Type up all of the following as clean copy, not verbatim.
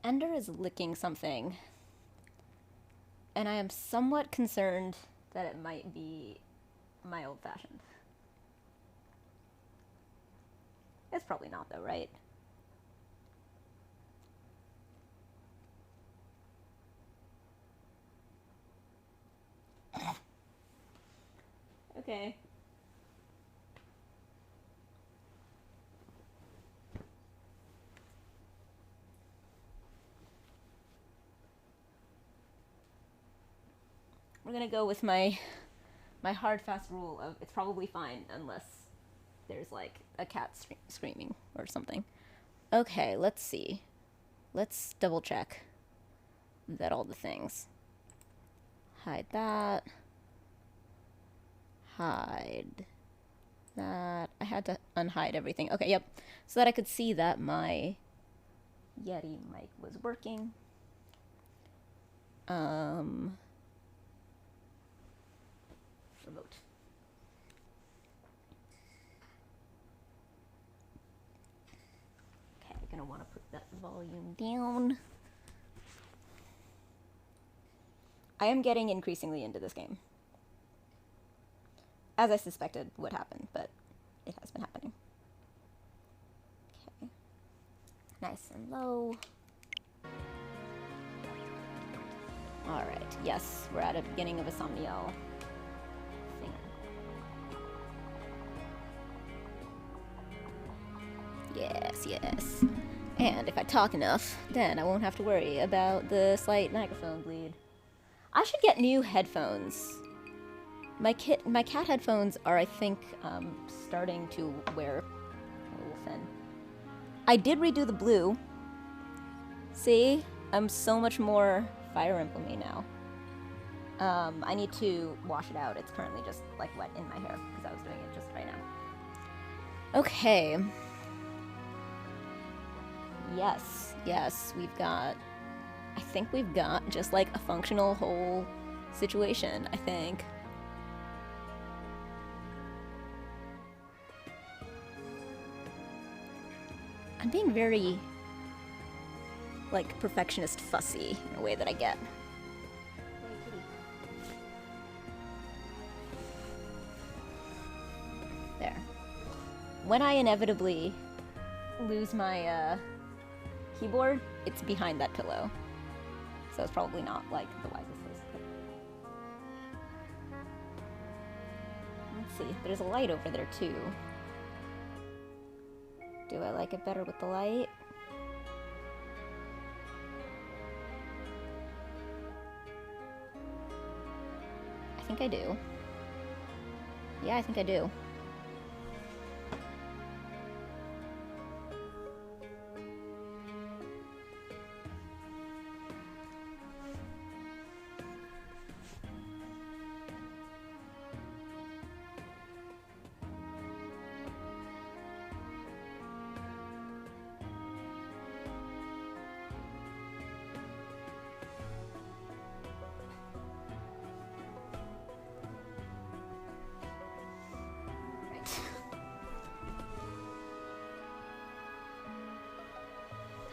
Ender is licking something, and I am somewhat concerned that it might be my old-fashioned. It's probably not, though, right? Okay. We're gonna go with my hard fast rule of it's probably fine unless there's like a cat screaming or something. Okay, let's see. Let's double check that all the things. Hide that. Hide that. I had to unhide everything. Okay, yep. So that I could see that my Yeti mic was working. Remote. Okay, I'm gonna want to put that volume down. I am getting increasingly into this game. As I suspected would happen, but it has been happening. Okay. Nice and low. Alright, yes, we're at a beginning of a Somniel thing. Yes, yes. And if I talk enough, then I won't have to worry about the slight microphone bleed. I should get new headphones. My cat headphones are, I think, starting to wear a little thin. I did redo the blue. See? I'm so much more Fire Emblem-y now. I need to wash it out. It's currently just, like, wet in my hair, because I was doing it just right now. Okay. Yes, we've got... I think we've got just, like, a functional whole situation, I think. I'm being very, like, perfectionist fussy in a way that I get. There. When I inevitably lose my keyboard, it's behind that pillow. So it's probably not, like, the wisest place to put it. Let's see. There's a light over there, too. Do I like it better with the light? I think I do. Yeah, I think I do.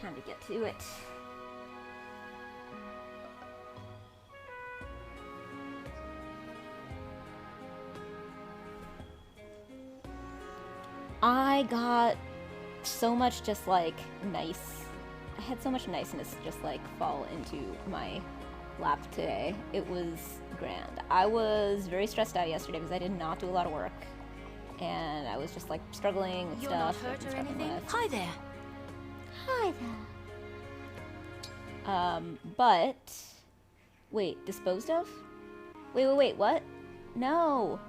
Time to get to it. I got so much just like nice. I had so much niceness just like fall into my lap today. It was grand. I was very stressed out yesterday because I did not do a lot of work. And I was just like struggling with You're stuff. Not hurt or anything? With. Hi there. Hi there. But... Wait, disposed of? Wait, what? No!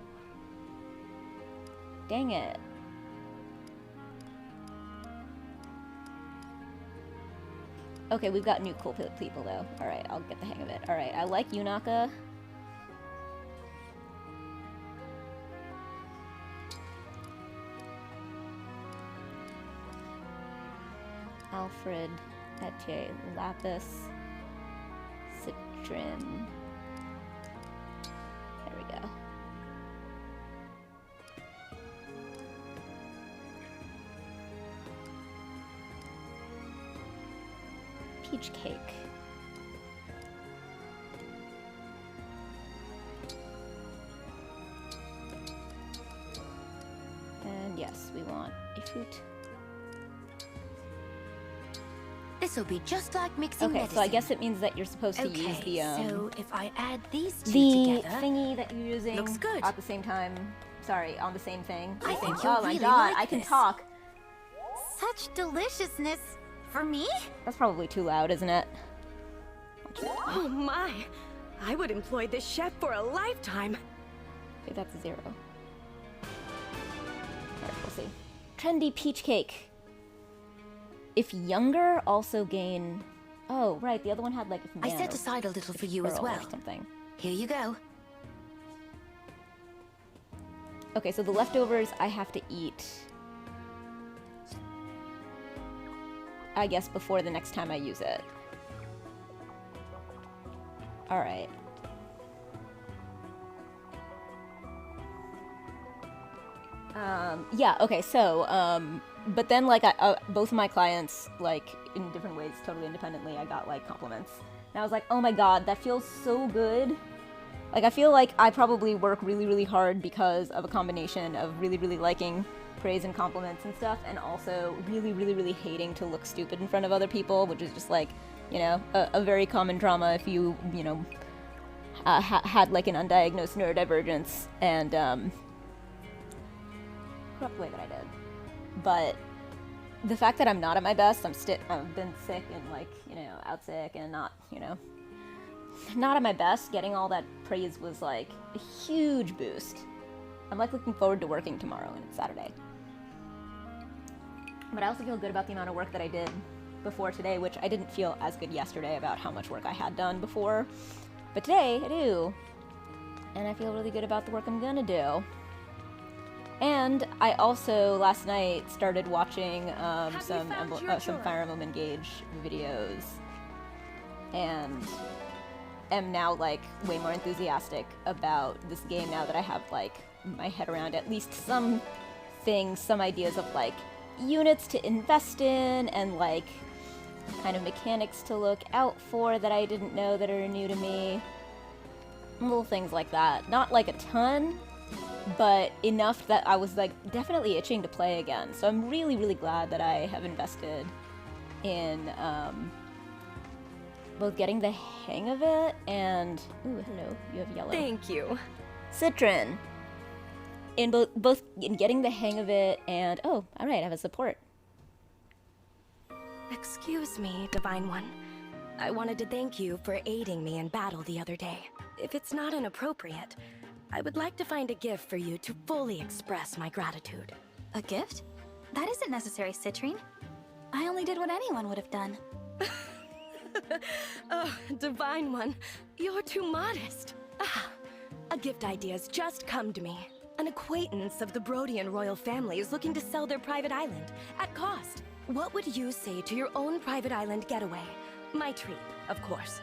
Dang it. Okay, we've got new cool people, though. Alright, I'll get the hang of it. Alright, I like Yunaka. Alfred, Etier, Lapis, Citrin. There we go. peach cake. And yes, we want a fruit. This'll be just like mixing Okay, medicine. so I guess it means that you're supposed to use the so if I add these two the together, thingy that you're using looks good. at the same time. Sorry, on the same thing. I think Oh you'll my really god, like I can this. talk. Such deliciousness for me? That's probably too loud, isn't it? Oh my! I would employ this chef for a lifetime. Okay, that's a 0. Alright, we'll see. Trendy peach cake. If younger, also gain... Oh, right, the other one had like a I man set or aside a little for you girl as or well. something. Here you go. Okay, so the leftovers I have to eat, I guess, before the next time I use it. Alright. Yeah, okay, so, but then, like, both of my clients, like, in different ways, totally independently, I got, like, compliments. And I was like, oh my god, that feels so good. Like, I feel like I probably work really, really hard because of a combination of really, really liking praise and compliments and stuff, and also really, really, really hating to look stupid in front of other people, which is just, like, you know, a very common trauma if you, you know, had, like, an undiagnosed neurodivergence, and, grew up the way that I did. But the fact that I'm not at my best, I've been sick and, like, you know, out sick and not, you know, not at my best, getting all that praise was, like, a huge boost. I'm, like, looking forward to working tomorrow, and it's Saturday. But I also feel good about the amount of work that I did before today, which I didn't feel as good yesterday about how much work I had done before. But today, I do. And I feel really good about the work I'm gonna do. And I also, last night, started watching some Fire Emblem Engage videos. And am now, like, way more enthusiastic about this game now that I have, like, my head around at least some things, some ideas of, like, units to invest in and, like, kind of mechanics to look out for that I didn't know that are new to me. Little things like that. Not, like, a ton, but enough that I was, like, definitely itching to play again. So I'm really, really glad that I have invested in, both getting the hang of it and... Ooh, hello, you have yellow. Thank you. Citron! In both in getting the hang of it and... Oh, alright, I have a support. Excuse me, Divine One. I wanted to thank you for aiding me in battle the other day. If it's not inappropriate, I would like to find a gift for you to fully express my gratitude. A gift? That isn't necessary, Citrine. I only did what anyone would have done. Oh, Divine One, you're too modest. Ah, a gift idea's just come to me. An acquaintance of the Brodian royal family is looking to sell their private island at cost. What would you say to your own private island getaway? My treat, of course.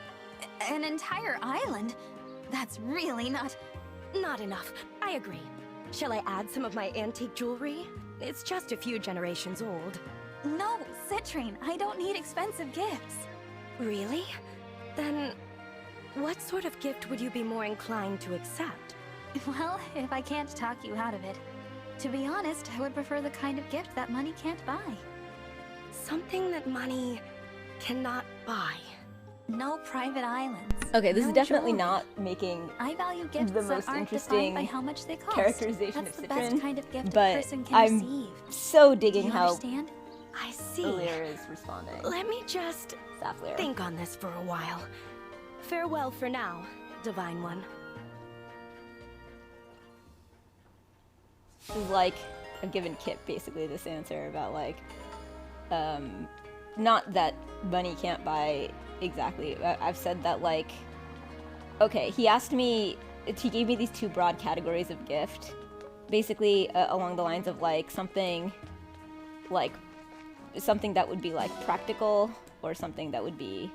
An entire island? That's really not... Not enough. I agree. Shall I add some of my antique jewelry? It's just a few generations old. No, Citrine, I don't need expensive gifts. Really? Then, what sort of gift would you be more inclined to accept? Well, if I can't talk you out of it. To be honest, I would prefer the kind of gift that money can't buy. Something that money cannot buy. No private islands. Okay, this no is definitely jewelry. not making I value gifts the that most aren't interesting defined by how much they cost. characterization That's of the best Citron, kind of gift but a person can I'm receive. so Do digging you how understand? I see. Lear is responding. Let me just Saflear. think on this for a while. Farewell for now, Divine One. This is like, I've given Kit basically this answer about, like, not that money can't buy exactly. I've said that, like, okay, he asked me, he gave me these two broad categories of gift. Basically, along the lines of, like, something that would be, like, practical, or something that would be,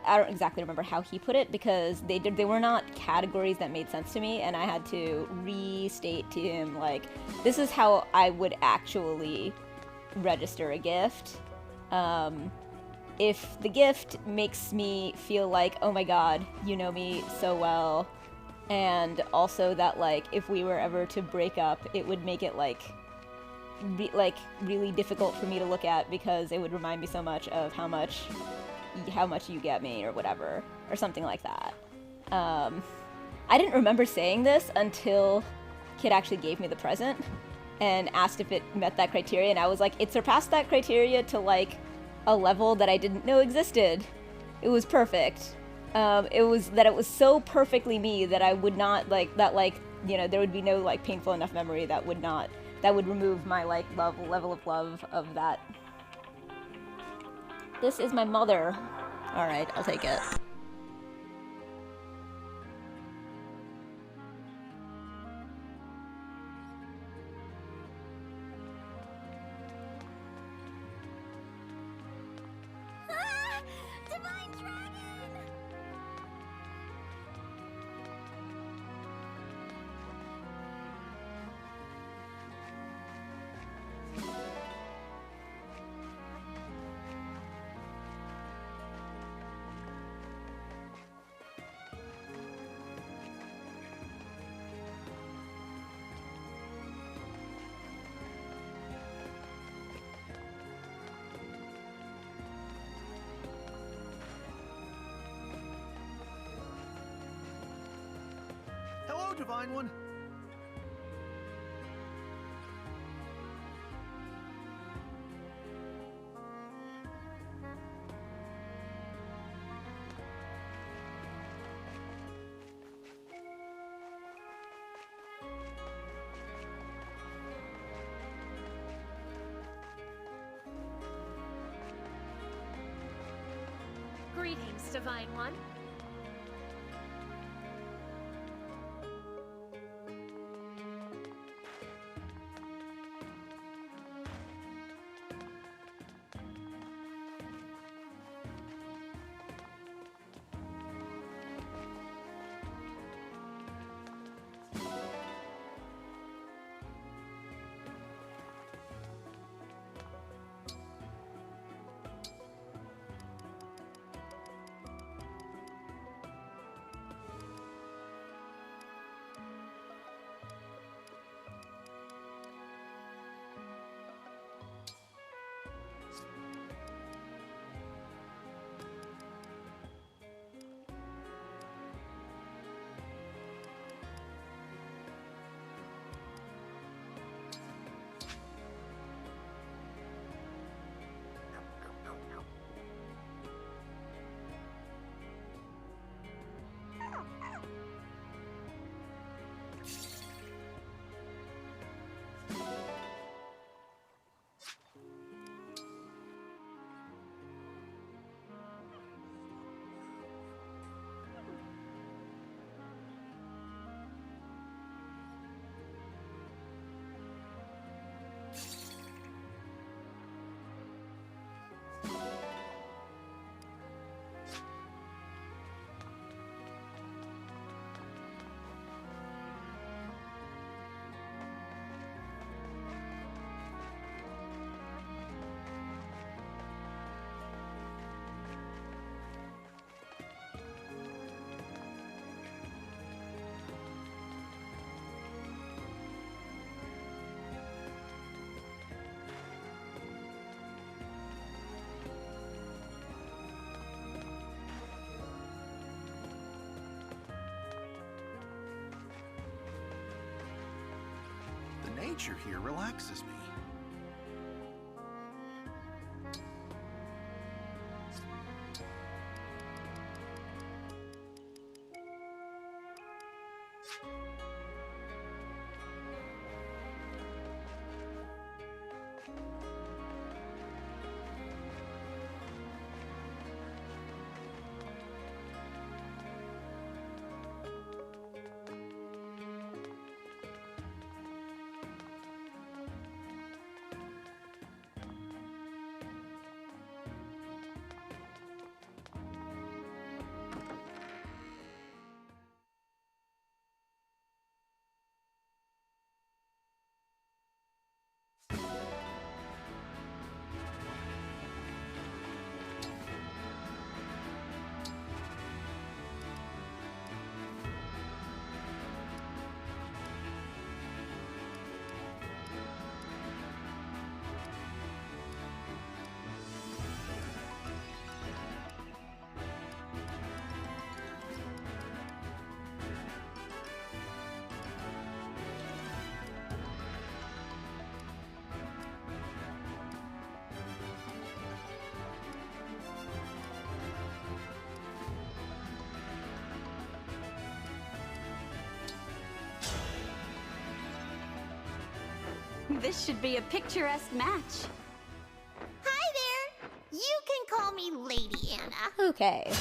I don't exactly remember how he put it, because they were not categories that made sense to me, and I had to restate to him, like, this is how I would actually register a gift. if the gift makes me feel like, oh my god, you know me so well, and also that, like, if we were ever to break up, it would make it, like, really difficult for me to look at because it would remind me so much of how much you get me or whatever, or something like that. I didn't remember saying this until Kit actually gave me the present and asked if it met that criteria, and I was like, it surpassed that criteria to, like, a level that I didn't know existed. It was perfect. It was so perfectly me that I would not, like, that, like, you know, there would be no, like, painful enough memory that would remove my, like, level of love of that. This is my mother. Alright, I'll take it. Divine Dragon! Hello, Divine One. Greetings, Divine One. The nature here relaxes me. This should be a picturesque match. Hi there! You can call me Lady Anna. Okay.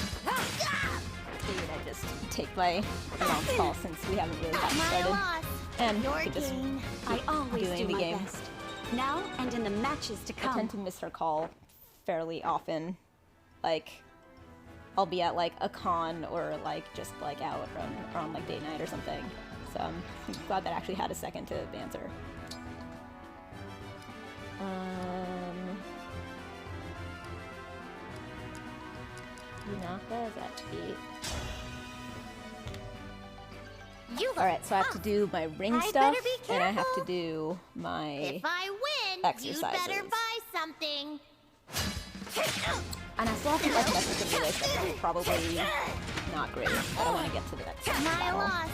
Figured I'd just take my mom's call since we haven't really gotten My started. loss. And Your we could just gain. I always doing do the my game. best. Now and in the matches to I come. tend to miss her call fairly often. Like, I'll be at like a con or like just like out around like date night or something. So I'm glad that I actually had a second to answer. Yunaka is at 8. You look Alright, so I have to tough. do my ring I stuff, better be and I have to careful. do my If I win, you exercises. better buy something. And I still haven't like messed with the relationship, which is probably not great, but I want to get to the next My battle. loss.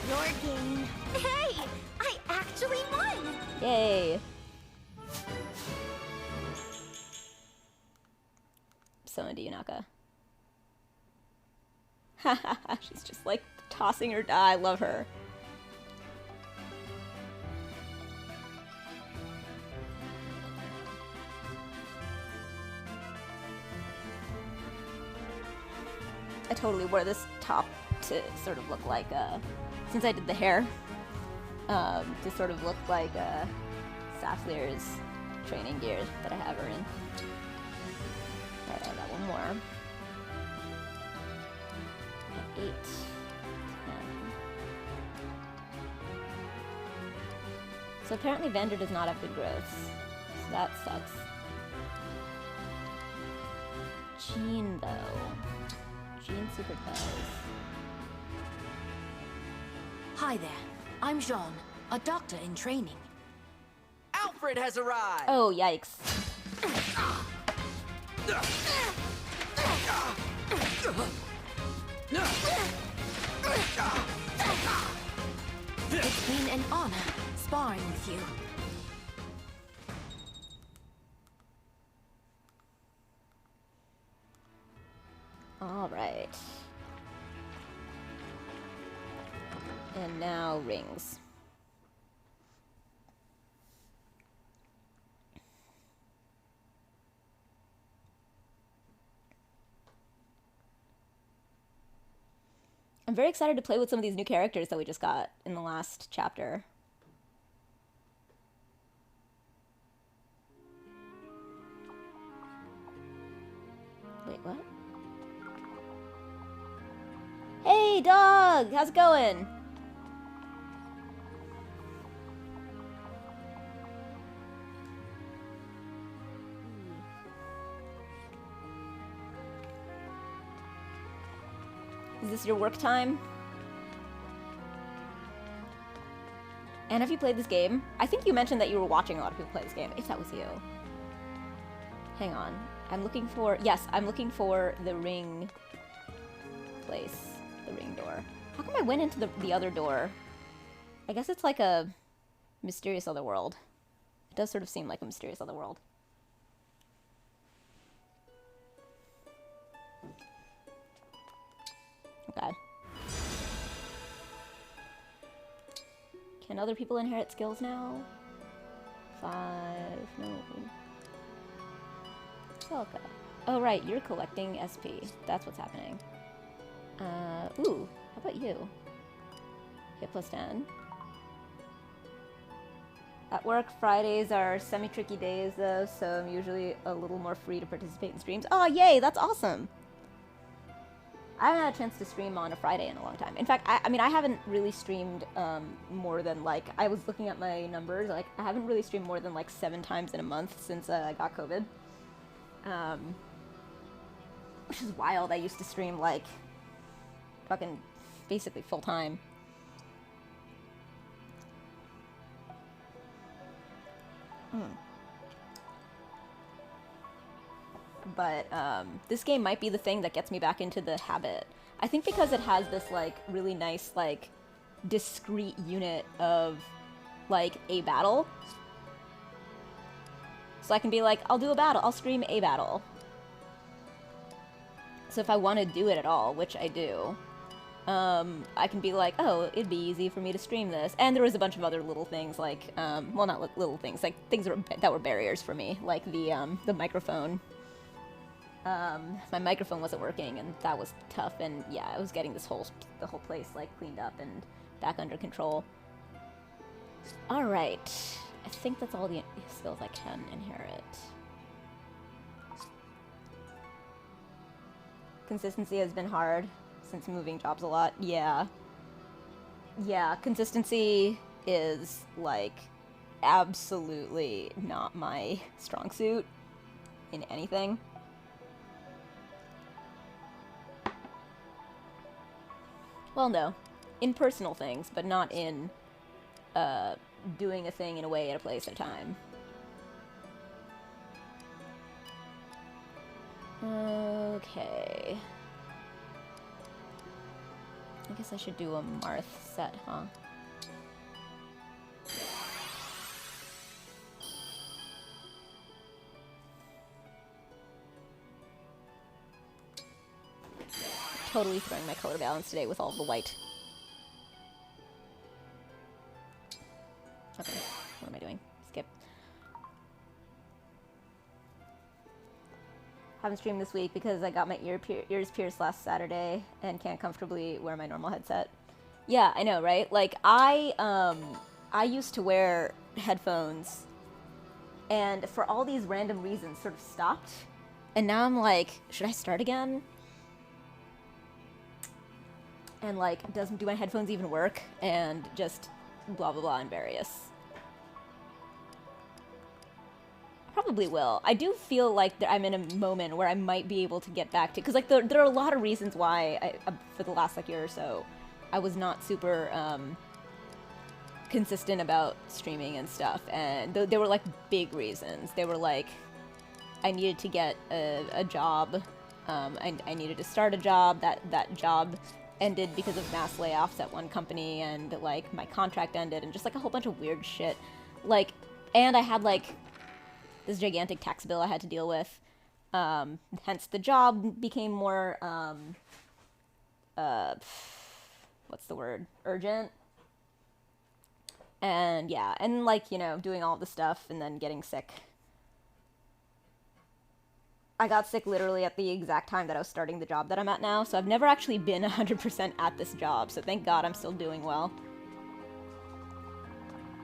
Your gain. Hey! I actually won! Yay! So into Yunaka. Hahaha, she's just like tossing her die. I love her. I totally wore this top to sort of look like, since I did the hair, to sort of look like Saflier's training gear that I have her in. Alright, I got one more. 8, 10. So apparently Vander does not have good growths, so that sucks. Jean, though. Jean super does. Hi there. I'm Jean, a doctor in training. Alfred has arrived! Oh, yikes. It's been an honor sparring with you. Alright. And now rings. I'm very excited to play with some of these new characters that we just got in the last chapter. Wait, what? Hey, dog! How's it going? Is this your work time? And have you played this game? I think you mentioned that you were watching a lot of people play this game, if that was you. Hang on. I'm looking for... Yes, I'm looking for the ring place. The ring door. How come I went into the other door? I guess it's like a mysterious other world. It does sort of seem like a mysterious other world. Okay. Can other people inherit skills now? 5, no. Okay. Oh right, you're collecting SP. That's what's happening. Ooh, how about you? Hit plus 10. At work, Fridays are semi-tricky days though, so I'm usually a little more free to participate in streams. Oh, yay, that's awesome! I haven't had a chance to stream on a Friday in a long time. In fact, I mean, I haven't really streamed more than, like, I was looking at my numbers, like, I haven't really streamed more than, like, 7 times in a month since I got COVID. Which is wild. I used to stream, like, fucking basically full time. But this game might be the thing that gets me back into the habit. I think because it has this like really nice like discrete unit of like a battle. So I can be like, I'll do a battle, I'll stream a battle. So if I want to do it at all, which I do, I can be like, oh, it'd be easy for me to stream this. And there was a bunch of other little things like, well, not little things, like things that were barriers for me, like the microphone. My microphone wasn't working, and that was tough. And yeah, I was getting the whole place like cleaned up and back under control. All right, I think that's all the skills I can inherit. Consistency has been hard since moving jobs a lot. Yeah, consistency is like absolutely not my strong suit in anything. Well, no, in personal things, but not in doing a thing in a way at a place at a time. Okay. I guess I should do a Marth set, huh? Totally throwing my color balance today with all the white. Okay, what am I doing? Skip. Haven't streamed this week because I got my ears pierced last Saturday and can't comfortably wear my normal headset. Yeah, I know, right? Like, I used to wear headphones and for all these random reasons sort of stopped. And now I'm like, should I start again? And like, do my headphones even work? And just blah blah blah and various. Probably will. I do feel like I'm in a moment where I might be able to get back to, because like there are a lot of reasons why for the last like year or so I was not super consistent about streaming and stuff, and they were like big reasons. They were like, I needed to get a job, I needed to start a job. That job ended because of mass layoffs at one company, and like my contract ended, and just like a whole bunch of weird shit. Like, and I had like this gigantic tax bill I had to deal with. Hence the job became more what's the word? Urgent. And yeah, and like, you know, doing all the stuff and then getting sick. I got sick literally at the exact time that I was starting the job that I'm at now, so I've never actually been 100% at this job, so thank God I'm still doing well.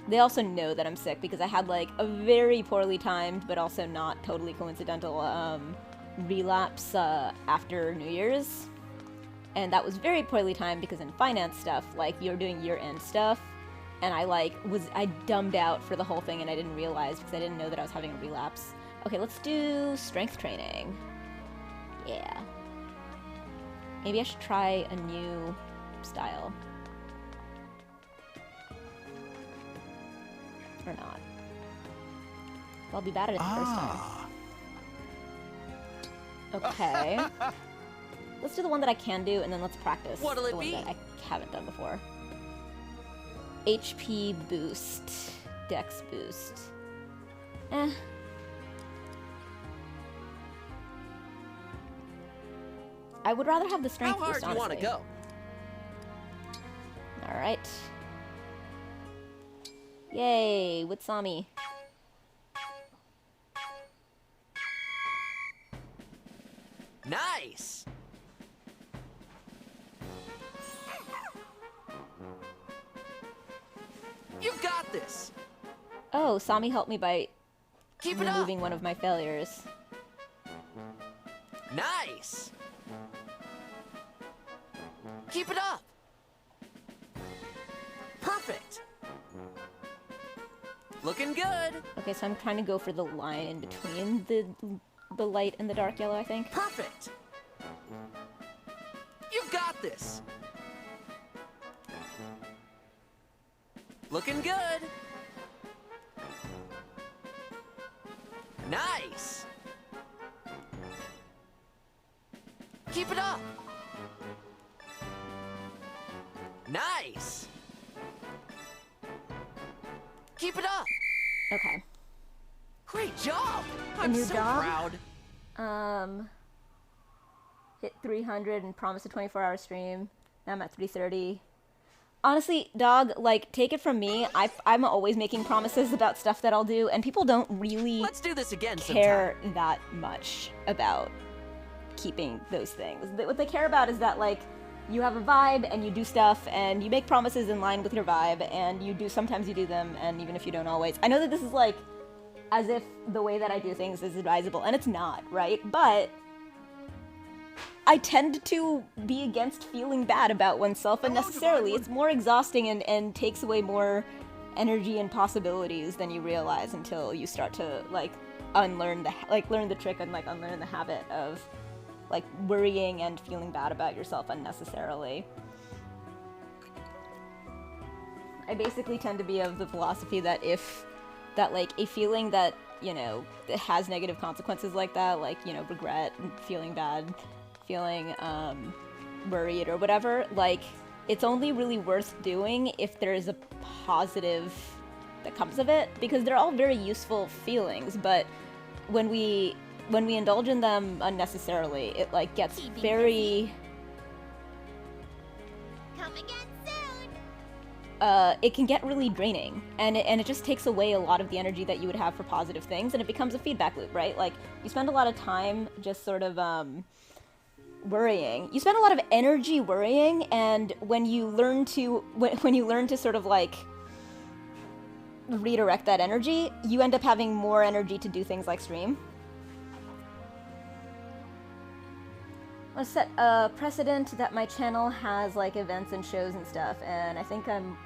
They also know that I'm sick because I had like a very poorly timed, but also not totally coincidental, relapse after New Year's. And that was very poorly timed because in finance stuff, like, you're doing year-end stuff, and I dumbed out for the whole thing and I didn't realize because I didn't know that I was having a relapse. Okay, let's do strength training. Yeah. Maybe I should try a new style. Or not. I'll be bad at it the first time. Okay. Let's do the one that I can do, and then let's practice What'll the it one be? that I haven't done before. HP boost. Dex boost. I would rather have the strength How hard boost, do you honestly. want to go? Alright. Yay, Witsami. Nice! You got this! Oh, Sami helped me by Keep it up! removing one of my failures. Nice! Keep it up! Perfect! Looking good! Okay, so I'm trying to go for the line in between the light and the dark yellow, I think. Perfect! You got this! Looking good! Nice! Keep it up! Nice! Keep it up! Okay. Great job! I'm new so job? proud. Hit 300 and promise a 24-hour stream. Now I'm at 330. Honestly, dog, like, take it from me. I'm always making promises about stuff that I'll do, and people don't really Let's do this again care that much about keeping those things. What they care about is that, like, you have a vibe and you do stuff and you make promises in line with your vibe and you do, sometimes you do them, and even if you don't always. I know that this is like as if the way that I do things is advisable, and it's not, right? But I tend to be against feeling bad about oneself unnecessarily. It's more exhausting and takes away more energy and possibilities than you realize until you start to like learn the trick and like unlearn the habit of like worrying and feeling bad about yourself unnecessarily. I basically tend to be of the philosophy that like a feeling that, you know, that has negative consequences like that, like, you know, regret, feeling bad, feeling worried or whatever, like, it's only really worth doing if there is a positive that comes of it, because they're all very useful feelings, but when we indulge in them unnecessarily, it like gets very Come again soon. it can get really draining, and it just takes away a lot of the energy that you would have for positive things, and it becomes a feedback loop, right? Like, you spend a lot of time just sort of worrying. You spend a lot of energy worrying, and when you learn to sort of like redirect that energy, you end up having more energy to do things like stream. I want to set a precedent that my channel has like events and shows and stuff, and I think I'm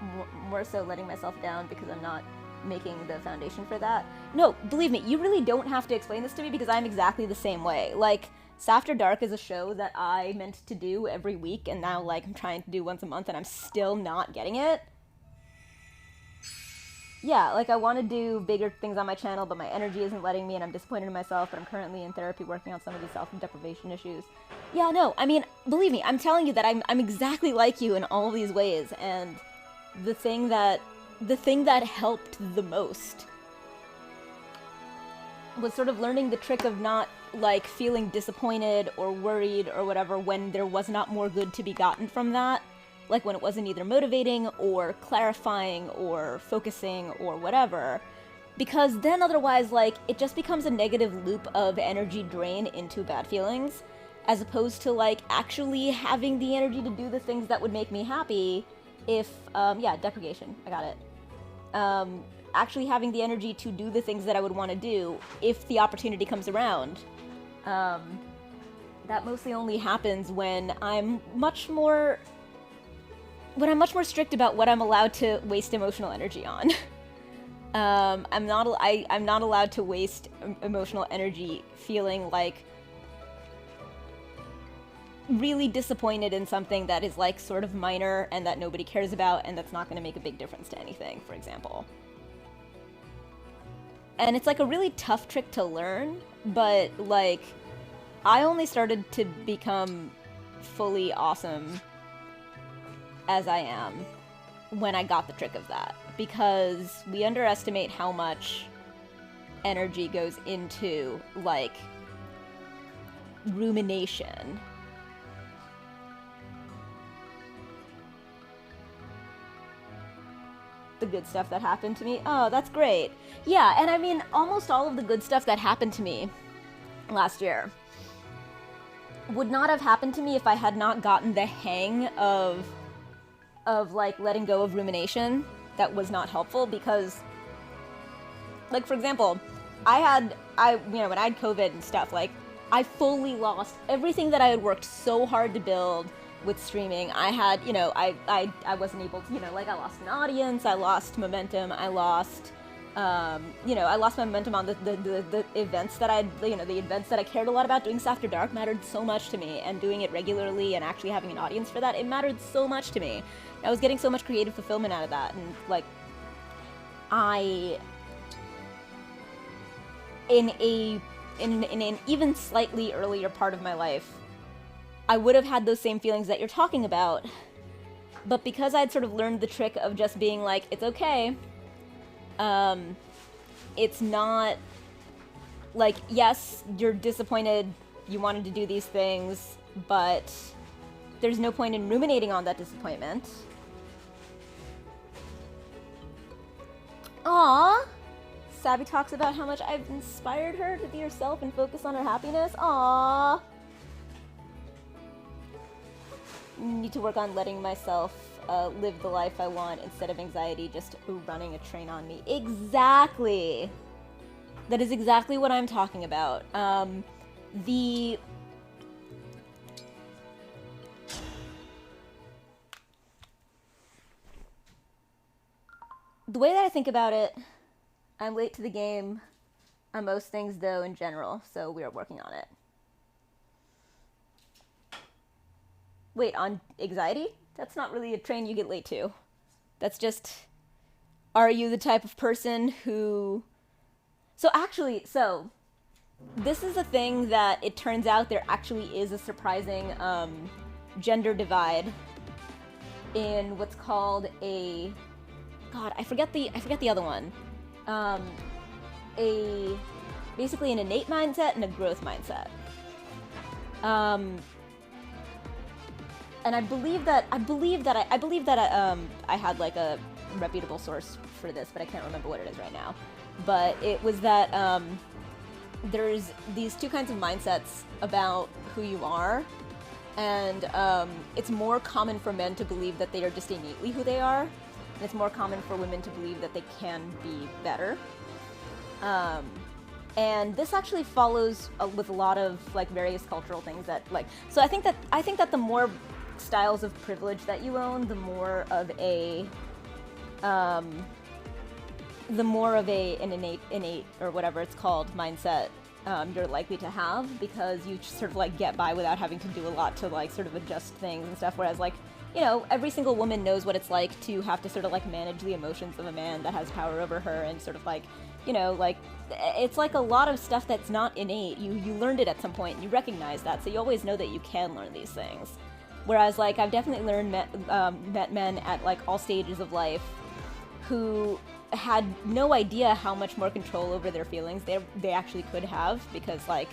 more so letting myself down because I'm not making the foundation for that. No, believe me, you really don't have to explain this to me, because I'm exactly the same way. Like, After Dark is a show that I meant to do every week, and now like I'm trying to do once a month, and I'm still not getting it. Yeah, like, I want to do bigger things on my channel, but my energy isn't letting me, and I'm disappointed in myself, but I'm currently in therapy working on some of these self-deprivation issues. Yeah, no, I mean, believe me, I'm telling you that I'm exactly like you in all these ways, and the thing that helped the most was sort of learning the trick of not, like, feeling disappointed or worried or whatever when there was not more good to be gotten from that. Like, when it wasn't either motivating or clarifying or focusing or whatever. Because then otherwise, like, it just becomes a negative loop of energy drain into bad feelings, as opposed to, like, actually having the energy to do the things that would make me happy if, yeah, deprecation, I got it. Actually having the energy to do the things that I would want to do if the opportunity comes around. That mostly only happens when I'm much more strict about what I'm allowed to waste emotional energy on. I'm not allowed to waste emotional energy feeling like really disappointed in something that is like sort of minor and that nobody cares about and that's not going to make a big difference to anything, for example. And it's like a really tough trick to learn, but like I only started to become fully awesome as I am when I got the trick of that, because we underestimate how much energy goes into like rumination. The good stuff that happened to me. Oh, that's great. Yeah, and I mean, almost all of the good stuff that happened to me last year would not have happened to me if I had not gotten the hang of like letting go of rumination. That was not helpful because, like, for example, when I had COVID and stuff, like, I fully lost everything that I had worked so hard to build with streaming. I had, I wasn't able to, like, I lost an audience, I lost momentum, I lost, I lost my momentum on the events that the events that I cared a lot about. Doing After Dark mattered so much to me, and doing it regularly and actually having an audience for that, it mattered so much to me. I was getting so much creative fulfillment out of that, and, like, in an even slightly earlier part of my life, I would have had those same feelings that you're talking about, but because I'd sort of learned the trick of just being like, it's okay, it's not, like, yes, you're disappointed, you wanted to do these things, but there's no point in ruminating on that disappointment. Aww! Sabby talks about how much I've inspired her to be herself and focus on her happiness. Aww! Need to work on letting myself live the life I want instead of anxiety just running a train on me. Exactly! That is exactly what I'm talking about. The way that I think about it, I'm late to the game on most things, though, in general, so we are working on it. Wait, on anxiety? That's not really a train you get late to. That's just, are you the type of person who... So this is a thing that it turns out there actually is a surprising gender divide in what's called a... God, I forget the other one. Basically an innate mindset and a growth mindset. And I believe that I had like a reputable source for this, but I can't remember what it is right now. But it was that there's these two kinds of mindsets about who you are, and it's more common for men to believe that they are just innately who they are, and it's more common for women to believe that they can be better. And this actually follows with a lot of like various cultural things that like. So I think that the more styles of privilege that you own, the more of an innate or whatever it's called mindset you're likely to have, because you sort of like get by without having to do a lot to like sort of adjust things and stuff. Whereas like, you know, every single woman knows what it's like to have to sort of like manage the emotions of a man that has power over her, and sort of like, you know, like it's like a lot of stuff that's not innate. You learned it at some point and you recognize that, so you always know that you can learn these things. Whereas like I've definitely met men at like all stages of life who had no idea how much more control over their feelings they actually could have, because like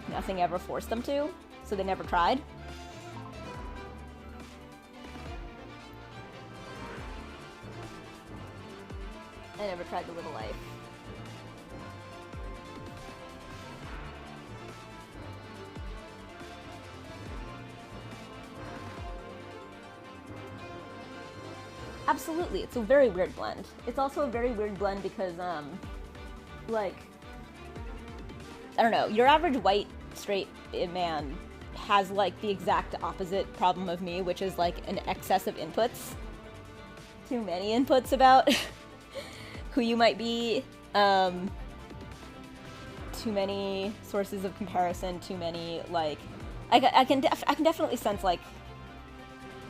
nothing ever forced them to, so they never tried. I never tried the little life. Absolutely, it's a very weird blend. It's also a very weird blend because, like, I don't know, your average white, straight man has, like, the exact opposite problem of me, which is, like, an excess of inputs. Too many inputs about who you might be, too many sources of comparison, too many, like, I can definitely sense, like,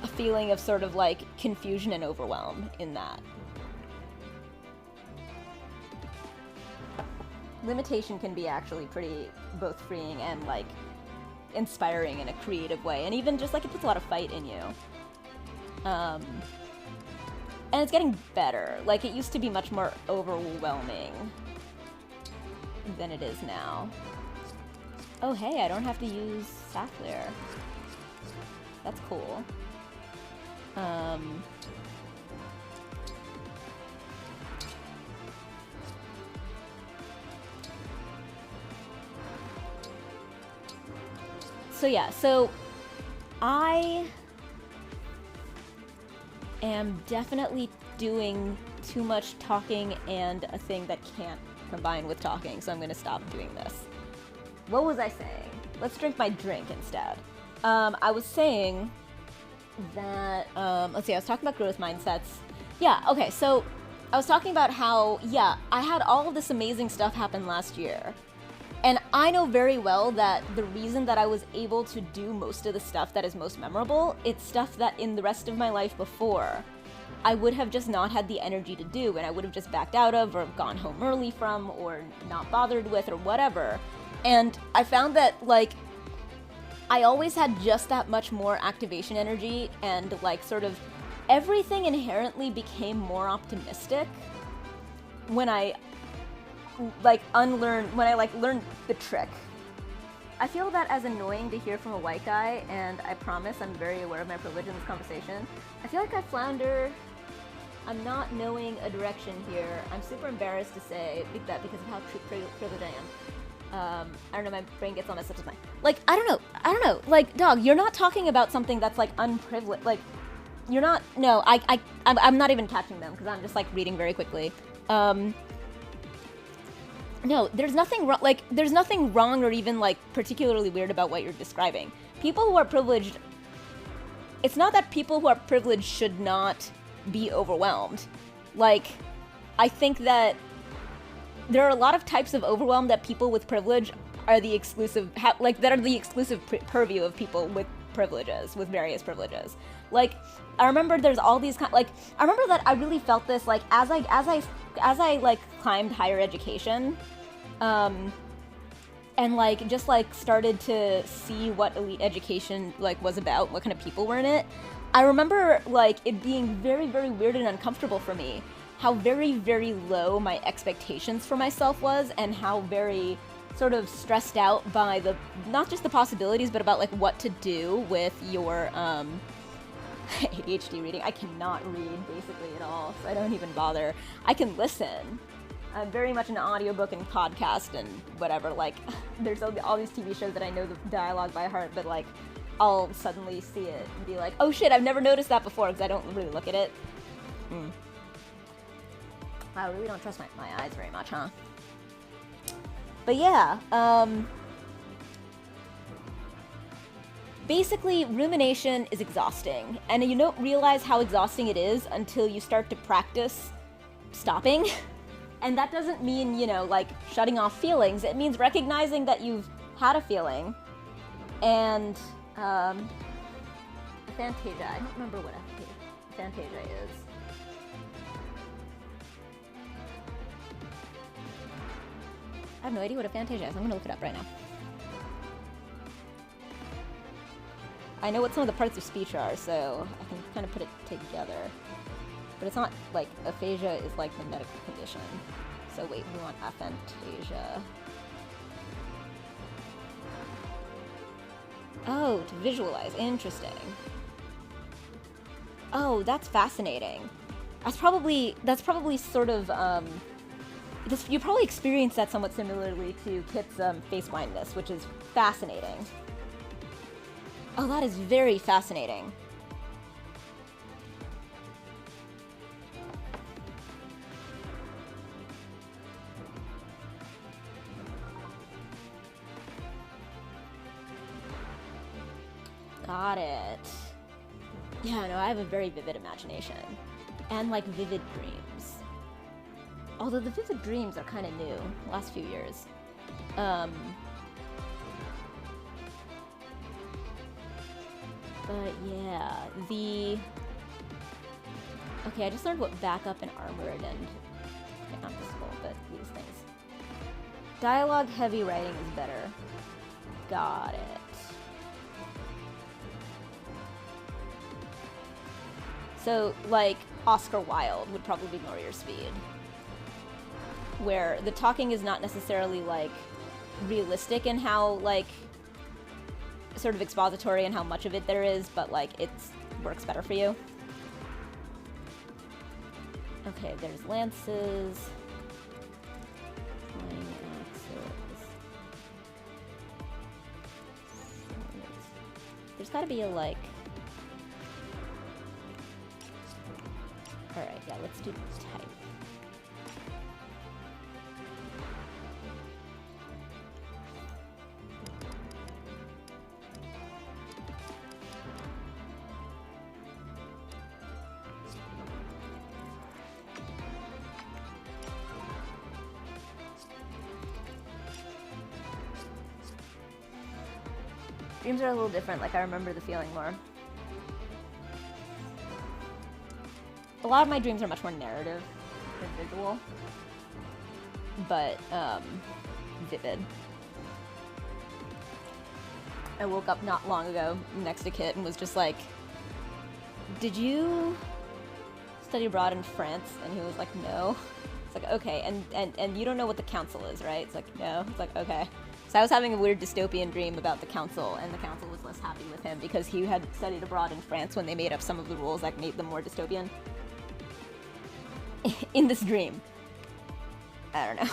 a feeling of sort of like confusion and overwhelm in that. Limitation can be actually pretty both freeing and like inspiring in a creative way, and even just like it puts a lot of fight in you. And it's getting better. Like it used to be much more overwhelming than it is now. Oh hey, I don't have to use Sapphire. That's cool. So yeah, so I am definitely doing too much talking and a thing that can't combine with talking, so I'm gonna stop doing this. What was I saying? Let's drink my drink instead. I was saying that, let's see, I was talking about growth mindsets. Yeah, okay, so I was talking about how, yeah, I had all of this amazing stuff happen last year. And I know very well that the reason that I was able to do most of the stuff that is most memorable, it's stuff that in the rest of my life before, I would have just not had the energy to do, and I would have just backed out of, or gone home early from, or not bothered with, or whatever. And I found that, like, I always had just that much more activation energy, and like sort of everything inherently became more optimistic when I learned the trick. I feel that as annoying to hear from a white guy, and I promise I'm very aware of my privilege in this conversation. I feel like I flounder. I'm not knowing a direction here. I'm super embarrassed to say that because of how privileged I am. I don't know, my brain gets all messed up with my... Like, I don't know. Like, dog, you're not talking about something that's, like, unprivileged. Like, you're not... No, I'm not even catching them, because I'm just, like, reading very quickly. No, there's nothing wrong... Like, there's nothing wrong or even, like, particularly weird about what you're describing. People who are privileged... It's not that people who are privileged should not be overwhelmed. Like, I think that there are a lot of types of overwhelm that people with privilege are the exclusive, that are the exclusive purview of people with privileges, with various privileges. Like, I remember there's all these I remember that I really felt this, like, as I like climbed higher education, and like just like started to see what elite education like was about, what kind of people were in it. I remember like it being very, very weird and uncomfortable for me, how very, very low my expectations for myself was, and how very sort of stressed out by not just the possibilities, but about like what to do with your ADHD reading. I cannot read basically at all, so I don't even bother. I can listen. I'm very much an audiobook and podcast and whatever. Like, there's all these TV shows that I know the dialogue by heart, but like, I'll suddenly see it and be like, oh shit, I've never noticed that before, because I don't really look at it. I really don't trust my eyes very much, huh? But yeah, basically, rumination is exhausting, and you don't realize how exhausting it is until you start to practice stopping. And that doesn't mean, you know, like, shutting off feelings. It means recognizing that you've had a feeling, and, Fantasia. I don't remember what Fantasia is. I have no idea what a Fantasia is. I'm gonna look it up right now. I know what some of the parts of speech are, so I can kind of put it together. But it's not, like, aphasia is, like, the medical condition. So wait, we want aphantasia. Oh, to visualize. Interesting. Oh, that's fascinating. That's probably sort of, you probably experienced that somewhat similarly to Kit's face blindness, which is fascinating. Oh, that is very fascinating. Got it. Yeah, no, I have a very vivid imagination. And, like, vivid dreams. Although the vivid dreams are kind of new, last few years. But yeah, okay, I just learned what backup and armored and... Okay, not this whole, but these things. Dialogue heavy writing is better. Got it. So, like, Oscar Wilde would probably be more your speed. Where the talking is not necessarily, like, realistic in how, like, sort of expository and how much of it there is, but, like, it works better for you. Okay, there's lances. Flying axes. There's gotta be a, like... Alright, yeah, let's do type. Dreams are a little different, like I remember the feeling more. A lot of my dreams are much more narrative than visual, but vivid. I woke up not long ago next to Kit and was just like, did you study abroad in France? And he was like, no. It's like, okay, and you don't know what the council is, right? It's like, no. It's like, okay. So I was having a weird dystopian dream about the council, and the council was less happy with him because he had studied abroad in France when they made up some of the rules that made them more dystopian. In this dream. I don't know.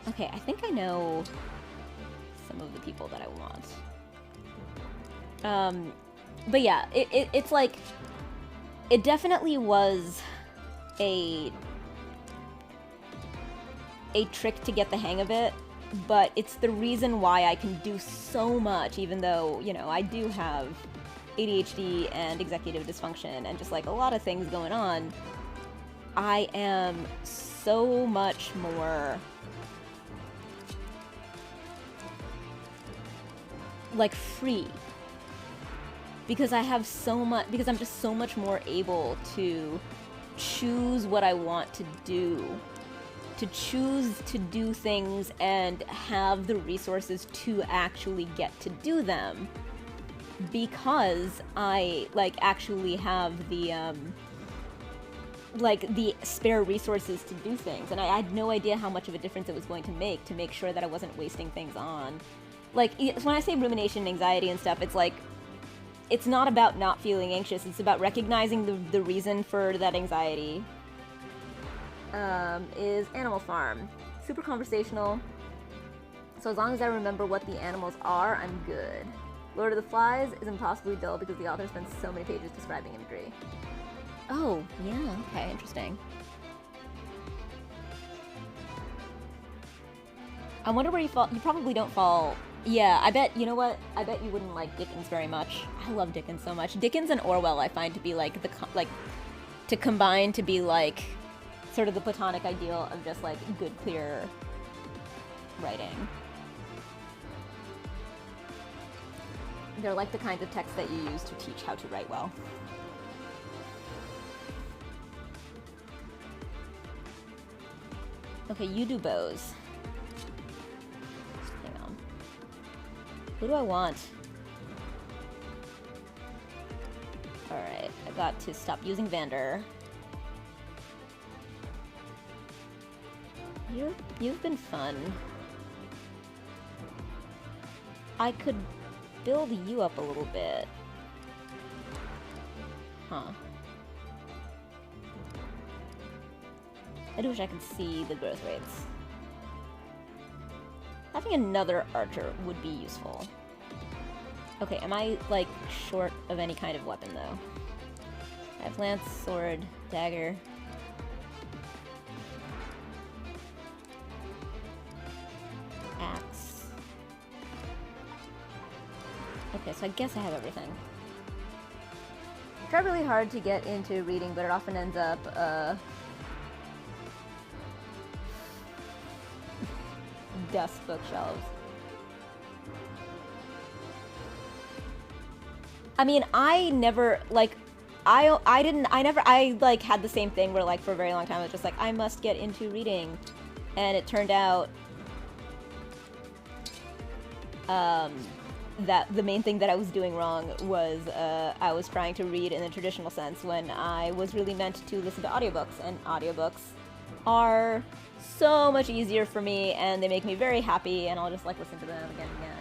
Okay, I think I know some of the people that I want. But yeah, it's like, it definitely was a trick to get the hang of it, but it's the reason why I can do so much, even though, you know, I do have ADHD and executive dysfunction and just like a lot of things going on. I am so much more like free because I have so much, because I'm just so much more able to choose what I want to do, to choose to do things and have the resources to actually get to do them, because I like actually have the like the spare resources to do things. And I had no idea how much of a difference it was going to make sure that I wasn't wasting things on, like, when I say rumination and anxiety and stuff, it's like, it's not about not feeling anxious, it's about recognizing the reason for that anxiety. Is Animal Farm. Super conversational. So as long as I remember what the animals are, I'm good. Lord of the Flies is impossibly dull because the author spends so many pages describing imagery. Oh, yeah, okay, interesting. I wonder where you fall. You probably don't fall. Yeah, I bet, you know what? I bet you wouldn't like Dickens very much. I love Dickens so much. Dickens and Orwell I find to be like, to combine to be like, sort of the platonic ideal of just like good, clear writing. They're like the kinds of texts that you use to teach how to write well. Okay, you do bows. Hang on. Who do I want? Alright, I got to stop using Vander. You've been fun. I could build you up a little bit. Huh. I do wish I could see the growth rates. Having another archer would be useful. Okay, am I, like, short of any kind of weapon, though? I have lance, sword, dagger. Axe. Okay, so I guess I have everything. I try really hard to get into reading, but it often ends up, dust bookshelves. I mean, I never, like, I like, had the same thing where, like, for a very long time, I was just like, I must get into reading. And it turned out, that the main thing that I was doing wrong was, I was trying to read in the traditional sense when I was really meant to listen to audiobooks, and audiobooks are so much easier for me, and they make me very happy, and I'll just, like, listen to them again and again.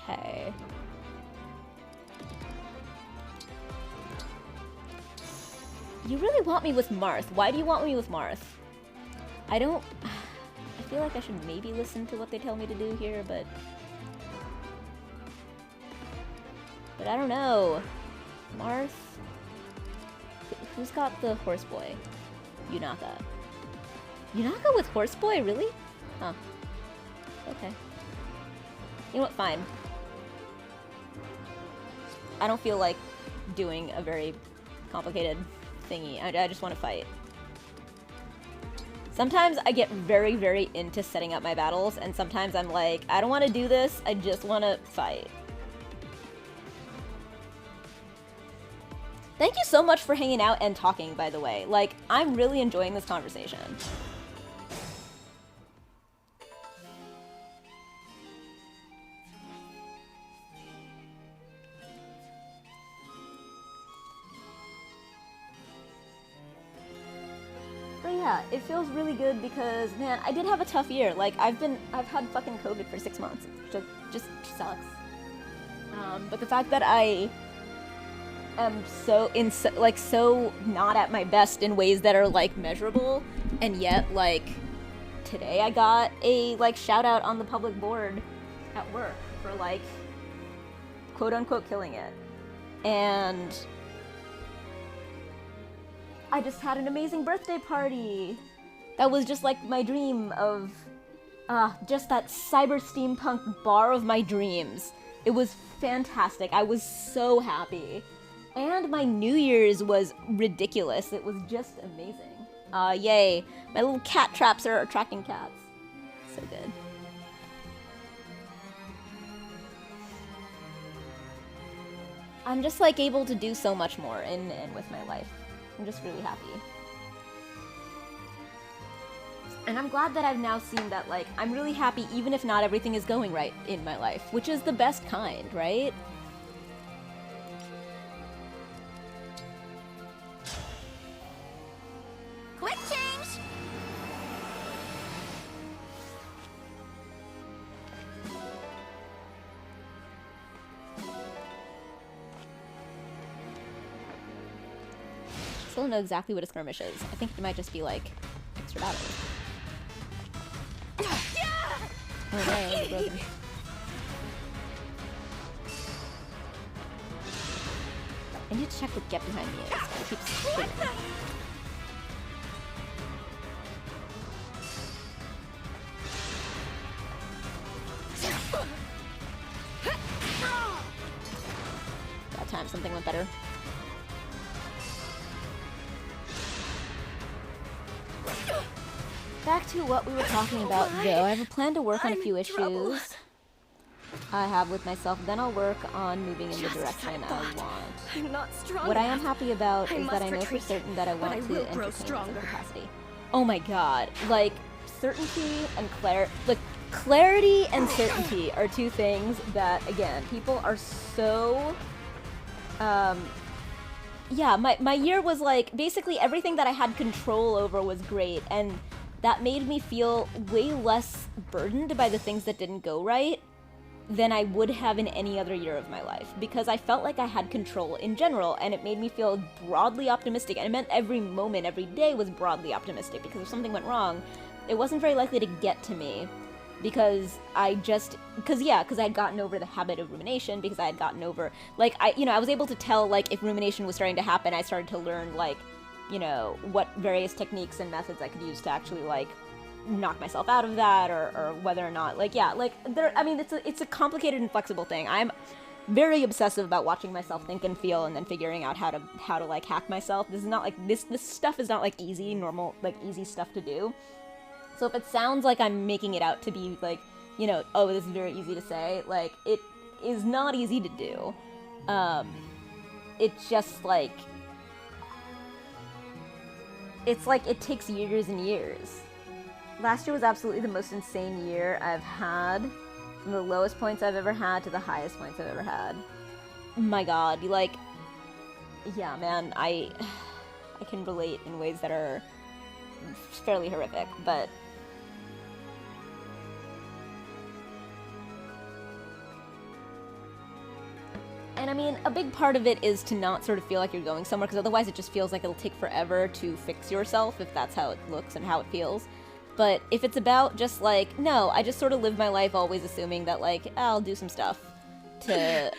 Okay. You really want me with Marth. Why do you want me with Marth? I feel like I should maybe listen to what they tell me to do here, but I don't know. Marth? Who's got the horseboy? Yunaka. Yunaka with horseboy? Really? Huh. Okay. You know what? Fine. I don't feel like doing a very complicated thingy. I just want to fight. Sometimes I get very, very into setting up my battles, and sometimes I'm like, I don't want to do this, I just want to fight. Thank you so much for hanging out and talking, by the way. Like, I'm really enjoying this conversation. yeah, it feels really good because, man, I did have a tough year. Like, I've had fucking COVID for 6 months. It just sucks. But the fact that I am so not at my best in ways that are, like, measurable, and yet, like, today I got a, like, shout out on the public board at work for, like, quote unquote killing it. And I just had an amazing birthday party. That was just like my dream of, just that cyber steampunk bar of my dreams. It was fantastic. I was so happy. And my New Year's was ridiculous. It was just amazing. Yay. My little cat traps are attracting cats. So good. I'm just like able to do so much more in and with my life. I'm just really happy. And I'm glad that I've now seen that, like, I'm really happy even if not everything is going right in my life, which is the best kind, right? Quick change! Still don't know exactly what a skirmish is. I think it might just be like extra battles. Oh no, it's broken. I need to check what get behind me is. It keeps triggering. That time something went better. Back to what we were talking about, though. I have a plan to work on a few issues I have with myself. Then I'll work on moving in the direction I want. I'm not strong What I am enough. happy about I is that I must know for retreat, certain that I but want I to will entertain grow in some stronger. capacity. Oh my god. Like, certainty and clarity and certainty are two things that, again, people are so... yeah, my year was like, basically everything that I had control over was great, and that made me feel way less burdened by the things that didn't go right than I would have in any other year of my life, because I felt like I had control in general, and it made me feel broadly optimistic, and it meant every moment, every day was broadly optimistic, because if something went wrong, it wasn't very likely to get to me, because I had gotten over the habit of rumination, because I had gotten over, like, I was able to tell, like, if rumination was starting to happen. I started to learn, like, what various techniques and methods I could use to actually, like, knock myself out of that, or whether or not, like, yeah, like, it's a complicated and flexible thing. I'm very obsessive about watching myself think and feel, and then figuring out how to like, hack myself. This is not, like, this stuff is not, like, easy stuff to do. So if it sounds like I'm making it out to be, like, oh, this is very easy to say, like, it is not easy to do. It's just, like, it's like it takes years and years. Last year was absolutely the most insane year I've had. From the lowest points I've ever had to the highest points I've ever had. My god, like, yeah, man, I can relate in ways that are fairly horrific, but and I mean, a big part of it is to not sort of feel like you're going somewhere, because otherwise it just feels like it'll take forever to fix yourself, if that's how it looks and how it feels. But if it's about just, like, no, I just sort of live my life always assuming that, like, I'll do some stuff to,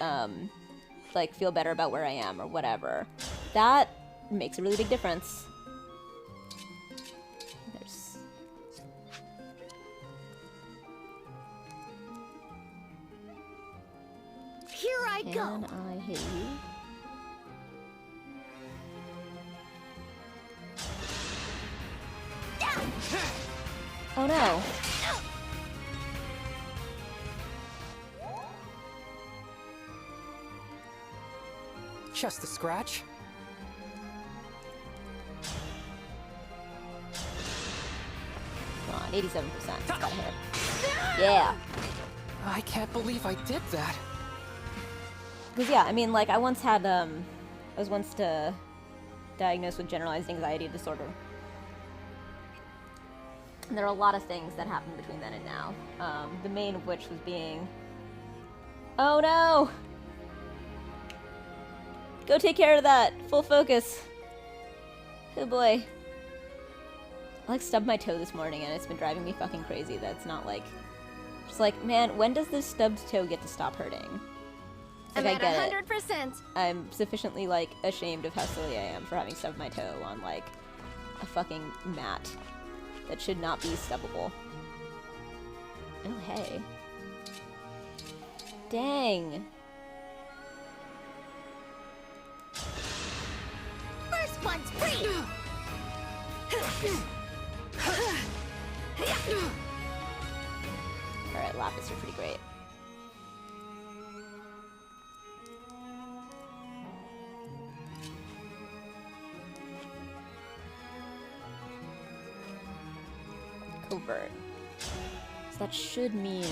like, feel better about where I am or whatever, that makes a really big difference. There's... Here I go. Can I hit you? Oh no. Just a scratch? Come on, 87%. It's gotta hit. Yeah. I can't believe I did that. Because, yeah, I mean, like, I was once diagnosed with generalized anxiety disorder. And there are a lot of things that happened between then and now. The main of which was being... Oh no! Go take care of that! Full focus! Oh boy. I like stubbed my toe this morning and it's been driving me fucking crazy that it's not like... Just like, man, when does this stubbed toe get to stop hurting? Like, I'm I get at 100%. it. I'm sufficiently, like, ashamed of how silly I am for having stubbed my toe on, like, a fucking mat that should not be stubbable. Oh, hey. Dang. First one's free! Alright, Lapis are pretty great. Covert. So that should mean...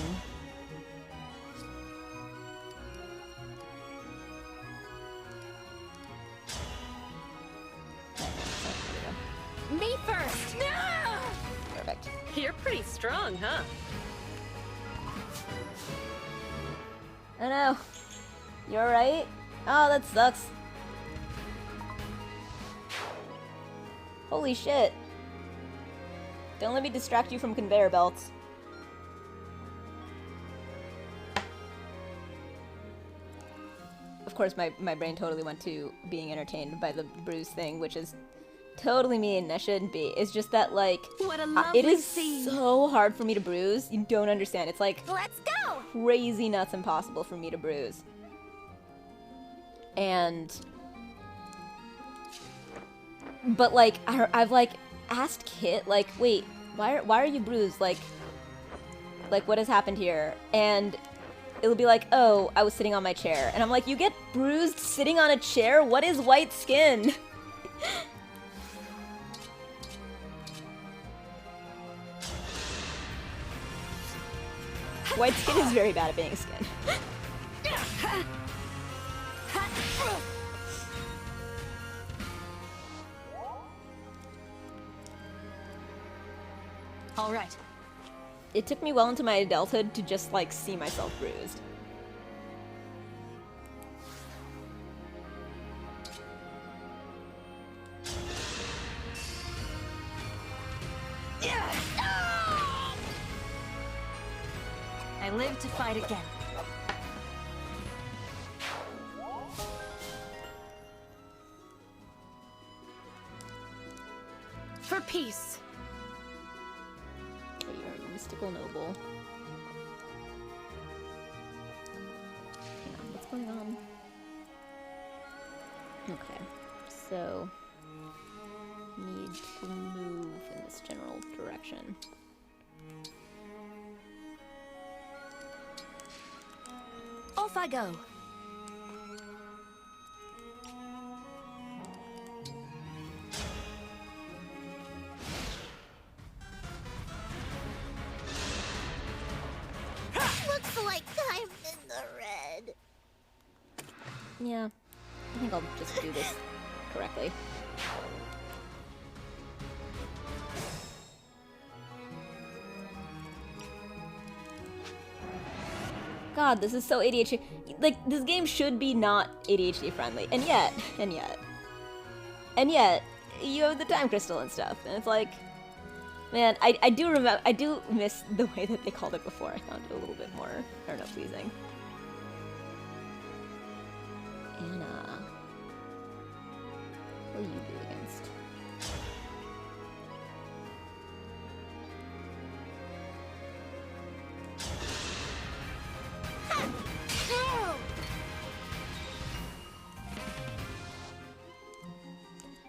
Me first! No! Perfect. You're pretty strong, huh? Oh no. You alright? Oh, that sucks. Holy shit. Don't let me distract you from conveyor belts. Of course, my brain totally went to being entertained by the bruise thing, which is totally mean. I shouldn't be. It's just that, like, What a lovely it is scene. so hard for me to bruise. You don't understand. It's like Let's go! crazy nuts impossible for me to bruise. And... But, like, I've, like, asked Kit, like, wait, why are you bruised? Like, what has happened here? And it'll be like, oh, I was sitting on my chair. And I'm like, you get bruised sitting on a chair? What is white skin? White skin is very bad at being a skin. All right. It took me well into my adulthood to just, like, see myself bruised. I live to fight again. For peace. Okay, you're a mystical noble. Hang on, what's going on? Okay, so... need to move in this general direction. Off I go. Looks like I'm in the red. Yeah, I think I'll just do this correctly. God, this is so ADHD. Like, this game should be not ADHD friendly. And yet, you have the time crystal and stuff. And it's like, man, I do miss the way that they called it before. I found it a little bit more, I don't know, pleasing. Anna. What will you do against?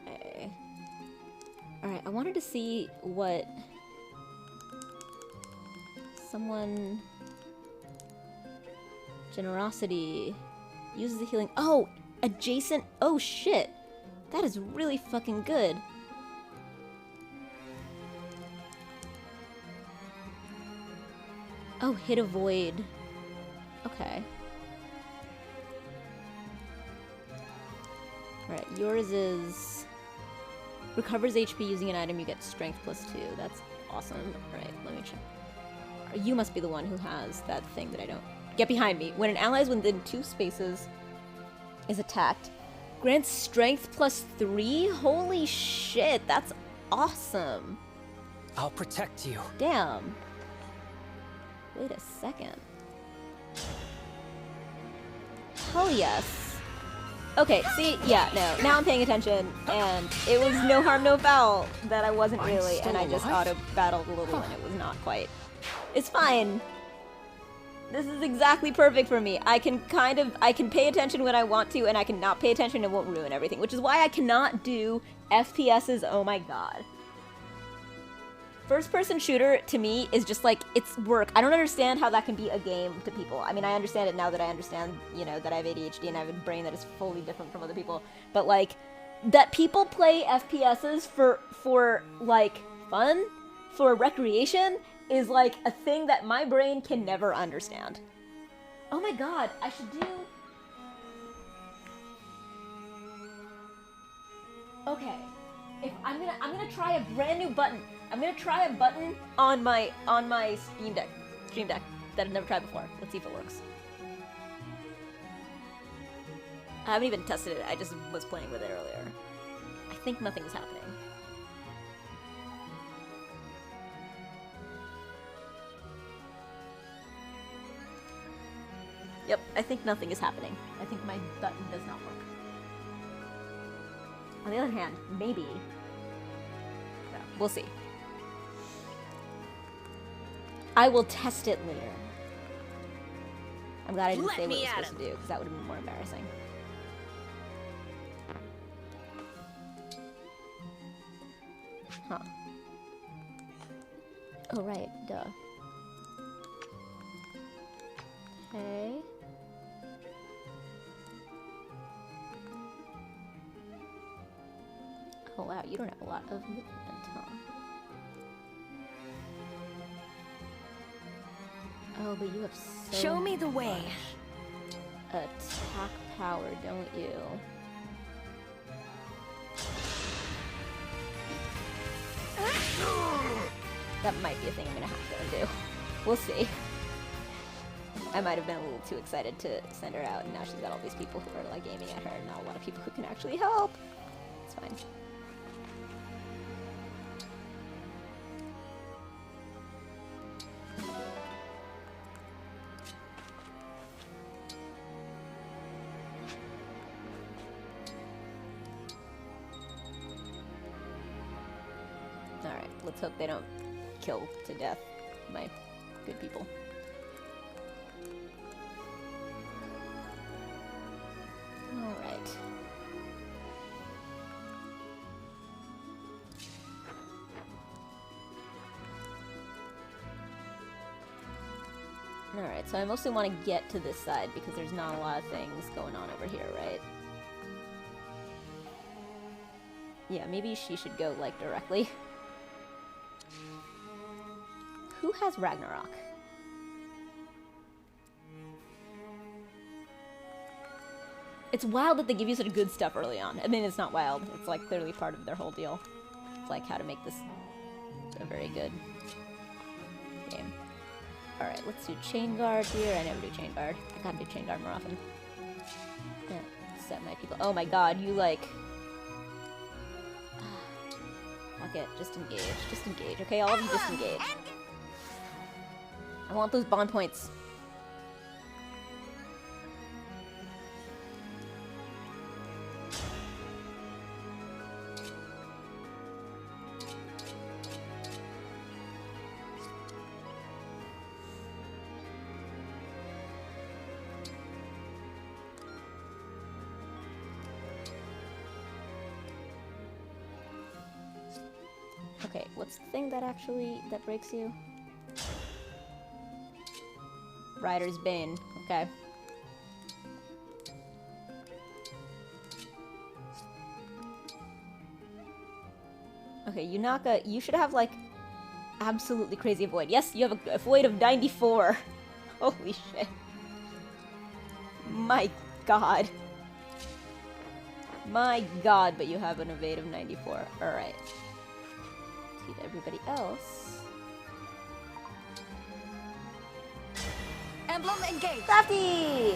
Okay. Alright, I wanted to see what someone... Generosity uses the healing... Oh! Adjacent... Oh shit! That is really fucking good. Oh, hit a void. Okay. Alright, yours is... Recovers HP using an item, you get strength +2. That's awesome. Right, let me check. You must be the one who has that thing that I don't. Get behind me. When an ally is within 2 spaces is attacked, grants strength +3? Holy shit, that's awesome. I'll protect you. Damn. Wait a second. Hell yes. Okay, see, yeah, no. Now I'm paying attention, and it was no harm, no foul that I wasn't I'm really, still and I just alive? auto-battled a little, and it was not quite. It's fine. This is exactly perfect for me. I can pay attention when I want to, and I can not pay attention and it won't ruin everything, which is why I cannot do FPSs, oh my god. First-person shooter, to me, is just like, it's work. I don't understand how that can be a game to people. I mean, I understand it now that I understand, you know, that I have ADHD and I have a brain that is fully different from other people. But, like, that people play FPSs for like, fun, for recreation, is, like, a thing that my brain can never understand. Oh my god, I should do... Okay. If I'm gonna try a brand new button. I'm gonna try a button on my Stream Deck that I've never tried before. Let's see if it works. I haven't even tested it. I just was playing with it earlier. I think nothing's happening. Yep, I think nothing is happening. I think my button does not work. On the other hand, maybe. No, we'll see. I will test it later. I'm glad I didn't say what I was supposed to do, because that would have been more embarrassing. Huh. Oh, right, duh. Okay. Oh wow, you don't have a lot of movement, huh? Oh, but you have so Show me the way. much attack power, don't you? That might be a thing I'm gonna have to undo. We'll see. I might have been a little too excited to send her out, and now she's got all these people who are like aiming at her, and not a lot of people who can actually help. It's fine. Alright, let's hope they don't kill to death my good people. Alright. Alright, so I mostly want to get to this side because there's not a lot of things going on over here, right? Yeah, maybe she should go, like, directly. Who has Ragnarok? It's wild that they give you such good stuff early on. I mean, it's not wild. It's, like, clearly part of their whole deal. It's like how to make this a very good game. Alright, let's do Chain Guard here. I never do Chain Guard. I gotta do Chain Guard more often. Yeah, set my people. Oh my god, you, like... Fuck it. Just engage. Just engage, okay? All of you just engage. I want those bond points. Okay, what's the thing that actually breaks you? Rider's Bane. Okay. Okay, Yunaka, you should have, like, absolutely crazy avoid. Yes, you have a avoid of 94. Holy shit. My god. My god, but you have an evade of 94. Alright. Let's give everybody else Emblem engaged. Crafty!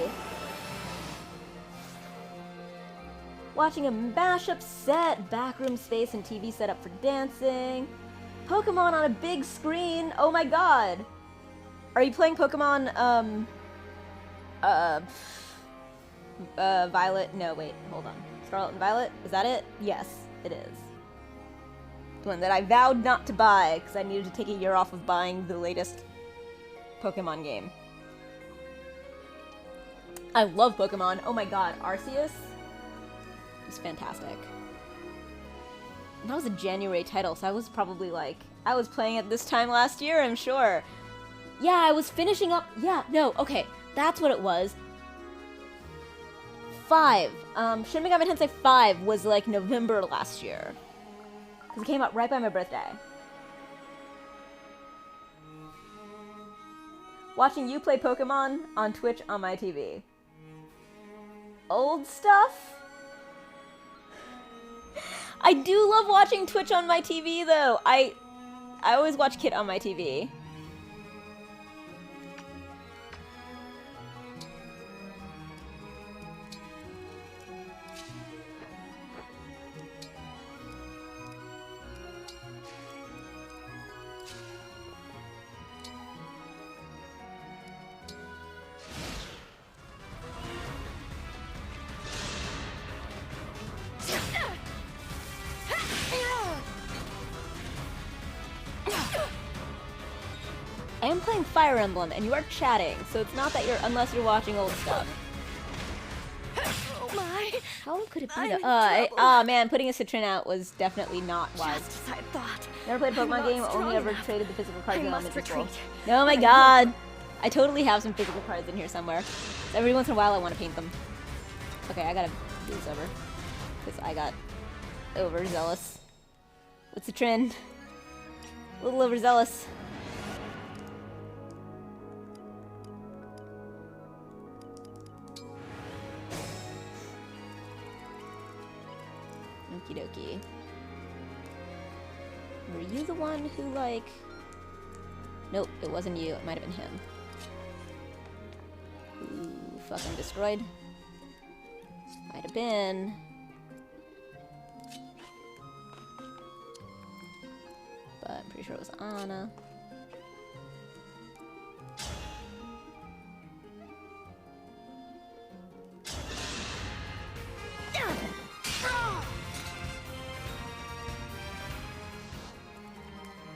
Watching a mashup set, backroom space and TV setup for dancing. Pokemon on a big screen. Oh my god. Are you playing Pokemon, Violet? No, wait, hold on. Scarlet and Violet? Is that it? Yes, it is. The one that I vowed not to buy because I needed to take a year off of buying the latest Pokemon game. I love Pokemon. Oh my god, Arceus is fantastic. And that was a January title, so I was probably like, I was playing it this time last year, I'm sure. Yeah, I was finishing up. Yeah, no, okay, that's what it was. 5. Shin Megami Tensei 5 was like November last year. Because it came out right by my birthday. Watching you play Pokemon on Twitch on my TV. Old stuff? I do love watching Twitch on my TV though. I always watch Kit on my TV. I am playing Fire Emblem, and you are chatting, so it's not that you're, unless you're watching old stuff. Oh my! How could it be I'm that? in trouble. Oh man, putting a Citrin out was definitely not wise. Just as I thought. Never played a I'm Pokemon not game, strong only ever enough. traded the physical cards I in must elementary school. retreat. Oh my I god! I totally have some physical cards in here somewhere. Every once in a while I want to paint them. Okay, I gotta do this over. Because I got overzealous. What's the trend? A little overzealous. Okie dokie. Were you the one who, like... Nope, it wasn't you. It might have been him. Ooh, fucking destroyed. Might have been. But I'm pretty sure it was Anna.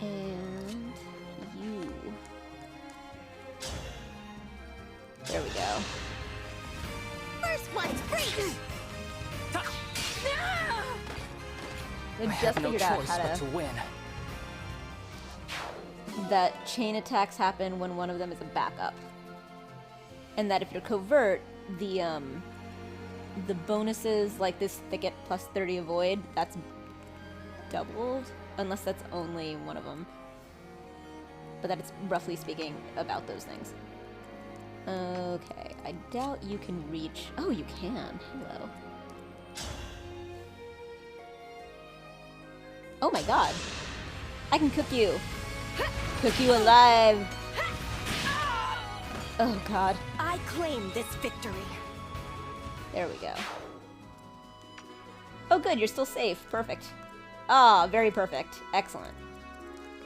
And you. There we go. First one's free! I I just have no figured out choice how but to... to win. That chain attacks happen when one of them is a backup. And that if you're covert, the bonuses, like this Thicket plus 30 avoid, that's doubled. Unless that's only one of them. But that it's roughly speaking about those things. Okay, I doubt you can reach... Oh, you can. Hello. Oh my god. I can cook you. Cook you alive. Oh god. I claim this victory. There we go. Oh good, you're still safe. Perfect. Ah, very perfect. Excellent.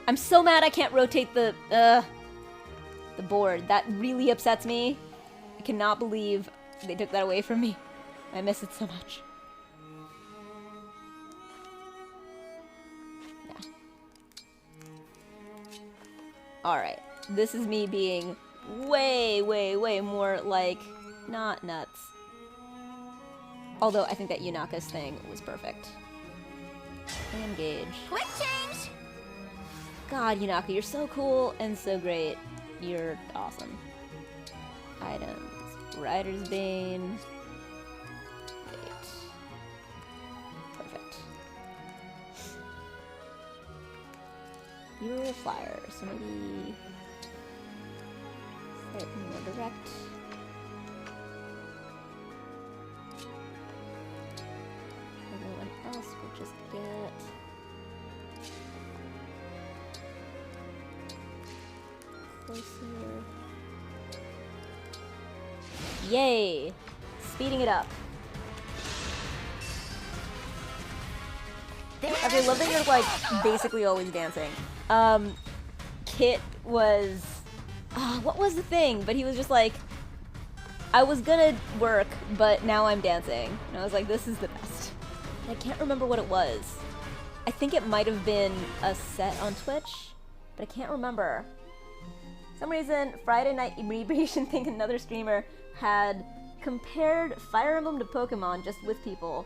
I'm so mad I can't rotate the board. That really upsets me. I cannot believe they took that away from me. I miss it so much. Yeah. Alright. This is me being way, way, way more, like, not nuts. Although I think that Yunaka's thing was perfect. Engage. Quick change! God, Yunaka, you're so cool and so great. You're awesome. Items. Rider's Bane. Wait. Perfect. You're a flyer, so maybe... slightly more direct. Everyone else will just get... closer. Yay! Speeding it up. Okay, I love that you're like basically always dancing. Kit was, what was the thing? But he was just like, I was gonna work, but now I'm dancing. And I was like, this is the best. And I can't remember what it was. I think it might have been a set on Twitch, but I can't remember. For some reason, Friday Night Inebriation think another streamer had compared Fire Emblem to Pokemon just with people.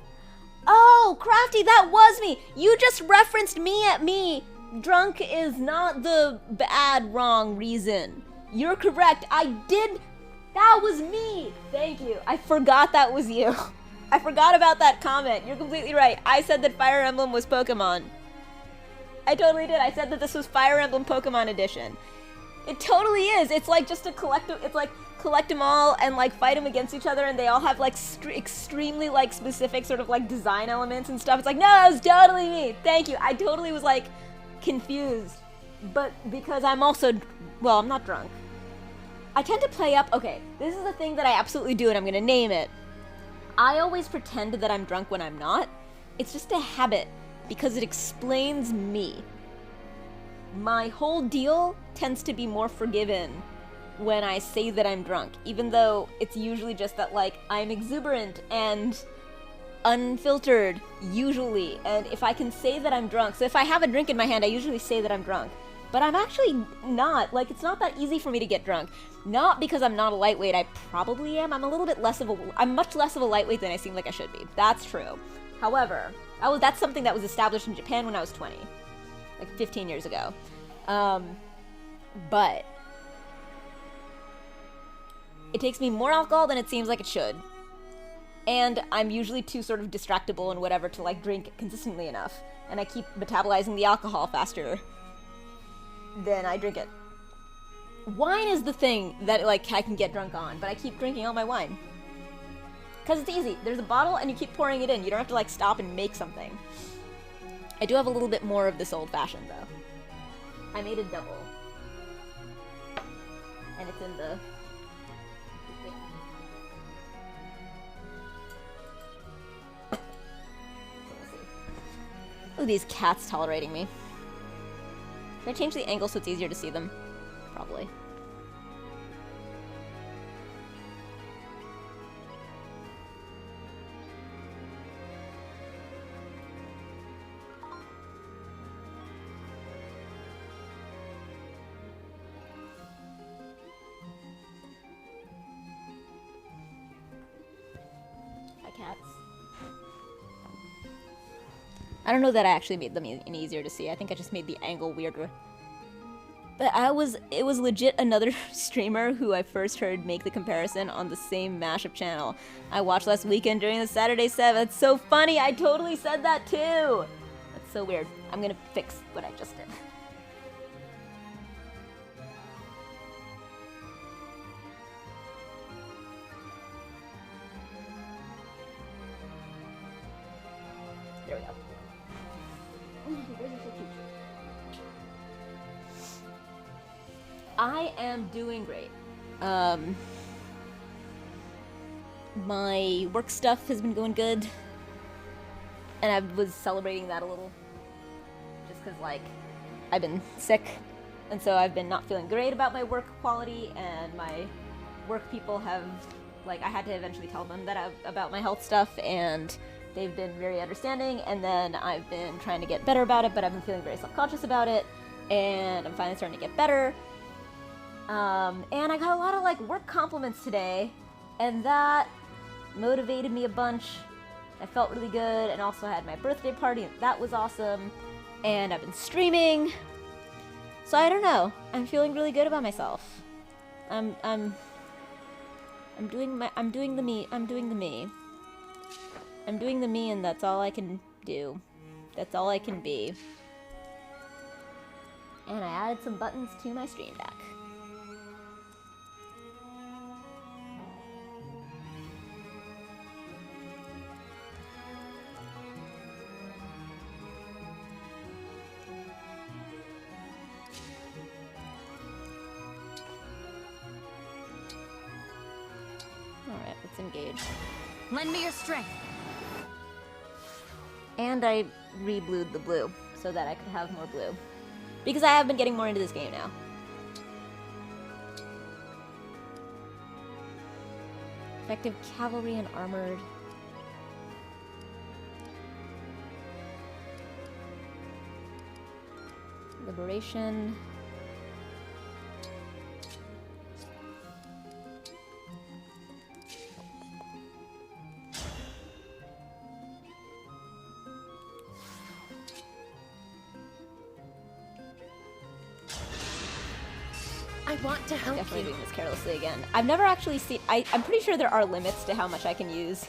Oh, Crafty, that was me! You just referenced me at me! Drunk is not the bad, wrong reason. You're correct, I did... That was me! Thank you. I forgot that was you. I forgot about that comment. You're completely right. I said that Fire Emblem was Pokemon. I totally did. I said that this was Fire Emblem Pokemon Edition. It totally is. It's like just a collective... It's like collect them all and like fight them against each other, and they all have like extremely like specific sort of like design elements and stuff. It's like, no, that was totally me. Thank you. I totally was like confused, but because I'm also, well, I'm not drunk. I tend to play up. Okay, this is the thing that I absolutely do, and I'm gonna name it. I always pretend that I'm drunk when I'm not. It's just a habit because it explains me. My whole deal tends to be more forgiven when I say that I'm drunk, even though it's usually just that, like, I'm exuberant and unfiltered, usually, and if I can say that I'm drunk, so if I have a drink in my hand, I usually say that I'm drunk, but I'm actually not. Like, it's not that easy for me to get drunk. Not because I'm not a lightweight, I probably am. I'm much less of a lightweight than I seem like I should be. That's true. However, that's something that was established in Japan when I was 20, like 15 years ago. But it takes me more alcohol than it seems like it should. And I'm usually too sort of distractible and whatever to like drink consistently enough. And I keep metabolizing the alcohol faster than I drink it. Wine is the thing that like I can get drunk on, but I keep drinking all my wine. Because it's easy. There's a bottle and you keep pouring it in. You don't have to like stop and make something. I do have a little bit more of this old-fashioned though. I made a double. And it's in the... Look at these cats tolerating me. Can I change the angle so it's easier to see them? Probably. Hi, cats. I don't know that I actually made them any easier to see. I think I just made the angle weirder. But it was legit another streamer who I first heard make the comparison on the same mashup channel I watched last weekend during the Saturday 7. That's so funny. I totally said that too. That's so weird. I'm gonna fix what I just did. There we go. I am doing great. My work stuff has been going good, and I was celebrating that a little, just because, like, I've been sick, and so I've been not feeling great about my work quality, and my work people have, like, I had to eventually tell them that about my health stuff, and they've been very understanding, and then I've been trying to get better about it, but I've been feeling very self-conscious about it, and I'm finally starting to get better. And I got a lot of, like, work compliments today, and that motivated me a bunch. I felt really good, and also had my birthday party, and that was awesome. And I've been streaming. So I don't know. I'm feeling really good about myself. I'm doing the me, and that's all I can do. That's all I can be. And I added some buttons to my stream deck. Alright, let's engage. Lend me your strength. And I re-blued the blue so that I could have more blue. Because I have been getting more into this game now. Effective cavalry and armored. Liberation. I want to help Definitely you. doing this carelessly again. I've never actually seen... I'm pretty sure there are limits to how much I can use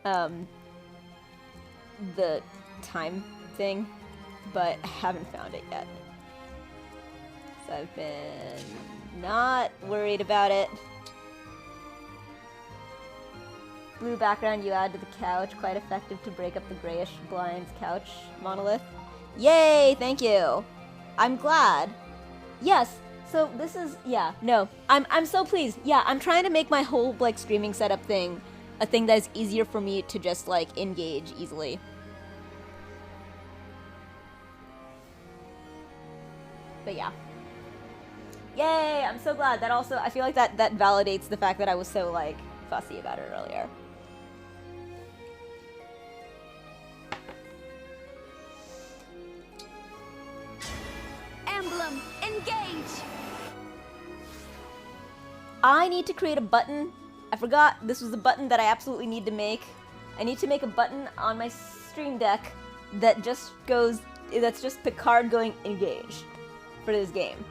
the time thing, but I haven't found it yet. So I've been not worried about it. Blue background you add to the couch. Quite effective to break up the grayish blinds couch monolith. Yay! Thank you! I'm glad. Yes! So this is, yeah, no. I'm so pleased. Yeah, I'm trying to make my whole, like, streaming setup thing a thing that is easier for me to just, like, engage easily. But yeah. Yay! I'm so glad. That also, I feel like that validates the fact that I was so, like, fussy about it earlier. Emblem, engage! I need to create a button. I forgot this was a button that I absolutely need to make. I need to make a button on my stream deck that just goes, that's just Picard going engage for this game.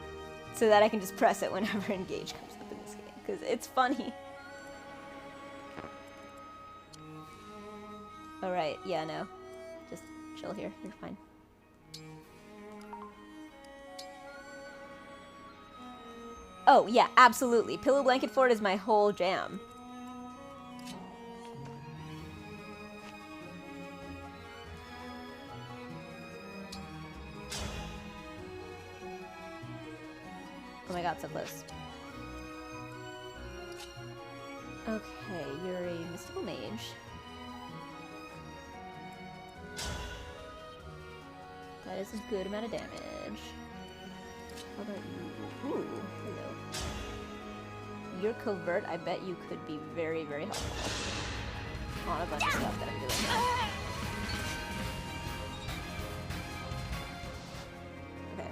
So that I can just press it whenever engage comes up in this game. Because it's funny. Alright, yeah, no. Just chill here, you're fine. Oh, yeah, absolutely. Pillow Blanket Fort is my whole jam. Oh my god, so close. Okay, you're a mystical mage. That is a good amount of damage. How about you? Ooh, hello. You're covert. I bet you could be very, very helpful on a bunch of stuff that I'm doing now. Okay,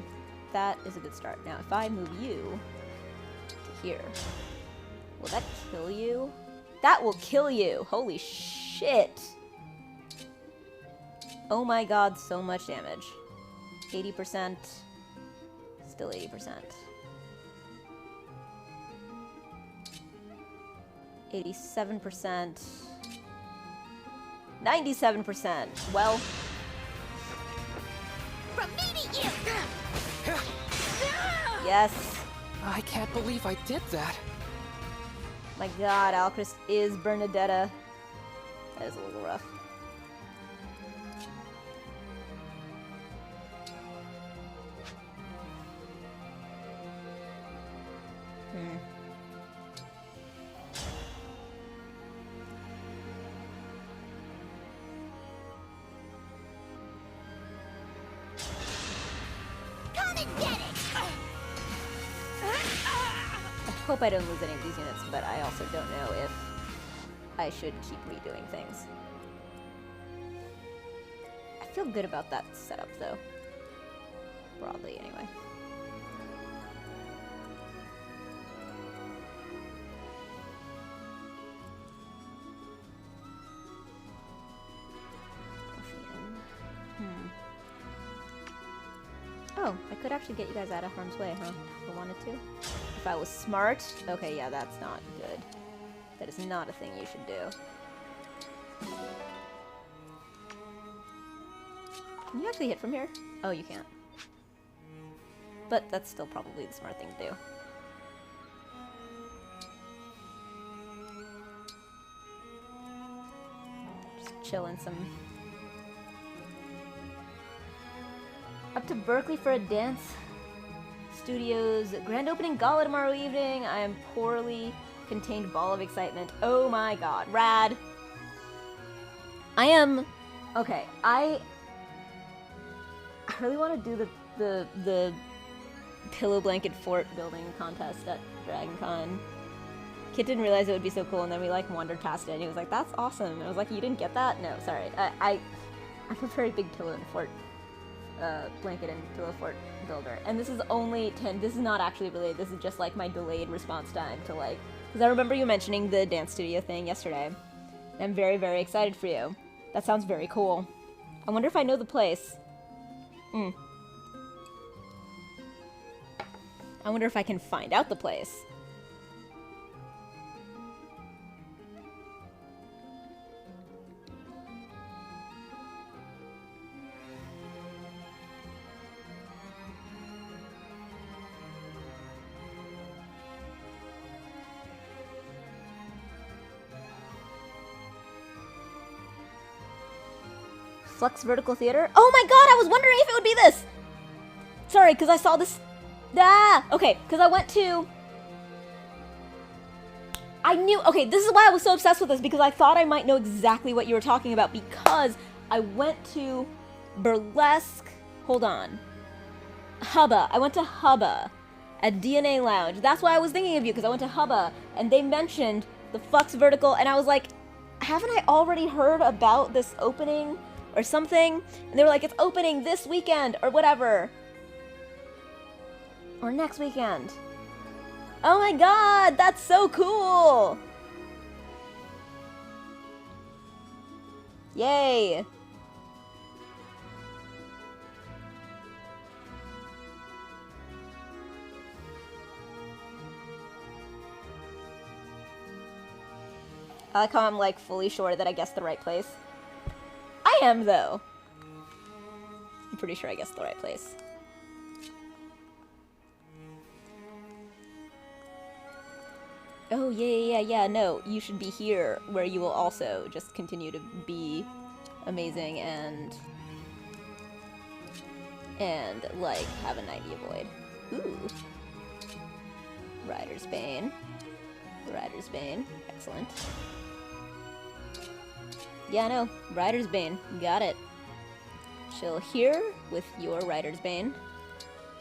that is a good start. Now, if I move you to here, will that kill you? That will kill you! Holy shit! Oh my god, so much damage. 80%. Still 80%. 87%. 97%. Well. From me to you! Yes. I can't believe I did that. My god, Alcris is Bernadetta. That is a little rough. Come and get it! I hope I don't lose any of these units, but I also don't know if I should keep redoing things. I feel good about that setup, though. Broadly, anyway. Oh, I could actually get you guys out of harm's way, huh? If I wanted to. If I was smart. Okay, yeah, that's not good. That is not a thing you should do. Can you actually hit from here? Oh, you can't. But that's still probably the smart thing to do. Just chill in some... Up to Berkeley for a dance studios grand opening gala tomorrow evening. I am poorly Contained ball of excitement. Oh my god. Rad. I am... Okay, I really want to do the pillow blanket fort building contest at DragonCon. Kit didn't realize it would be so cool, and then we like wandered past it, and he was like, "That's awesome." And I was like, "You didn't get that? No, sorry. I'm a very big pillow and fort, blanket and pillow fort builder, and this is only 10. This is not actually related. This is just like my delayed response time to like, because I remember you mentioning the dance studio thing yesterday. And I'm very, very excited for you. That sounds very cool. I wonder if I know the place. I wonder if I can find out the place. Flux Vertical Theater? Oh my god, I was wondering if it would be this! Sorry, because I saw this... Ah! Okay, because I went to... I knew... Okay, this is why I was so obsessed with this, because I thought I might know exactly what you were talking about, because I went to Burlesque... Hold on. Hubba. I went to Hubba at DNA Lounge. That's why I was thinking of you, because I went to Hubba, and they mentioned the Flux Vertical, and I was like, haven't I already heard about this opening or something? And they were like, it's opening this weekend or whatever. Or next weekend. Oh my god, that's so cool! Yay! I like how I'm like fully sure that I guessed the right place. I am though. I'm pretty sure I guessed the right place. Oh, yeah, no, you should be here, where you will also just continue to be amazing and, like, have a 90 avoid. Ooh. Rider's Bane. Rider's Bane. Excellent. Yeah, no, Rider's Bane. Got it. Chill here with your Rider's Bane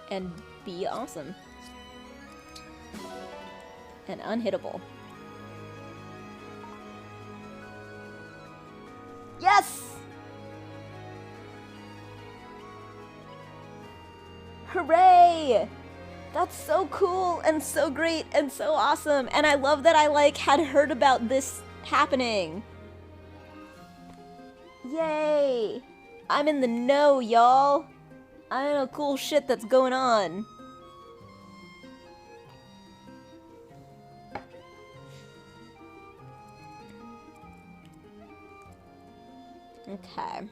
and be awesome. And unhittable. Yes! Hooray! That's so cool and so great and so awesome. And I love that I like had heard about this happening. Yay! I'm in the know, y'all. I know cool shit that's going on. Okay.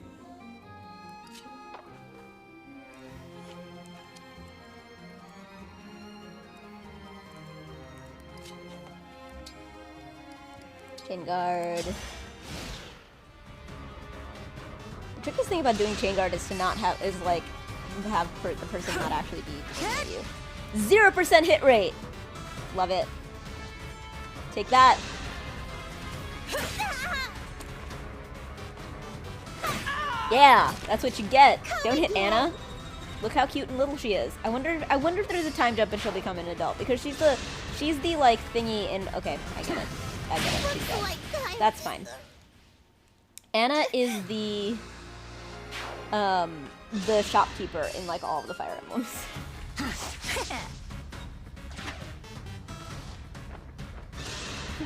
Chain guard. The trickiest thing about doing chain guard is to not have, is like, have the person not actually be aiming at you. 0% hit rate! Love it. Take that. Yeah, that's what you get. Don't hit Anna. Look how cute and little she is. I wonder if there's a time jump and she'll become an adult, because she's the like thingy in. Okay, I get it. She's dead. That's fine. Anna is the shopkeeper in like all of the Fire Emblems.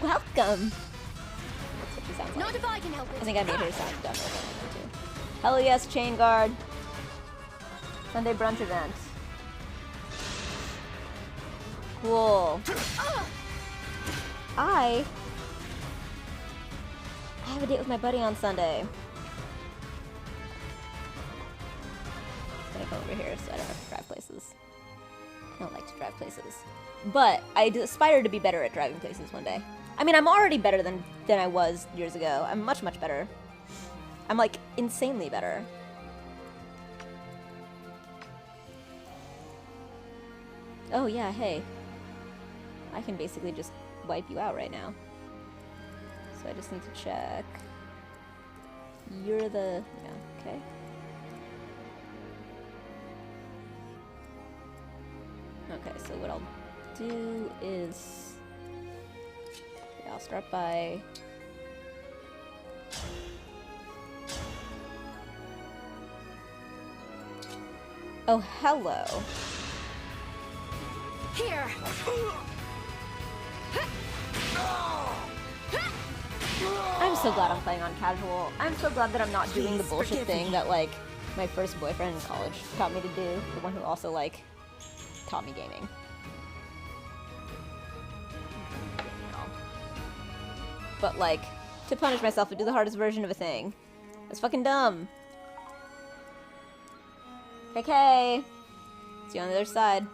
Welcome. That's what she sounds like. Not if I can help it. I think I made her sound dumber than I need to. Hell yes, chain guard. Sunday brunch event. Cool. I have a date with my buddy on Sunday. I'm gonna come over here so I don't have to drive places. I don't like to drive places. But I aspire to be better at driving places one day. I mean, I'm already better than I was years ago. I'm much, much better. I'm like insanely better. Oh yeah, hey. I can basically just wipe you out right now. So I just need to check. You're the... yeah, okay. Okay, so what I'll do is... yeah, I'll start by... oh, hello. Here! I'm so glad I'm playing on casual. I'm so glad that I'm not doing the Please bullshit forgive thing me. that, like, my first boyfriend in college taught me to do. The one who also, like, taught me gaming. But, like, to punish myself and do the hardest version of a thing. That's fucking dumb. KK! See you on the other side.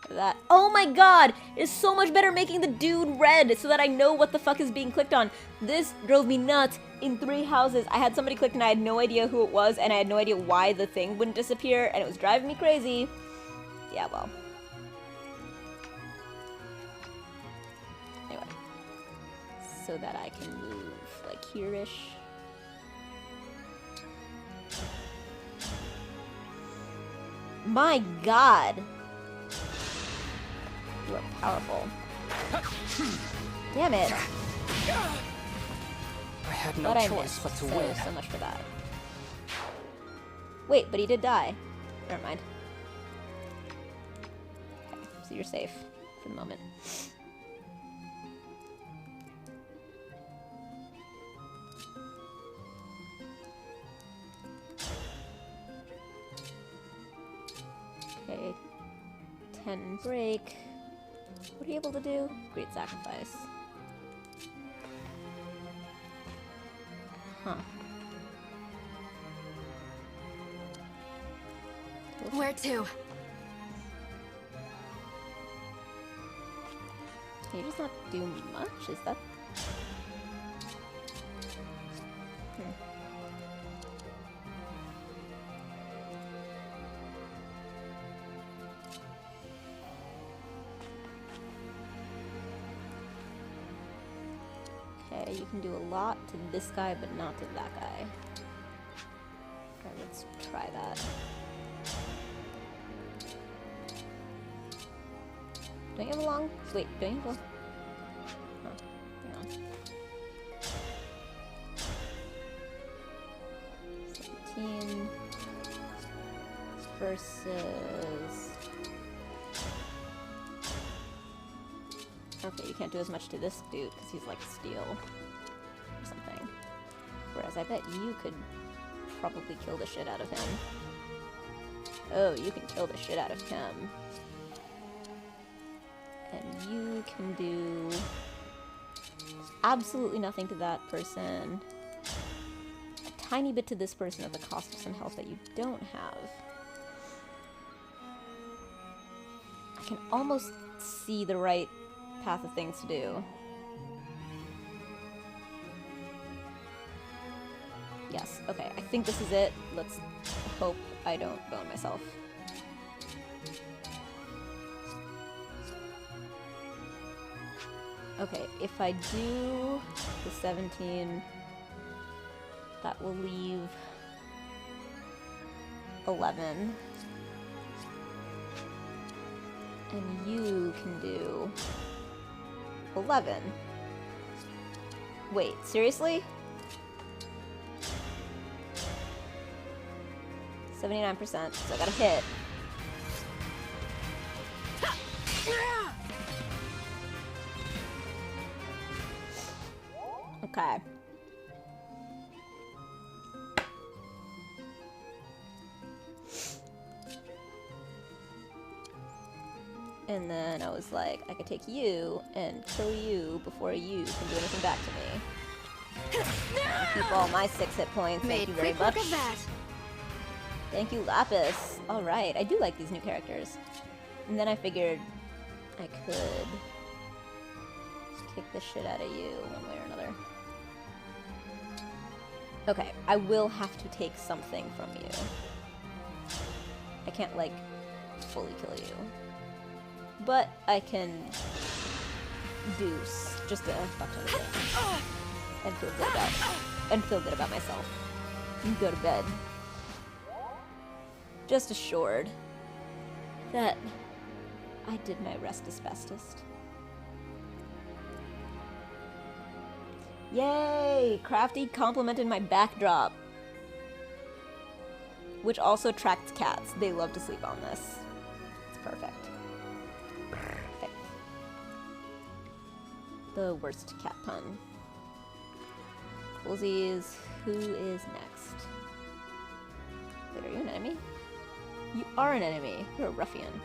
Of that. Oh my god! It's so much better making the dude red so that I know what the fuck is being clicked on. This drove me nuts in 3 houses. I had somebody clicked and I had no idea who it was and I had no idea why the thing wouldn't disappear and it was driving me crazy. Yeah, well. Anyway. So that I can move, like, here-ish. My god! You are powerful. Damn it! I had no But I choice missed, but to so, win. so much for that. Wait, but he did die. Never mind. Okay, so you're safe for the moment. Okay. 10 break. What are you able to do? Great sacrifice. Huh. Where to? Can you just not do much? Is that... Okay, you can do a lot to this guy, but not to that guy. Okay, let's try that. Don't you have a long... wait, don't you have a... huh, hang on. 17... versus... okay, you can't do as much to this dude, because he's like steel or something. Whereas I bet you could probably kill the shit out of him. Oh, you can kill the shit out of him. And you can do absolutely nothing to that person. A tiny bit to this person at the cost of some health that you don't have. I can almost see the right path of things to do. Yes, okay, I think this is it. Let's hope I don't bone myself. Okay, if I do the 17, that will leave 11. And you can do 11. Wait, seriously? 79%, so I gotta hit. Okay. And then I was like, I could take you and kill you before you can do anything back to me. And keep all my 6 hit points. Thank you very much. Look at that. Thank you, Lapis. Alright, I do like these new characters. And then I figured I could kick the shit out of you one way or another. Okay, I will have to take something from you. I can't, like, fully kill you. But I can just a fuck ton of damage. And feel good about myself. And go to bed. Just assured that I did my rest as bestest. Yay! Crafty complimented my backdrop. Which also attracts cats. They love to sleep on this. It's perfect. Perfect. The worst cat pun. Coolsies, who is next? Wait, are you an enemy? You are an enemy. You're a ruffian.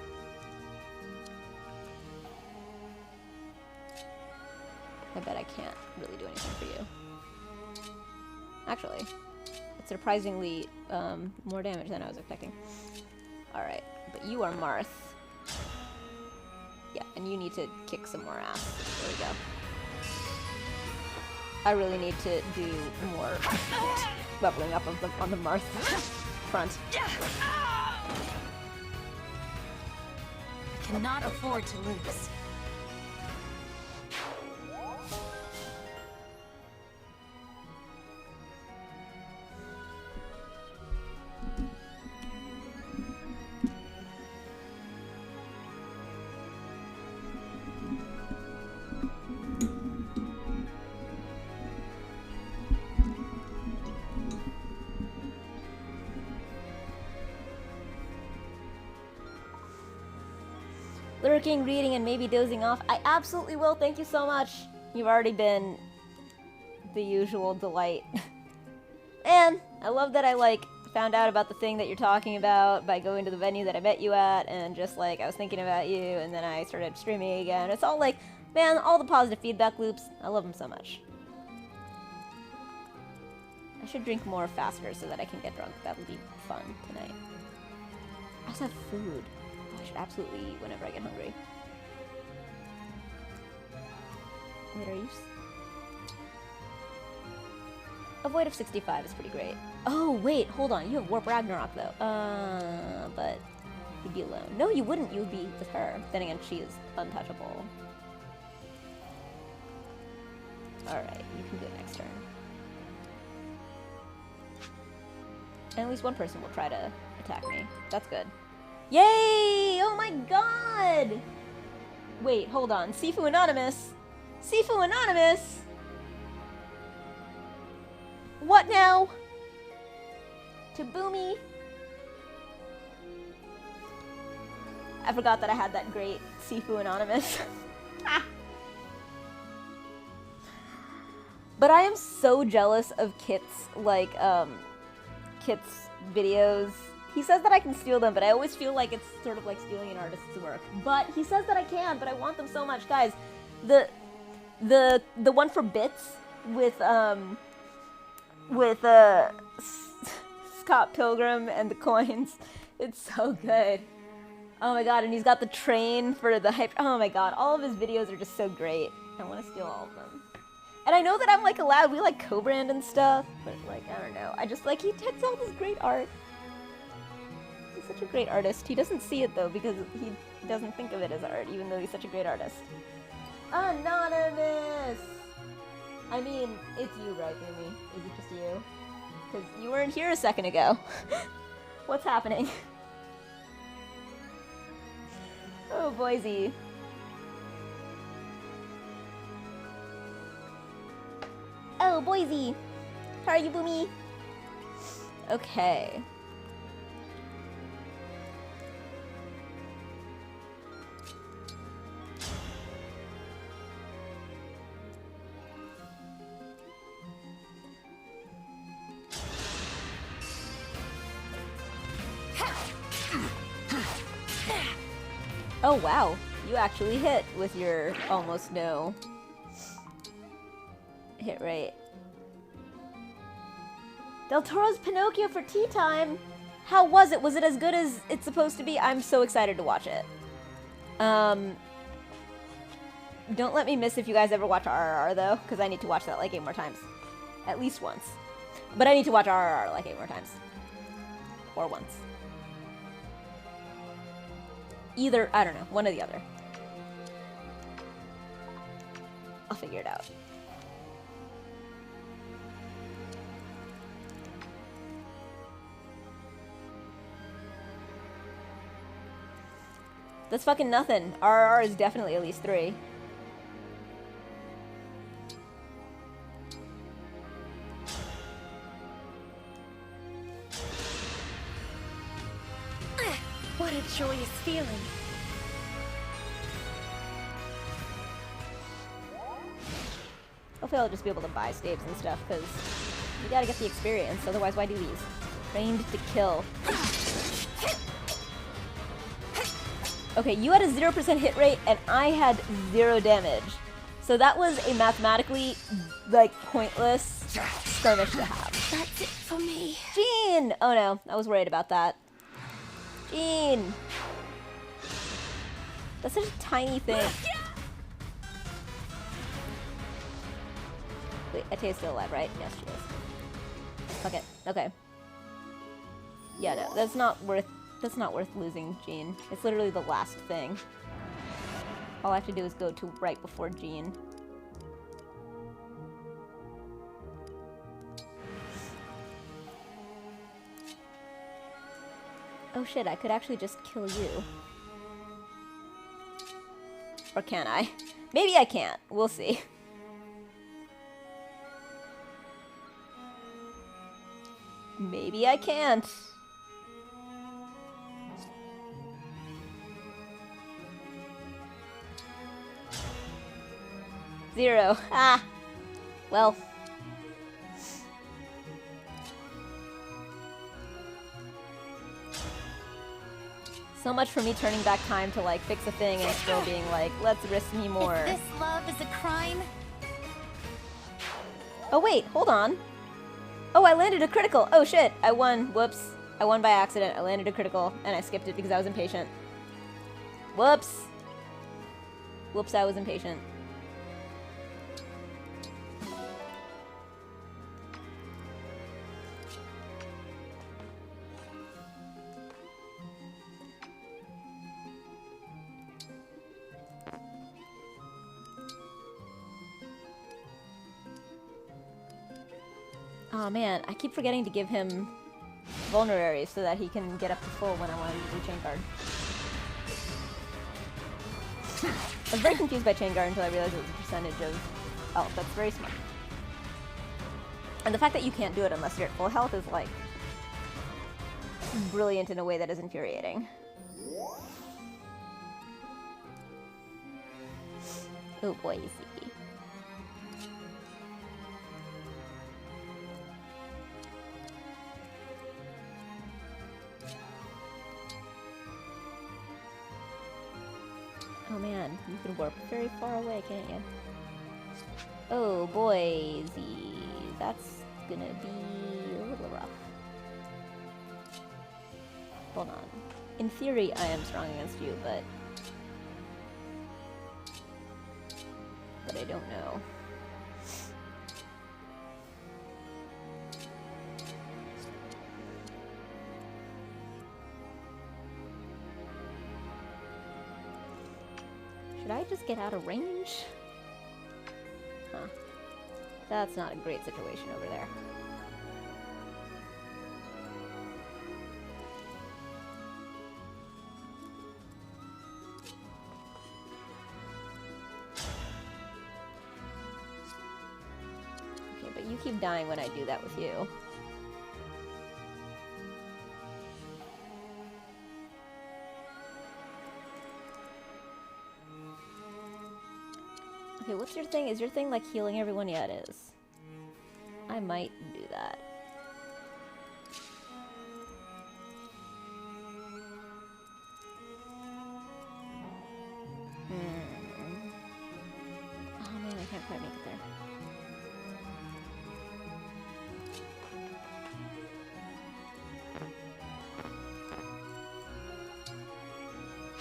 I bet I can't really do anything for you. Actually, it's surprisingly more damage than I was expecting. Alright, but you are Marth. Yeah, and you need to kick some more ass. There we go. I really need to do more leveling up on the Marth front. I cannot afford to lose. Lurking, reading, and maybe dozing off. I absolutely will. Thank you so much. You've already been the usual delight. And I love that I, found out about the thing that you're talking about by going to the venue that I met you at, and just, I was thinking about you, and then I started streaming again. It's all man, all the positive feedback loops. I love them so much. I should drink more faster so that I can get drunk. That would be fun tonight. I also have food. I should absolutely eat whenever I get hungry. Wait, are you... A void of 65 is pretty great. Oh, wait, hold on. You have Warp Ragnarok, though. But you'd be alone. No, you wouldn't. You would be with her. Then again, she is untouchable. Alright, you can do it next turn. And at least one person will try to attack me. That's good. Yay! Oh my god! Wait, hold on. Sifu Anonymous! Sifu Anonymous! What now? Taboomy? I forgot that I had that great Sifu Anonymous. But I am so jealous of Kit's, Kit's videos. He says that I can steal them, but I always feel like it's sort of like stealing an artist's work. But he says that I can, but I want them so much. Guys, the one for bits with Scott Pilgrim and the coins, it's so good. Oh my god, and he's got the train for the hype. Oh my god, all of his videos are just so great. I want to steal all of them. And I know that I'm allowed, we co-brand and stuff, but I don't know. I just he takes all this great art. He's such a great artist. He doesn't see it though because he doesn't think of it as art, even though he's such a great artist. Anonymous! I mean, it's you, right, Boomy? Is it just you? Because you weren't here a second ago. What's happening? Oh, Boise. Oh, Boise! How are you, Boomy? Okay. Oh wow, you actually hit with your almost no hit rate. Del Toro's Pinocchio for tea time! How was it? Was it as good as it's supposed to be? I'm so excited to watch it. Don't let me miss if you guys ever watch RRR though, because I need to watch that 8 more times. At least once. But I need to watch RRR 8 more times. Or once. Either, I don't know, one or the other. I'll figure it out. That's fucking nothing. RR is definitely at least 3. What a joyous feeling. Hopefully I'll just be able to buy staves and stuff, because you gotta get the experience, otherwise why do these? Trained to kill. Okay, you had a 0% hit rate, and I had 0 damage. So that was a mathematically, like, pointless skirmish to have. That's it for me. Jean! Oh no, I was worried about that. Jean! That's such a tiny thing. Wait, Atea's still alive, right? Yes, she is. Fuck it. Okay. Yeah, no, that's not worth losing Jean. It's literally the last thing. All I have to do is go to right before Jean. Oh shit, I could actually just kill you. Or can I? Maybe I can't. We'll see. Maybe I can't. Zero. Ah. Well. So much for me turning back time to like fix a thing and still being like, let's risk me more. If this love is a crime, Oh wait, hold on. Oh, I landed a critical. Oh shit, I won. Whoops. I won by accident. I landed a critical and I skipped it because I was impatient. Whoops. Whoops, I was impatient. Oh man, I keep forgetting to give him vulneraries so that he can get up to full when I want to do chain guard. I was very confused by chain guard until I realized it was a percentage of health. That's very smart. And the fact that you can't do it unless you're at full health is like brilliant in a way that is infuriating. Oh boy, you see. Oh man, you can warp very far away, can't you? Oh boy, Z. That's gonna be a little rough. Hold on. In theory, I am strong against you, but I don't know. Should I just get out of range? Huh. That's not a great situation over there. Okay, but you keep dying when I do that with you. Okay, what's your thing? Is your thing like healing everyone? Yeah, it is. I might do that. Oh man, I can't quite make it there.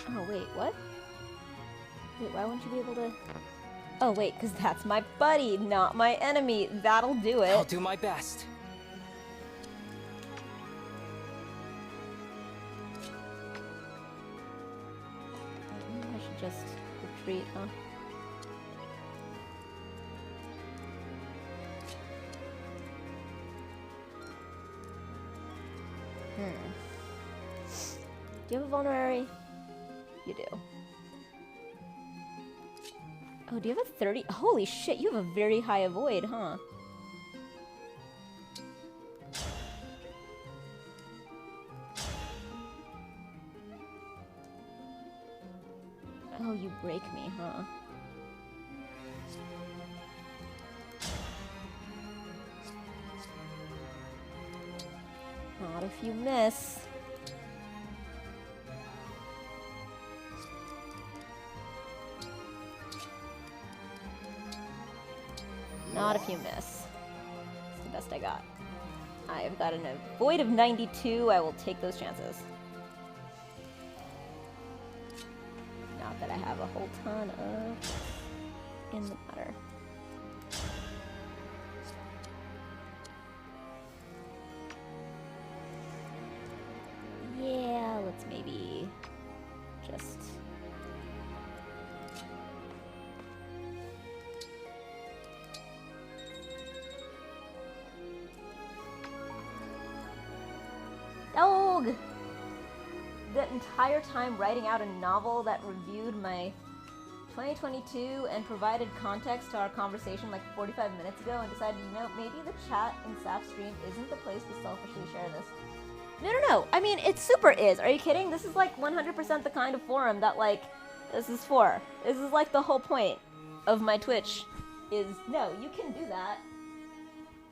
Oh wait, what? Wait, why wouldn't you be able to... Oh wait, because that's my buddy, not my enemy. That'll do it. I'll do my best. I should just retreat, huh? Do you have a vulnerary? You do. Oh, do you have a 30? Holy shit, you have a very high avoid, huh? Oh, you break me, huh? Not if you miss. Not if you miss. It's the best I got. I've got an avoid of 92. I will take those chances. Not that I have a whole ton of in the matter. Yeah, let's maybe just... Dog! The entire time writing out a novel that reviewed my 2022 and provided context to our conversation like 45 minutes ago and decided, you know, maybe the chat in Saf's stream isn't the place to selfishly share this. No. I mean, it super is. Are you kidding? This is like 100% the kind of forum that, like, this is for. This is like the whole point of my Twitch is, no, you can do that.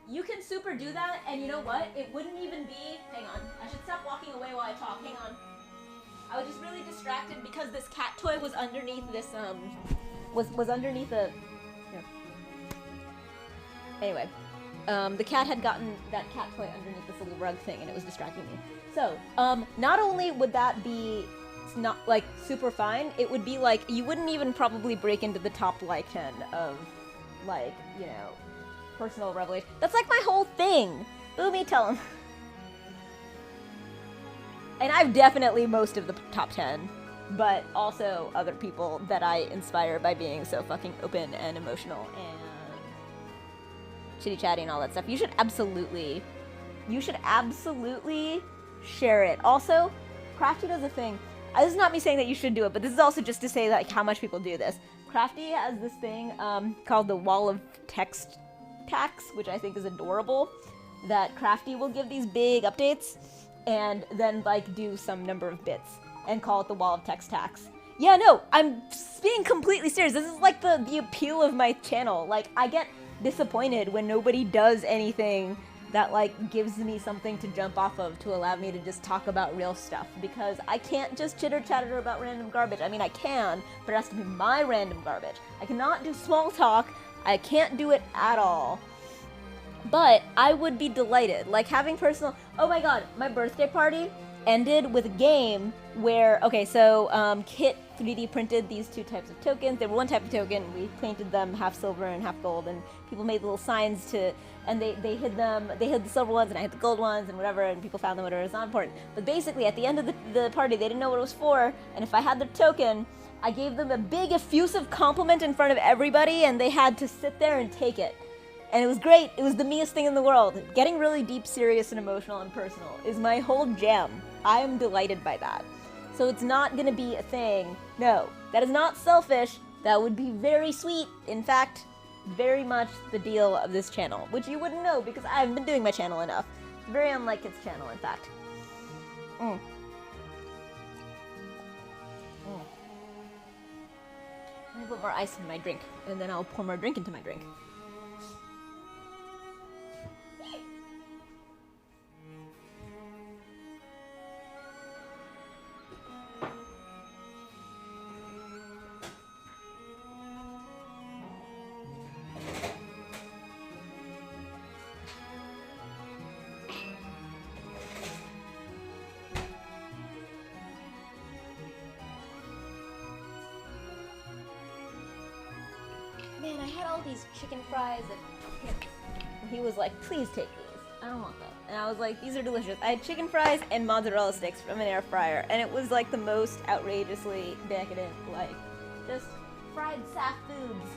You can super do that, and you know what? It wouldn't even be... Hang on. I should stop walking away while I talk. Hang on. I was just really distracted because this cat toy was underneath this, was underneath a... Here. Anyway. The cat had gotten that cat toy underneath this little rug thing, and it was distracting me. So, not only would that be not, like, super fine, it would be, like, you wouldn't even probably break into the top, like, 10 of, like, you know, personal revelation. That's, like, my whole thing! Boomy, tell him. And I've definitely most of the top 10, but also other people that I inspire by being so fucking open and emotional and chitty-chatty and all that stuff. You should absolutely share it. Also, Crafty does a thing. This is not me saying that you should do it, but this is also just to say like how much people do this. Crafty has this thing called the Wall of Text Tax, which I think is adorable, that Crafty will give these big updates and then like do some number of bits and call it the Wall of Text Tax. Yeah, no, I'm being completely serious. This is like the appeal of my channel. Like, I get disappointed when nobody does anything that like gives me something to jump off of to allow me to just talk about real stuff, because I can't just chitter chatter about random garbage. I mean, I can, but it has to be my random garbage. I cannot do small talk. I can't do it at all. But I would be delighted, like having personal... Oh my god, my birthday party ended with a game where, okay, so Kit 3D printed these two types of tokens. They were one type of token. We painted them half silver and half gold, and people made little signs to, and they hid them. They hid the silver ones, and I hid the gold ones, and whatever, and people found them, whatever. It's not important. But basically, at the end of the party, they didn't know what it was for, and if I had the token, I gave them a big effusive compliment in front of everybody, and they had to sit there and take it. And it was great. It was the meest thing in the world. Getting really deep, serious, and emotional and personal is my whole jam. I am delighted by that. So it's not gonna be a thing. No, that is not selfish. That would be very sweet. In fact, very much the deal of this channel, which you wouldn't know because I haven't been doing my channel enough. Very unlike its channel, in fact. Let me put more ice in my drink, and then I'll pour more drink into my drink. Man, I had all these chicken fries and he was like, please take these. I don't want them. And I was like, these are delicious. I had chicken fries and mozzarella sticks from an air fryer, and it was like the most outrageously decadent, like, just fried Saf foods.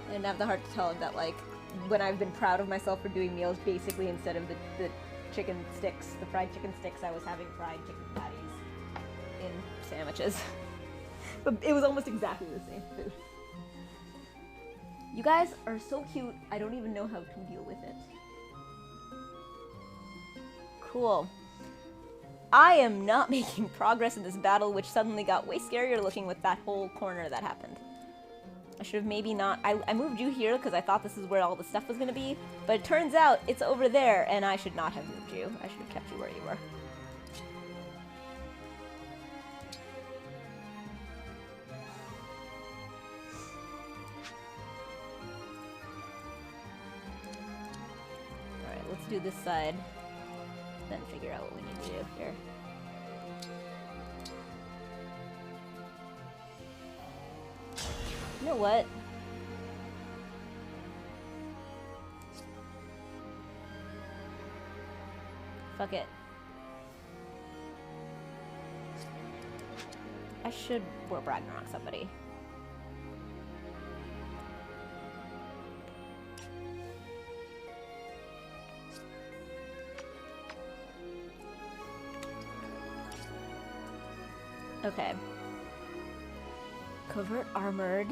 I didn't have the heart to tell him that, like, when I've been proud of myself for doing meals, basically instead of the chicken sticks, the fried chicken sticks, I was having fried chicken patties. in sandwiches. But it was almost exactly the same food. You guys are so cute, I don't even know how to deal with it. Cool. I am not making progress in this battle, which suddenly got way scarier looking with that whole corner that happened. I should have maybe not... I moved you here because I thought this is where all the stuff was going to be, but it turns out it's over there, and I should not have moved you. I should have kept you where you were. Alright, let's do this side, then figure out what we need to do here. You know what? Fuck it. I should warp Ragnarok somebody. Okay. Covert armored.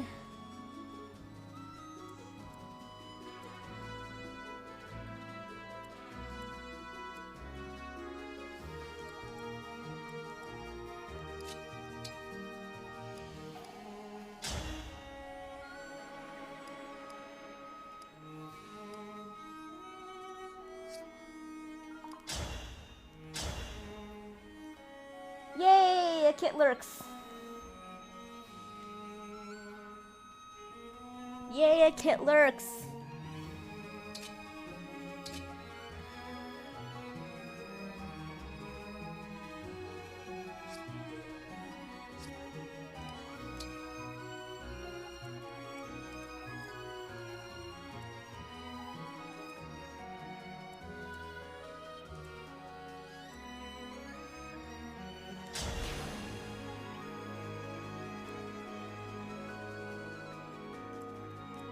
Yay! A kit lurks. Yay! A kit lurks.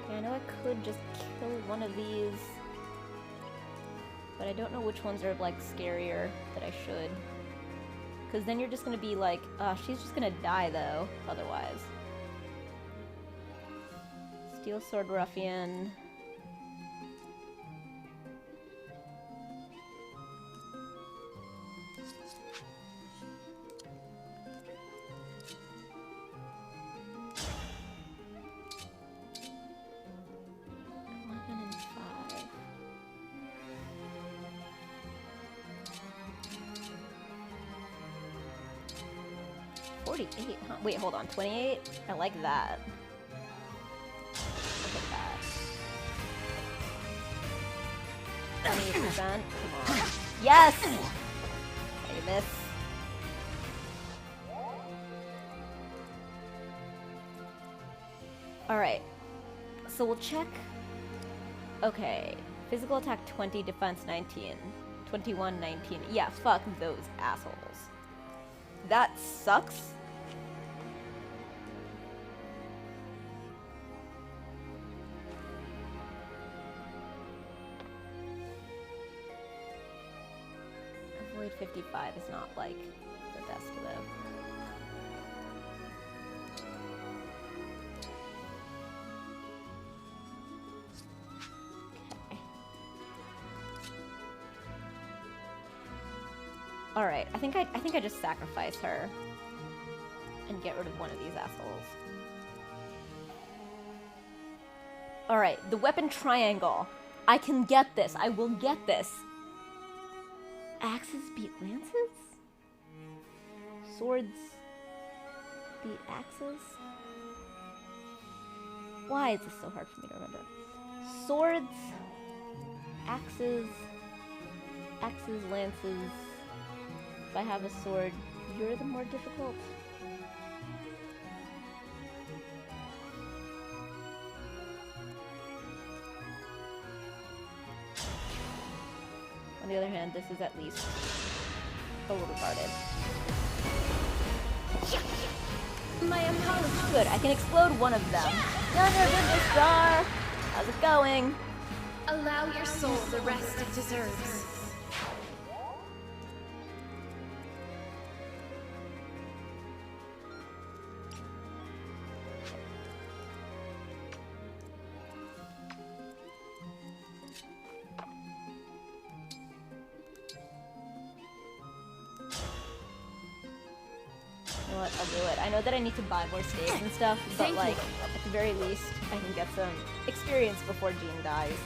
I know I could just kill one of these, but I don't know which ones are, like, scarier that I should. Because then you're just gonna be like, she's just gonna die, though, otherwise. Steel Sword Ruffian. Huh? Wait, hold on. 28? I like that. Look at that. 28%. Come on. Yes! Okay, you miss. Alright. So we'll check. Okay. Physical attack 20, defense 19. 21, 19. Yeah, fuck those assholes. That sucks. Avoid 55 is not, like, the best though. Alright, I think I just sacrifice her and get rid of one of these assholes. Alright, the weapon triangle. I can get this. I will get this. Axes beat lances? Swords beat axes? Why is this so hard for me to remember? Swords, axes, lances. If I have a sword, you're the more difficult. On the other hand, this is at least a little guarded. My apologies. Good, I can explode one of them. Thunder Business Star! How's it going? Allow your soul the rest it deserves. do it. I know that I need to buy more staves and stuff, but like, at the very least, I can get some experience before Jean dies.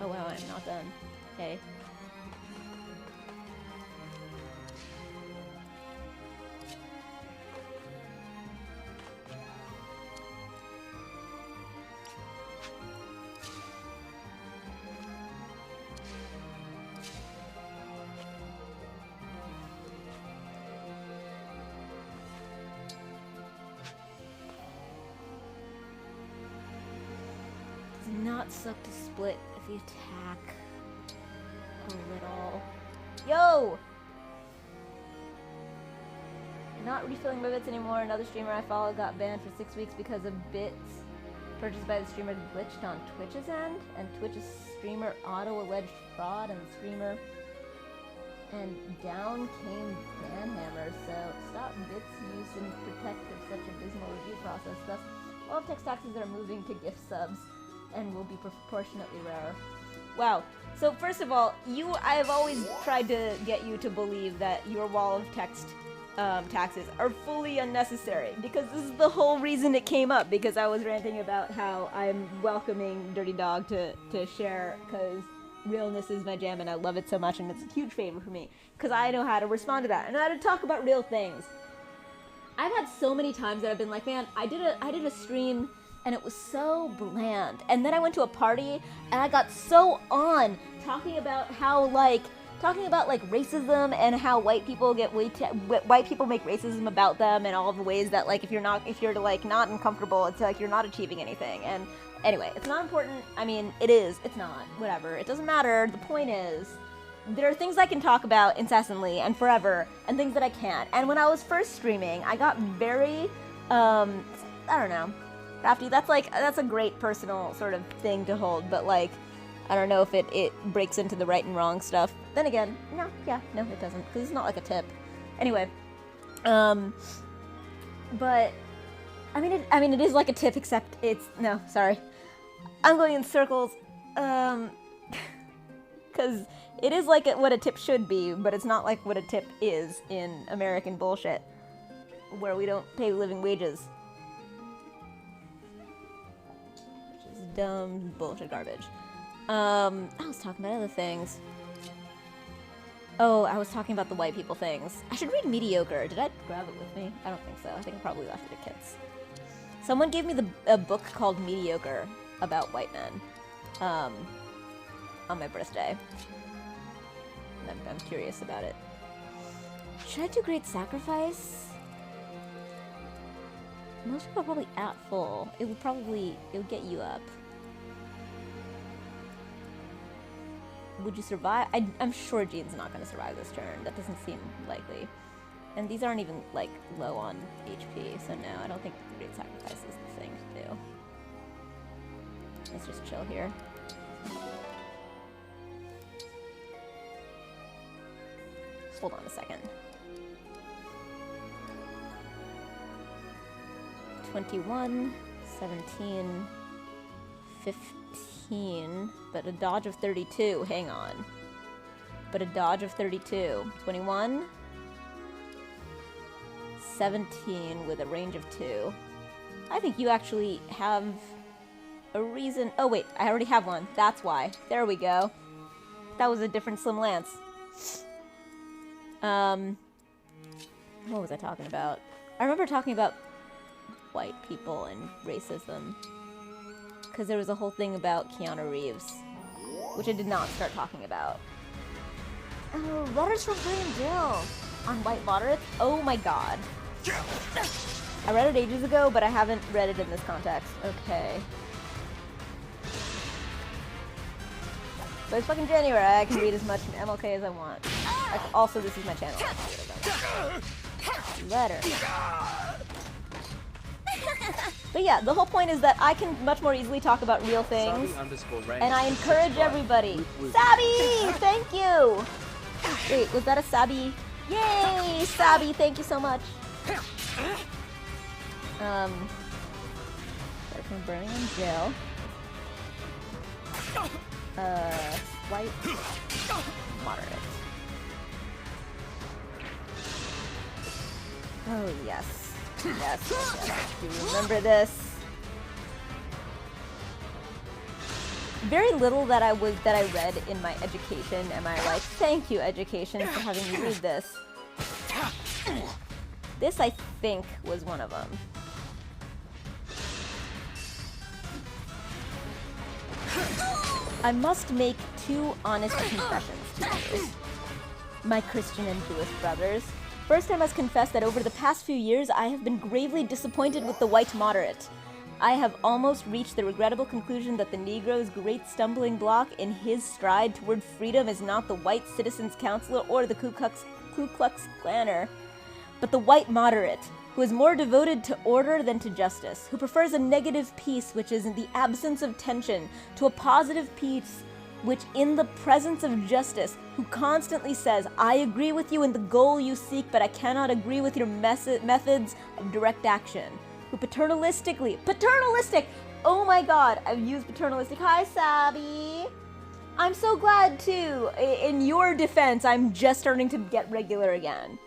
Oh wow, I'm not done. Okay. Not suck to split if we attack a little. Yo! Not refilling my bits anymore. Another streamer I follow got banned for 6 weeks because of bits purchased by the streamer glitched on Twitch's end, and Twitch's streamer auto-alleged fraud, and the streamer and down came Banhammer. So stop bits use and protect of such abysmal review process. Thus, all of text taxes are moving to gift subs and will be proportionately rarer. Wow. So first of all, I've always tried to get you to believe that your wall of text taxes are fully unnecessary, because this is the whole reason it came up, because I was ranting about how I'm welcoming Dirty Dog to share, because realness is my jam and I love it so much, and it's a huge favor for me, because I know how to respond to that, and how to talk about real things. I've had so many times that I've been like, man, I did a stream and it was so bland. And then I went to a party and I got so on talking about racism and how white people make racism about them, and all the ways that like if you're not uncomfortable, it's like you're not achieving anything. And anyway, it's not important. I mean, it is. It's not. Whatever. It doesn't matter. The point is, there are things I can talk about incessantly and forever, and things that I can't. And when I was first streaming, I got very, I don't know. Crafty, that's a great personal sort of thing to hold, but like, I don't know if it breaks into the right and wrong stuff. Then again, no, it doesn't, because it's not like a tip. Anyway, but, I mean, it is like a tip, except no, sorry. I'm going in circles, because it is like what a tip should be, but it's not like what a tip is in American bullshit, where we don't pay living wages. Dumb bullshit garbage. I was talking about other things. Oh, I was talking about the white people things. I should read Mediocre. Did I grab it with me? I don't think so. I think I probably left it at Kit's. Someone gave me a book called Mediocre about white men on my birthday. And I'm curious about it. Should I do Great Sacrifice? Most people are probably at full. It would get you up. Would you survive? I'm sure Jean's not going to survive this turn. That doesn't seem likely. And these aren't even, like, low on HP, so no, I don't think Great Sacrifice is the thing to do. Let's just chill here. Hold on a second. 21, 17, 15, but a dodge of 32, hang on. But a dodge of 32, 21, 17 with a range of 2. I think you actually have a reason. Oh wait, I already have one, that's why. There we go. That was a different Slim Lance. What was I talking about? I remember talking about white people and racism, because there was a whole thing about Keanu Reeves, which I did not start talking about. Oh, letters from Graham Jill on White Moderates? Oh my god. I read it ages ago, but I haven't read it in this context. Okay. So it's fucking January, I can read as much MLK as I want. Also, this is my channel. Letter. But yeah, the whole point is that I can much more easily talk about real things, and I encourage everybody. Sabi! Thank you! Wait, was that a Sabi? Yay! Sabi, thank you so much. Letter from Birmingham Jail. White Moderate. Oh, yes. Yes. Do you remember this? Very little that I read in my education am I like, thank you, education, for having me read this. This, I think, was one of them. I must make 2 honest confessions to you, my Christian and Jewish brothers. First, I must confess that over the past few years, I have been gravely disappointed with the white moderate. I have almost reached the regrettable conclusion that the Negro's great stumbling block in his stride toward freedom is not the white citizens' counselor or the Ku Klux Klaner, but the white moderate, who is more devoted to order than to justice, who prefers a negative peace which is in the absence of tension to a positive peace which in the presence of justice, who constantly says, I agree with you in the goal you seek, but I cannot agree with your methods of direct action, who paternalistic, oh my god, I've used paternalistic, hi Sabi, I'm so glad too, in your defense, I'm just starting to get regular again,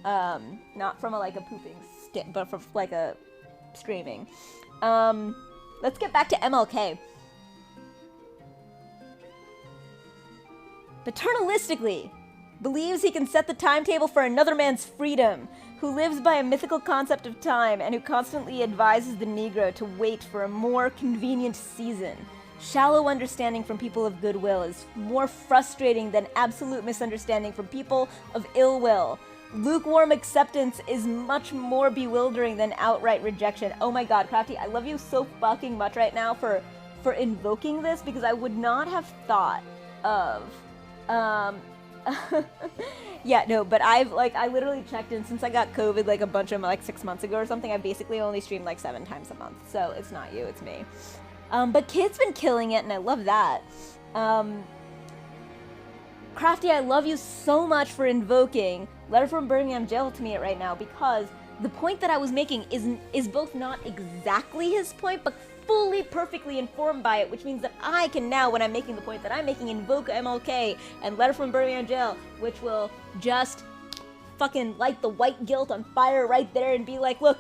not from a pooping stick, but from like a streaming. Let's get back to MLK. Paternalistically believes he can set the timetable for another man's freedom, who lives by a mythical concept of time, and who constantly advises the Negro to wait for a more convenient season. Shallow understanding from people of goodwill is more frustrating than absolute misunderstanding from people of ill will. Lukewarm acceptance is much more bewildering than outright rejection. Oh my god, Crafty, I love you so fucking much right now for invoking this, because I would not have thought of yeah, no, but I literally checked in since I got COVID a bunch of 6 months ago or something. I basically only stream 7 times a month, so it's not you, it's me. But Kid's been killing it, and I love that. Crafty, I love you so much for invoking Letter from Birmingham Jail to me right now, because the point that I was making is both not exactly his point, but fully perfectly informed by it, which means that I can now, when I'm making the point that I'm making, invoke MLK and Letter from Birmingham Jail, which will just fucking light the white guilt on fire right there and be like, look,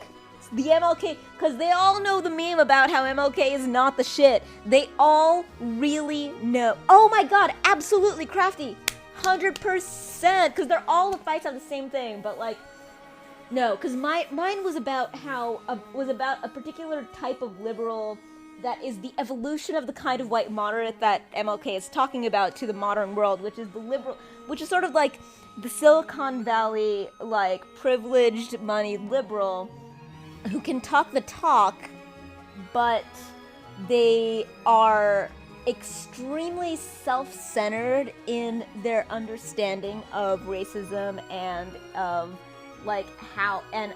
the MLK, because they all know the meme about how MLK is not the shit. They all really know. Oh my god, absolutely, Crafty, 100%, because they're all the fights on the same thing, but no, because mine was about a particular type of liberal that is the evolution of the kind of white moderate that MLK is talking about to the modern world, which is the liberal, which is sort of like the Silicon Valley, privileged, moneyed liberal who can talk the talk, but they are extremely self-centered in their understanding of racism and of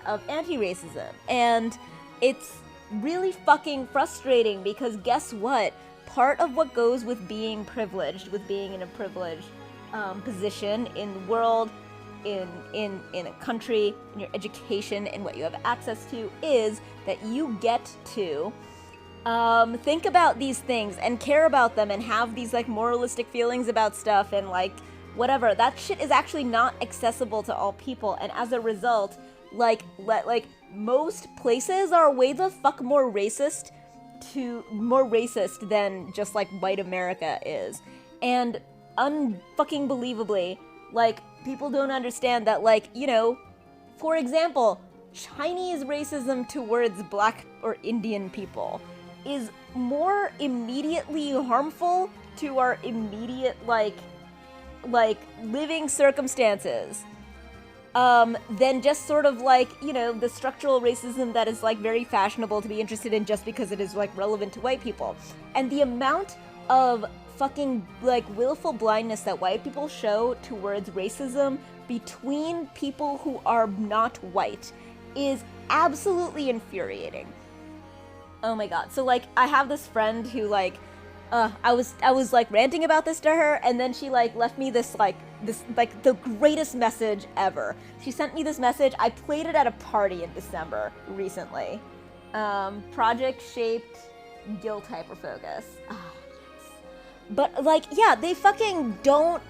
of anti-racism. And it's really fucking frustrating, because guess what? Part of what goes with being privileged, with being in a privileged position in the world, in a country, in your education, and what you have access to, is that you get to think about these things and care about them and have these moralistic feelings about stuff and whatever. That shit is actually not accessible to all people, and as a result, most places are way the fuck more racist than just white America is. And unfucking believably, people don't understand that, for example, Chinese racism towards black or Indian people is more immediately harmful to our immediate living circumstances than just sort of the structural racism that is very fashionable to be interested in just because it is relevant to white people. And the amount of fucking willful blindness that white people show towards racism between people who are not white is absolutely infuriating. Oh my god. So I have this friend who I was ranting about this to her, and then she left me this the greatest message ever. She sent me this message. I played it at a party in December recently. Project Shaped Guilt Hyperfocus. But yeah, they fucking don't.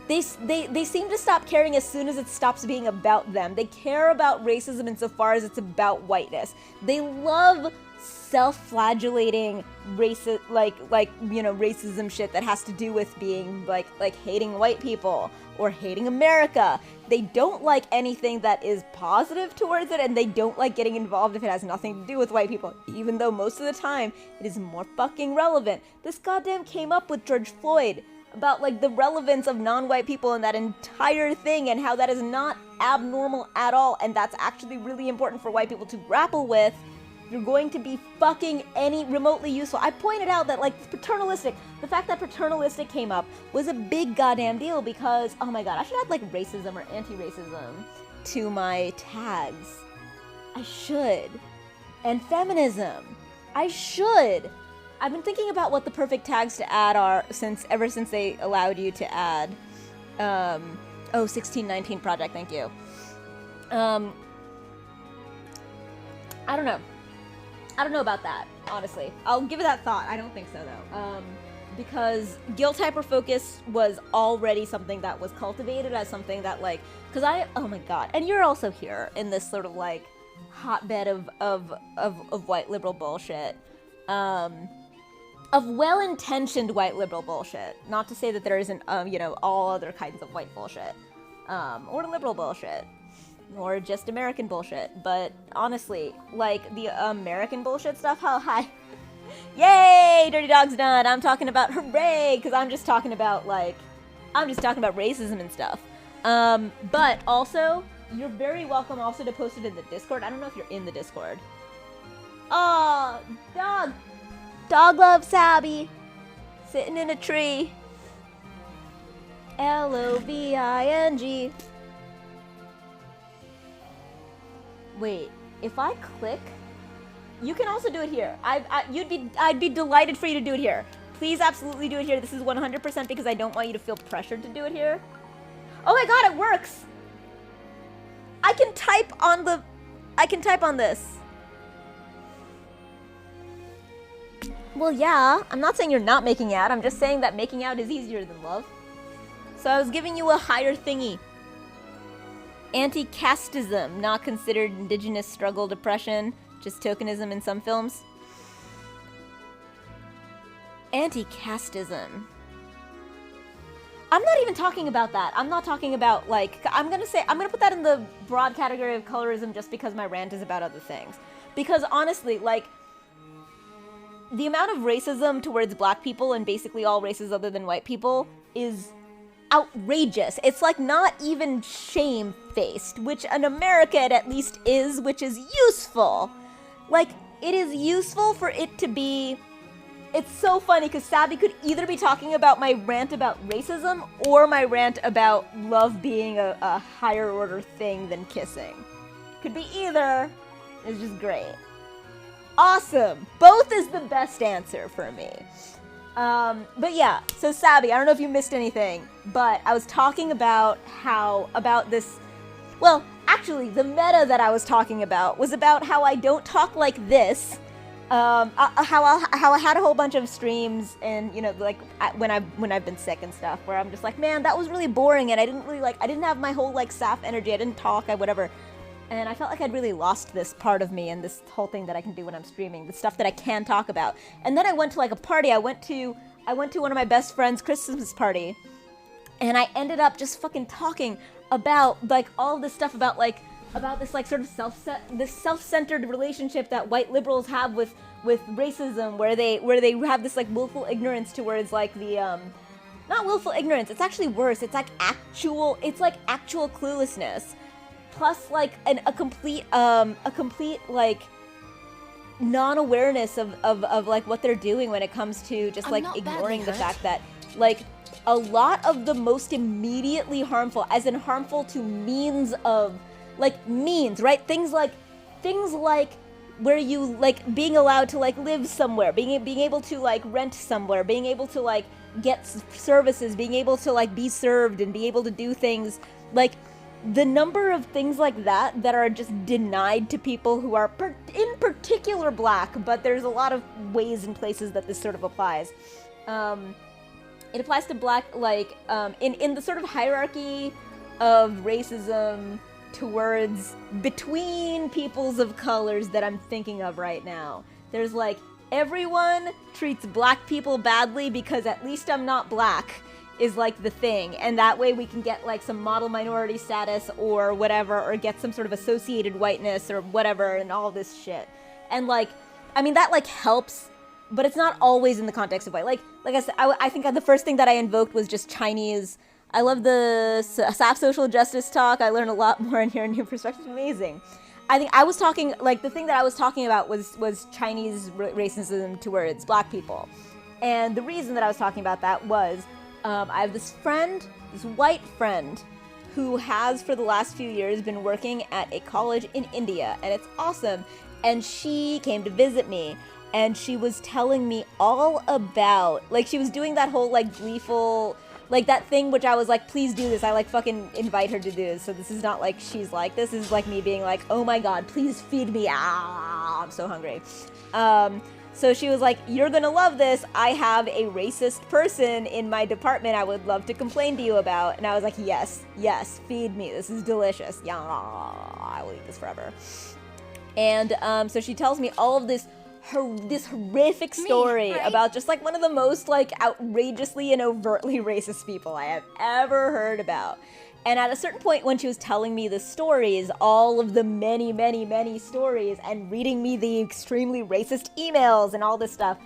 they seem to stop caring as soon as it stops being about them. They care about racism insofar as it's about whiteness. They love self-flagellating racism shit that has to do with being like hating white people or hating America. They don't like anything that is positive towards it, and they don't like getting involved if it has nothing to do with white people, even though most of the time it is more fucking relevant. This goddamn came up with George Floyd about like the relevance of non-white people and that entire thing, and how that is not abnormal at all, and that's actually really important for white people to grapple with. You're going to be fucking any remotely useful. I pointed out that like paternalistic, the fact that paternalistic came up was a big goddamn deal because, oh my god, I should add like racism or anti-racism to my tags. I should. And feminism. I should. I've been thinking about what the perfect tags to add are ever since they allowed you to add 1619 project, thank you. I don't know. I don't know about that, honestly. I'll give it that thought. I don't think so, though. Because guilt hyperfocus was already something that was cultivated as something that, like... Because oh my god. And you're also here in this sort of, like, hotbed of white liberal bullshit. Of well-intentioned white liberal bullshit. Not to say that there isn't, all other kinds of white bullshit. Or liberal bullshit. Or just American bullshit, but honestly, like, the American bullshit stuff, how high... Yay! Dirty Dog's done! I'm talking about hooray! Because I'm just talking about, like... I'm just talking about racism and stuff. But also, you're very welcome also to post it in the Discord. I don't know if you're in the Discord. Aw, dog! Dog loves Sabby! Sitting in a tree. Loving. Wait, if I click, you can also do it here. I'd be delighted for you to do it here. Please absolutely do it here. This is 100% because I don't want you to feel pressured to do it here. Oh my god, it works! I can type on this. Well, yeah, I'm not saying you're not making out. I'm just saying that making out is easier than love. So I was giving you a higher thingy. Anti-casteism, not considered indigenous struggle depression, just tokenism in some films. Anti-casteism. I'm not even talking about that. I'm not talking about, like, I'm gonna put that in the broad category of colorism just because my rant is about other things. Because honestly, like, the amount of racism towards black people and basically all races other than white people is outrageous. It's like not even shame-faced, which in America it at least is, which is useful. Like, it is useful for it to be... It's so funny because Sabby could either be talking about my rant about racism or my rant about love being a higher order thing than kissing. Could be either. It's just great. Awesome! Both is the best answer for me. But yeah, so Sabby, I don't know if you missed anything, but I was talking about this, well, actually, the meta that I was talking about was about how I don't talk like this, how I had a whole bunch of streams and, like, when I've been sick and stuff, where I'm just like, man, that was really boring, and I didn't have my whole, like, saf energy, I didn't talk, whatever. And I felt like I'd really lost this part of me and this whole thing that I can do when I'm streaming, the stuff that I can talk about. And then I went to like a party. I went to one of my best friend's Christmas party, and I ended up just fucking talking about like all this stuff about this like sort of self-centered relationship that white liberals have with racism, where they have this like willful ignorance towards like the not willful ignorance. It's actually worse. It's like actual cluelessness. Plus, like, a complete, like, non-awareness of, like, what they're doing when it comes to just, like, ignoring the fact that, like, a lot of the most immediately harmful, as in harmful to means of, like, means, right? Things like where you, like, being allowed to, like, live somewhere, being able to, like, rent somewhere, being able to, like, get services, being able to, like, be served and be able to do things, like... The number of things like that are just denied to people who are in particular black, but there's a lot of ways and places that this sort of applies, It applies to black, like, in the sort of hierarchy of racism towards between peoples of colors that I'm thinking of right now. There's like, everyone treats black people badly because at least I'm not black is like the thing, and that way we can get like some model minority status or whatever, or get some sort of associated whiteness or whatever, and all this shit. And like, I mean, that like helps, but it's not always in the context of white. Like I said, I think the first thing that I invoked was just Chinese. I love the SAF social justice talk. I learned a lot more in here. New perspective, amazing. I think I was talking, like, the thing that I was talking about was Chinese racism towards black people. And the reason that I was talking about that was, I have this friend, this white friend, who has for the last few years been working at a college in India, and it's awesome. And she came to visit me, and she was telling me all about, like, she was doing that whole, like, gleeful, like, that thing which I was like, please do this. I, like, fucking invite her to do this. So this is not like she's like, this is like me being like, oh my god, please feed me. Ah, I'm so hungry. So she was like, you're gonna love this. I have a racist person in my department I would love to complain to you about. And I was like, yes, feed me. This is delicious. Yeah, I will eat this forever. And so she tells me all of this horrific story about just like one of the most like outrageously and overtly racist people I have ever heard about. And at a certain point when she was telling me the stories, all of the many, many, many stories, and reading me the extremely racist emails and all this stuff,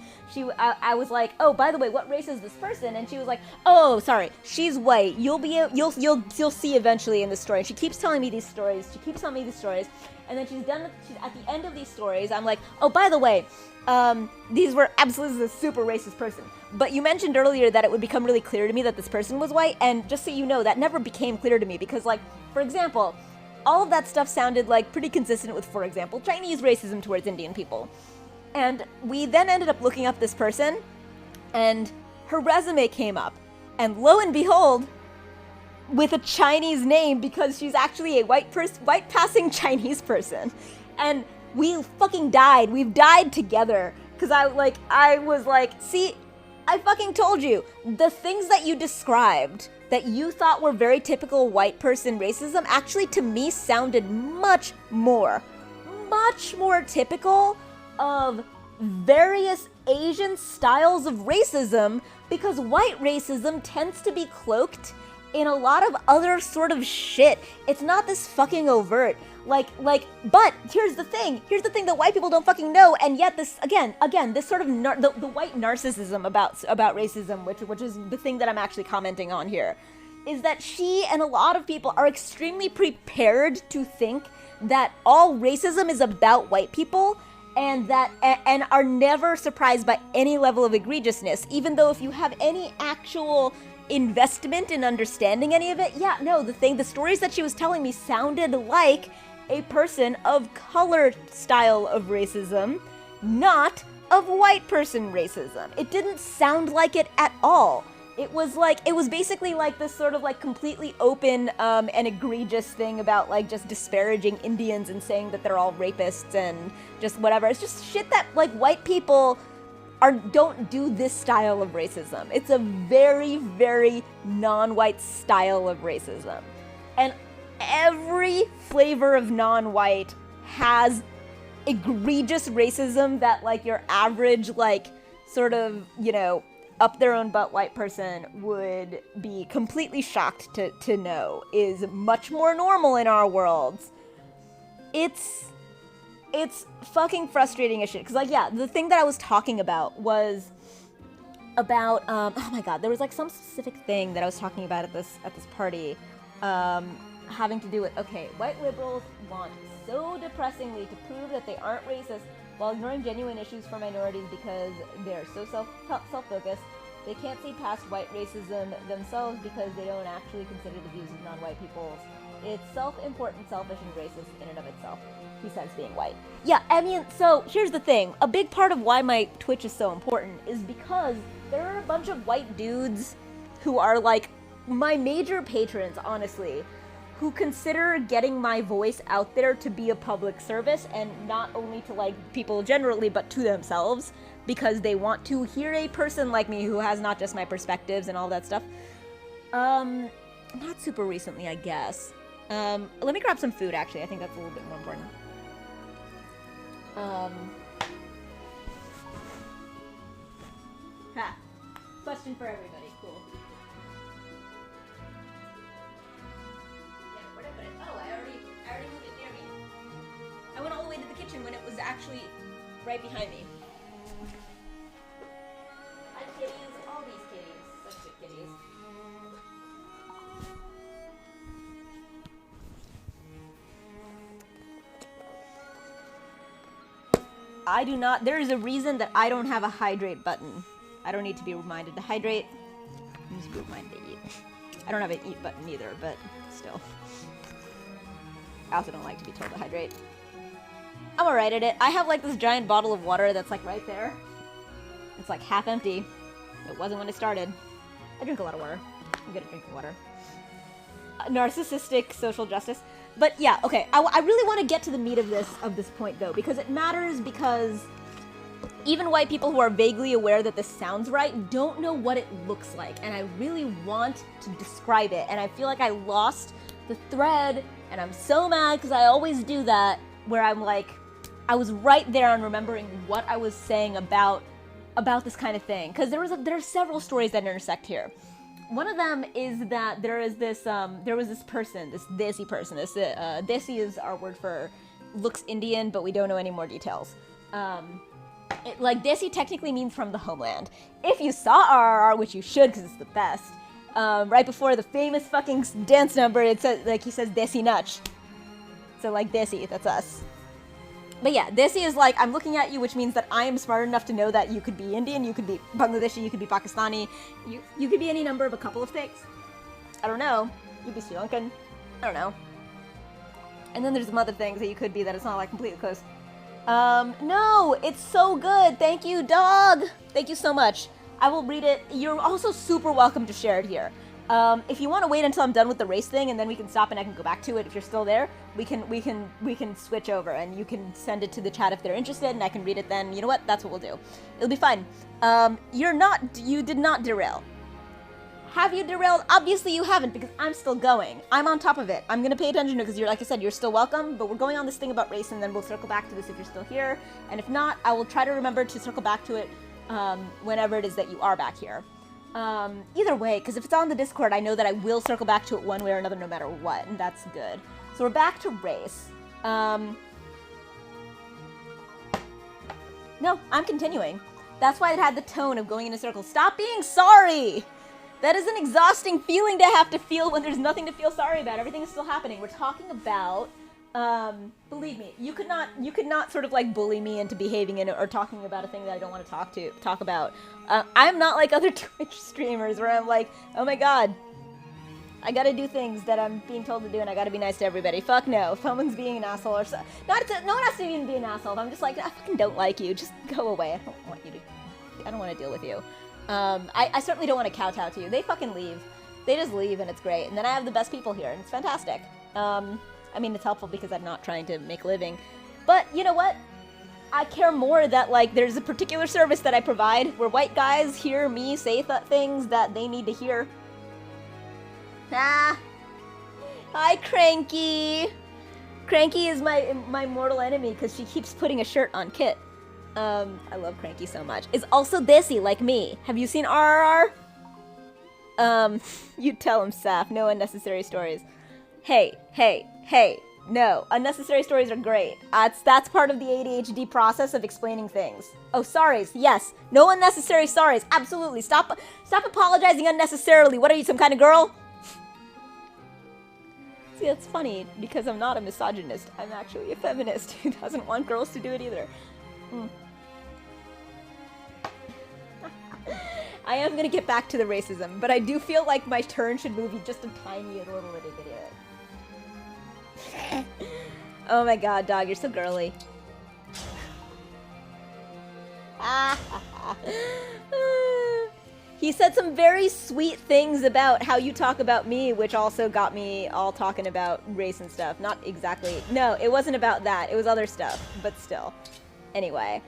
I was like, oh, by the way, what race is this person? And she was like, oh, sorry, she's white. You'll see eventually in the story. And she keeps telling me these stories. And then she's at the end of these stories, I'm like, oh, by the way, these were absolutely a super racist person. But you mentioned earlier that it would become really clear to me that this person was white, and just so you know, that never became clear to me because, like, for example, all of that stuff sounded like pretty consistent with, for example, Chinese racism towards Indian people. And we then ended up looking up this person, and her resume came up, and lo and behold, with a Chinese name, because she's actually a white passing Chinese person. And we fucking died. We've died together. Because I was like, see, I fucking told you. The things that you described that you thought were very typical white person racism actually to me sounded much more typical of various Asian styles of racism, because white racism tends to be cloaked in a lot of other sort of shit. It's not this fucking overt. But here's the thing that white people don't fucking know, and yet this, again, this sort of, the white narcissism about racism, which is the thing that I'm actually commenting on here, is that she and a lot of people are extremely prepared to think that all racism is about white people, and are never surprised by any level of egregiousness, even though if you have any actual investment in understanding any of it, the stories that she was telling me sounded like a person of color style of racism, not of white person racism. It didn't sound like it at all. It was basically like this sort of like completely open and egregious thing about like just disparaging Indians and saying that they're all rapists and just whatever. It's just shit that like white people don't do this style of racism. It's a very, very non-white style of racism. And every flavor of non-white has egregious racism that like your average like sort of, you know, up their own butt white person would be completely shocked to know is much more normal in our worlds. It's fucking frustrating as shit. Because, like, yeah, the thing that I was talking about was about, oh my god, there was, like, some specific thing that I was talking about at this party, having to do with, okay, white liberals want so depressingly to prove that they aren't racist while ignoring genuine issues for minorities because they're so self-focused. They can't see past white racism themselves because they don't actually consider the views of non-white peoples. It's self-important, selfish, and racist in and of itself, he says, being white. Yeah, I mean, so here's the thing. A big part of why my Twitch is so important is because there are a bunch of white dudes who are, like, my major patrons, honestly, who consider getting my voice out there to be a public service, and not only to like people generally, but to themselves, because they want to hear a person like me who has not just my perspectives and all that stuff. Not super recently, I guess. Let me grab some food, actually. I think that's a little bit more important. Question for everybody. Cool. Yeah, where did I put it? Oh, I already moved it near me. I went all the way to the kitchen when it was actually right behind me. Hi, kitties. All these kitties. Such good kitties. I do not. There is a reason that I don't have a hydrate button. I don't need to be reminded to hydrate. I need to be reminded to eat. I don't have an eat button either, but still. I also don't like to be told to hydrate. I'm alright at it. I have like this giant bottle of water that's like right there. It's like half empty. It wasn't when I started. I drink a lot of water. I'm good at drinking water. Narcissistic social justice. But yeah, okay. I really want to get to the meat of this point though, because it matters, because even white people who are vaguely aware that this sounds right don't know what it looks like, and I really want to describe it, and I feel like I lost the thread, and I'm so mad because I always do that, where I'm like, I was right there on remembering what I was saying about this kind of thing, because there are several stories that intersect here. One of them is that there was this person, this Desi person. Desi is our word for looks Indian, but we don't know any more details. Like, Desi technically means from the homeland. If you saw RRR, which you should because it's the best, right before the famous fucking dance number, it says, like, he says Desi Nach. So, like, Desi, that's us. But yeah, Desi is like, I'm looking at you, which means that I am smart enough to know that you could be Indian, you could be Bangladeshi, you could be Pakistani, you could be any number of a couple of things. I don't know. You'd be Sri Lankan. I don't know. And then there's some other things that you could be that it's not like completely close. No, it's so good. Thank you, dog. Thank you so much. I will read it. You're also super welcome to share it here. If you want to wait until I'm done with the race thing and then we can stop and I can go back to it, if you're still there, we can switch over and you can send it to the chat if they're interested and I can read it then. You know what? That's what we'll do. It'll be fine. You did not derail. Have you derailed? Obviously you haven't, because I'm still going. I'm on top of it. I'm gonna pay attention to it because like I said, you're still welcome, but we're going on this thing about race and then we'll circle back to this if you're still here. And if not, I will try to remember to circle back to it whenever it is that you are back here. Either way, because if it's on the Discord, I know that I will circle back to it one way or another no matter what, and that's good. So we're back to race. No, I'm continuing. That's why it had the tone of going in a circle. Stop being sorry! That is an exhausting feeling to have to feel when there's nothing to feel sorry about. Everything is still happening. We're talking about, believe me, you could not sort of like bully me into behaving in it or talking about a thing that I don't want to talk about. I'm not like other Twitch streamers where I'm like, oh my god, I gotta do things that I'm being told to do and I gotta be nice to everybody. Fuck no. If someone's being an asshole or so, no one has to even be an asshole. If I'm just like, I fucking don't like you, just go away. I don't want to deal with you. I certainly don't want to kowtow to you. They fucking leave. They just leave and it's great. And then I have the best people here and it's fantastic. I mean, it's helpful because I'm not trying to make a living. But you know what? I care more that, like, there's a particular service that I provide where white guys hear me say things that they need to hear. Ah. Hi, Cranky. Cranky is my mortal enemy because she keeps putting a shirt on Kit. I love Cranky so much. Is also Desi, like me. Have you seen RRR? You tell him, Saf. No unnecessary stories. Hey. No, unnecessary stories are great. That's part of the ADHD process of explaining things. Oh, sorries. Yes. No unnecessary sorries. Absolutely. Stop apologizing unnecessarily. What are you, some kind of girl? See, that's funny because I'm not a misogynist. I'm actually a feminist who doesn't want girls to do it either. I am gonna get back to the racism, but I do feel like my turn should move you just a tiny little bit. Oh my god, dog, you're so girly. He said some very sweet things about how you talk about me, which also got me all talking about race and stuff. Not exactly. No, it wasn't about that. It was other stuff, but still. Anyway.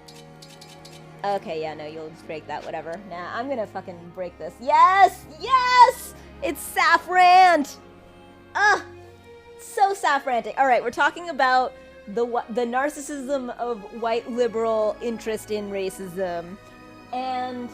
Okay, yeah, no, you'll just break that, whatever. Nah, I'm gonna fucking break this. Yes! Yes! It's Saffrant! Ugh! So Saffrantic. Alright, we're talking about the narcissism of white liberal interest in racism. And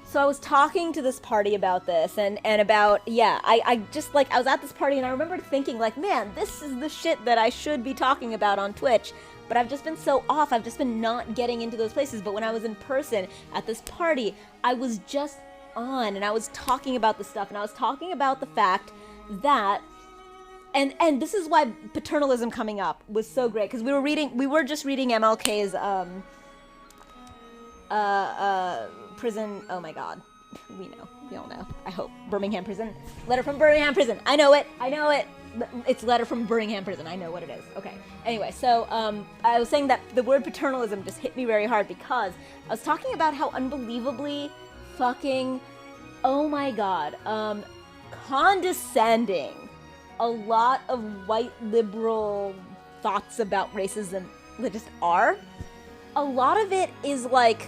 so I was talking to this party about this and about, yeah, I just, like, I was at this party and I remembered thinking, like, man, this is the shit that I should be talking about on Twitch, but I've just been so off, I've just been not getting into those places. But when I was in person at this party, I was just on and I was talking about this stuff, and I was talking about the fact that, and this is why paternalism coming up was so great, because we were just reading MLK's, prison, oh my god, we all know, I hope, Birmingham prison, letter from Birmingham prison, I know it, it's letter from Birmingham prison, I know what it is, okay, anyway, so, I was saying that the word paternalism just hit me very hard, because I was talking about how unbelievably fucking, oh my god, condescending a lot of white liberal thoughts about racism just are. A lot of it is like,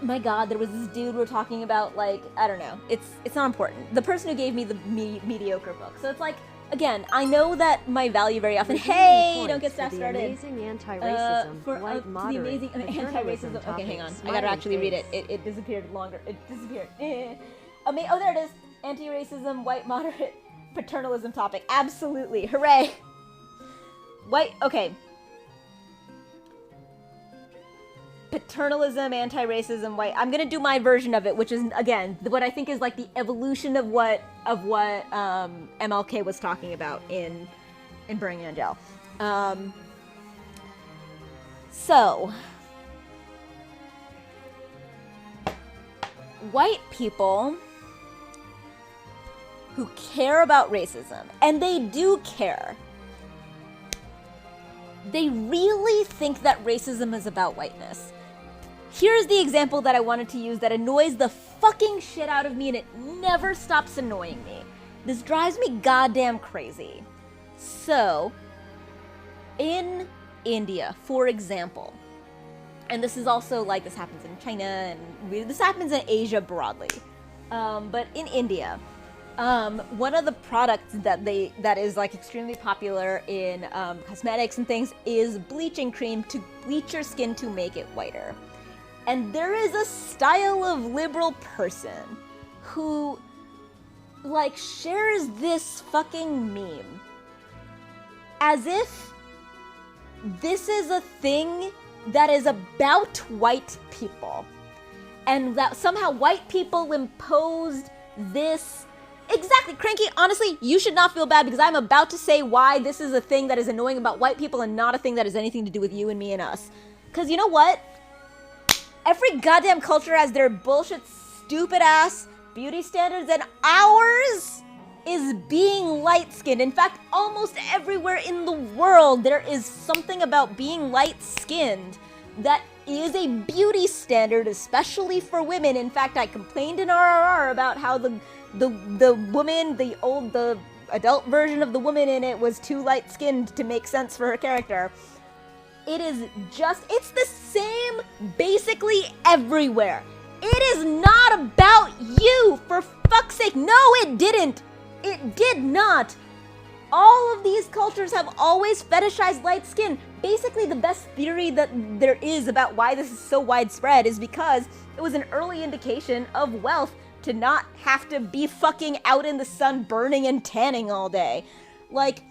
my god, there was this dude we're talking about, like, I don't know, it's not important. The person who gave me the mediocre book. So it's like, again, I know that my value very often, hey, don't get stuff started. Amazing anti-racism, white the amazing anti-racism, okay, hang on, I gotta actually read it. It disappeared longer, it disappeared. Oh, there it is, anti-racism, white moderate paternalism topic, absolutely, hooray. Okay. Paternalism, anti-racism, white. I'm gonna do my version of it, which is, again, what I think is like the evolution of what MLK was talking about in Burning Angel. So, white people who care about racism, and they do care, they really think that racism is about whiteness. Here's the example that I wanted to use that annoys the fucking shit out of me, and it never stops annoying me. This drives me goddamn crazy. So, in India, for example, and this is also like, this happens in China, and this happens in Asia broadly, but in India, one of the products that is like extremely popular in cosmetics and things is bleaching cream to bleach your skin to make it whiter. And there is a style of liberal person who, like, shares this fucking meme as if this is a thing that is about white people, and that somehow white people imposed this. Exactly, Cranky, honestly, you should not feel bad, because I'm about to say why this is a thing that is annoying about white people and not a thing that has anything to do with you and me and us. Because you know what? Every goddamn culture has their bullshit, stupid-ass beauty standards, and ours is being light-skinned. In fact, almost everywhere in the world, there is something about being light-skinned that is a beauty standard, especially for women. In fact, I complained in RRR about how the woman, the adult version of the woman in it was too light-skinned to make sense for her character. It's the same basically everywhere. It is not about you, for fuck's sake. No, it didn't. It did not. All of these cultures have always fetishized light skin. Basically, the best theory that there is about why this is so widespread is because it was an early indication of wealth to not have to be fucking out in the sun burning and tanning all day. Like,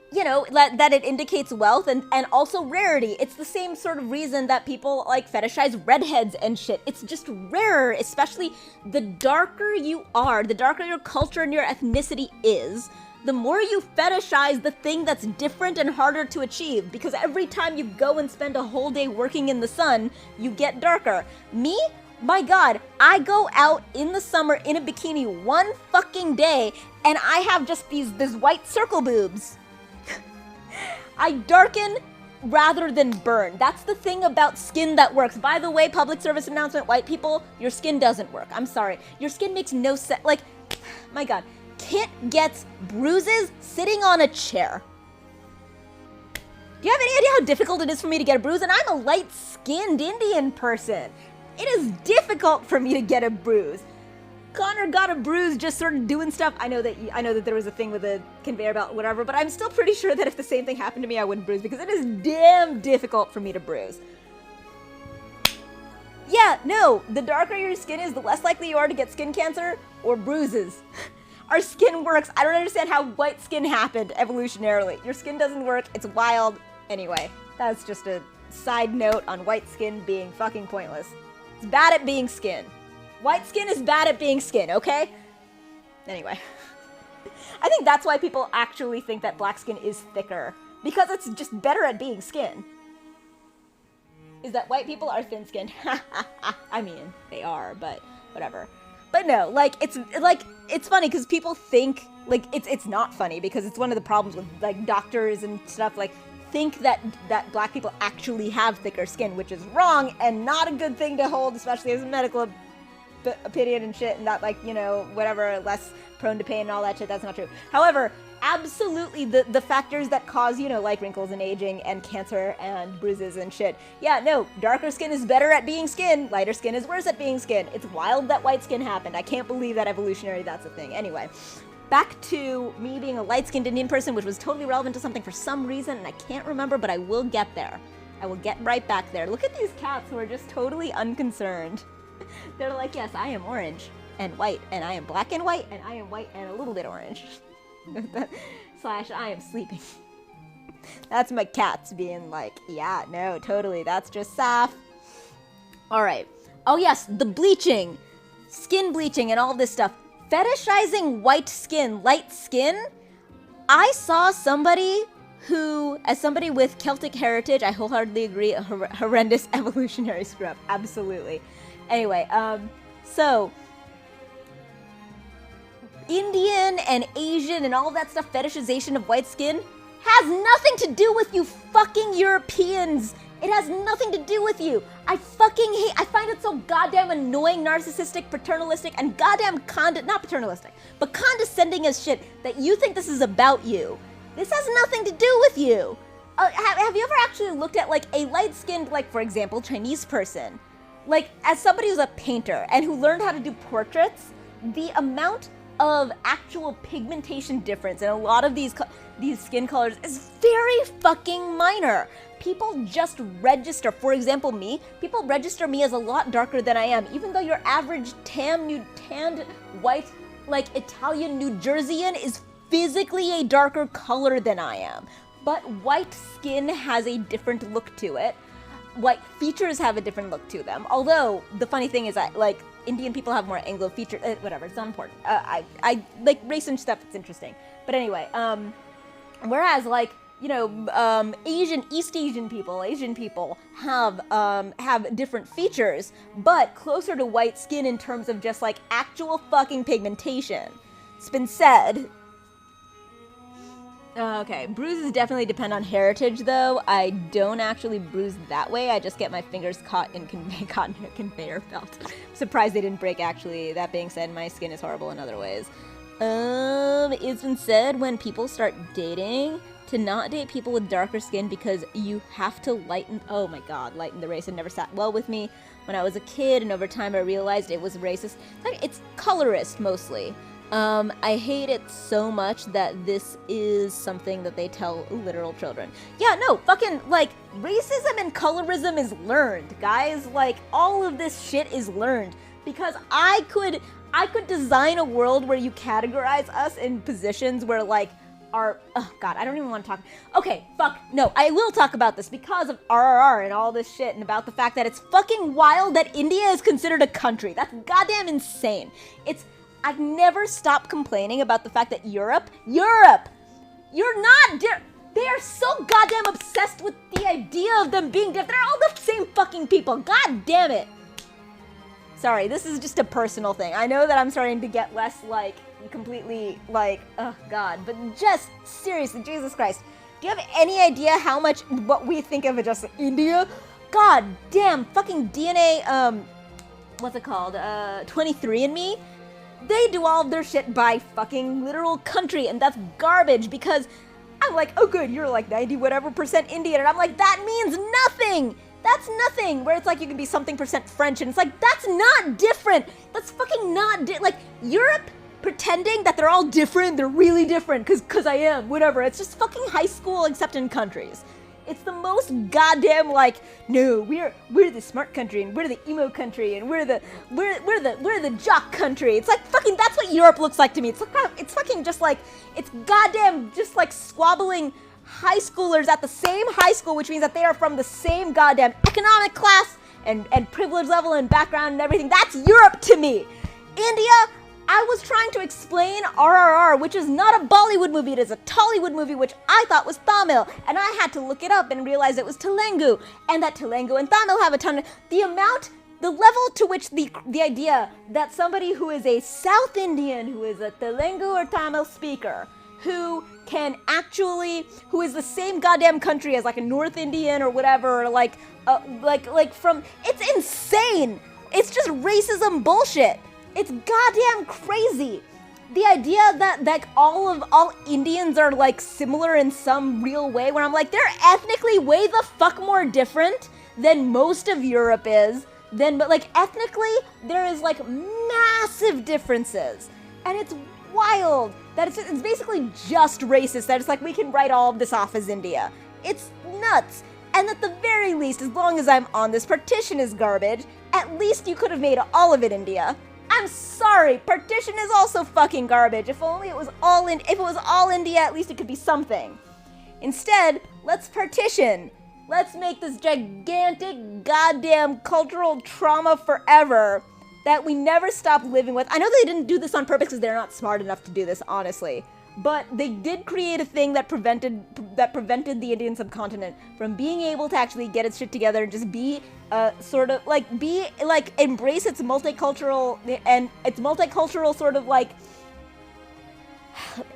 you know, that it indicates wealth and also rarity. It's the same sort of reason that people, like, fetishize redheads and shit. It's just rarer, especially the darker you are, the darker your culture and your ethnicity is, the more you fetishize the thing that's different and harder to achieve, because every time you go and spend a whole day working in the sun, you get darker. Me? My god, I go out in the summer in a bikini one fucking day, and I have just these white circle boobs. I darken rather than burn. That's the thing about skin that works. By the way, public service announcement, white people, your skin doesn't work. I'm sorry. Your skin makes no sense. Like, my God. Kit gets bruises sitting on a chair. Do you have any idea how difficult it is for me to get a bruise? And I'm a light-skinned Indian person. It is difficult for me to get a bruise. Connor got a bruise just sort of doing stuff. I know that there was a thing with a conveyor belt, whatever, but I'm still pretty sure that if the same thing happened to me, I wouldn't bruise because it is damn difficult for me to bruise. Yeah, no, the darker your skin is, the less likely you are to get skin cancer or bruises. Our skin works. I don't understand how white skin happened evolutionarily. Your skin doesn't work. It's wild. Anyway, that's just a side note on white skin being fucking pointless. It's bad at being skin. White skin is bad at being skin, okay? Anyway. I think that's why people actually think that black skin is thicker. Because it's just better at being skin. Is that white people are thin-skinned? I mean, they are, but whatever. But no, like, it's funny because people think, like, it's not funny because it's one of the problems with, like, doctors and stuff, like, think that black people actually have thicker skin, which is wrong and not a good thing to hold, especially as a medical opinion and shit, and not, like, you know, whatever, less prone to pain and all that shit. That's not true. However, absolutely the factors that cause, you know, like wrinkles and aging and cancer and bruises and shit. Yeah, no, darker skin is better at being skin, lighter skin is worse at being skin. It's wild that white skin happened. I can't believe that evolutionary that's a thing. Anyway, back to me being a light-skinned Indian person, which was totally relevant to something for some reason, and I can't remember, but I will get there. I will get right back there. Look at these cats who are just totally unconcerned. They're like, yes, I am orange and white, and I am black and white, and I am white and a little bit orange. Slash, I am sleeping. That's my cats being like, yeah, no, totally, that's just Saf. Alright. Oh yes, the bleaching. Skin bleaching and all this stuff. Fetishizing white skin, light skin. I saw somebody who, as somebody with Celtic heritage, I wholeheartedly agree, a horrendous evolutionary screw-up. Absolutely. Anyway, so Indian and Asian and all that stuff, fetishization of white skin, has nothing to do with you fucking Europeans. It has nothing to do with you. I find it so goddamn annoying, narcissistic, paternalistic, and goddamn not paternalistic, but condescending as shit that you think this is about you. This has nothing to do with you. Have you ever actually looked at, like, a light-skinned, like, for example, Chinese person? Like, as somebody who's a painter and who learned how to do portraits, the amount of actual pigmentation difference in a lot of these skin colors is very fucking minor. People just register, for example me, people register me as a lot darker than I am, even though your average tanned white, like, Italian New Jerseyan is physically a darker color than I am. But white skin has a different look to it. White features have a different look to them. Although, the funny thing is that, like, Indian people have more Anglo features, whatever, it's not important. I like race and stuff, it's interesting. But anyway, whereas, like, you know, East Asian people have different features, but closer to white skin in terms of just, like, actual fucking pigmentation. It's been said. Okay, bruises definitely depend on heritage, though. I don't actually bruise that way. I just get my fingers caught in a conveyor belt. I'm surprised they didn't break, actually. That being said, my skin is horrible in other ways. It's been said when people start dating to not date people with darker skin because you have to lighten the race. It never sat well with me when I was a kid, and over time I realized it was racist. It's colorist, mostly. I hate it so much that this is something that they tell literal children. Yeah, no, fucking, like, racism and colorism is learned, guys. Like, all of this shit is learned. Because I could design a world where you categorize us in positions where, like, oh god, I don't even want to talk. Okay, fuck, no, I will talk about this because of RRR and all this shit and about the fact that it's fucking wild that India is considered a country. That's goddamn insane. I've never stopped complaining about the fact that Europe, you're not, they are so goddamn obsessed with the idea of them being different. They're all the same fucking people, god damn it. Sorry, this is just a personal thing. I know that I'm starting to get less, like, completely, like, oh god, but just, seriously, Jesus Christ. Do you have any idea how much what we think of as just India? God damn, fucking DNA, what's it called? 23andMe? They do all of their shit by fucking literal country, and that's garbage because I'm like, oh good, you're like 90 whatever percent Indian, and I'm like, that means nothing! That's nothing! Where it's like you can be something percent French, and it's like, that's not different! That's fucking not like, Europe pretending that they're all different, they're really different, cause I am, whatever. It's just fucking high school except in countries. It's the most goddamn like, no, we're the smart country and we're the emo country and we're the jock country. It's like fucking that's what Europe looks like to me. It's like it's fucking just like it's goddamn just like squabbling high schoolers at the same high school, which means that they are from the same goddamn economic class and privilege level and background and everything. That's Europe to me. India, I was trying to explain RRR, which is not a Bollywood movie, it is a Tollywood movie, which I thought was Tamil, and I had to look it up and realize it was Telugu, and that Telugu and Tamil have a ton of, the level to which the idea that somebody who is a South Indian, who is a Telugu or Tamil speaker, who is the same goddamn country as like a North Indian or whatever, or like from, it's insane! It's just racism bullshit! It's goddamn crazy. The idea that like all Indians are like similar in some real way, where I'm like, they're ethnically way the fuck more different than most of Europe is. But like ethnically, there is like massive differences. And it's wild that it's basically just racist, that it's like we can write all of this off as India. It's nuts. And at the very least, as long as I'm on this, partition is garbage. At least you could have made all of it India. I'm sorry, partition is also fucking garbage. If only it was all India, at least it could be something. Instead, let's partition. Let's make this gigantic goddamn cultural trauma forever that we never stop living with. I know they didn't do this on purpose because they're not smart enough to do this, honestly. But they did create a thing that prevented the Indian subcontinent from being able to actually get its shit together and just be embrace its multicultural sort of like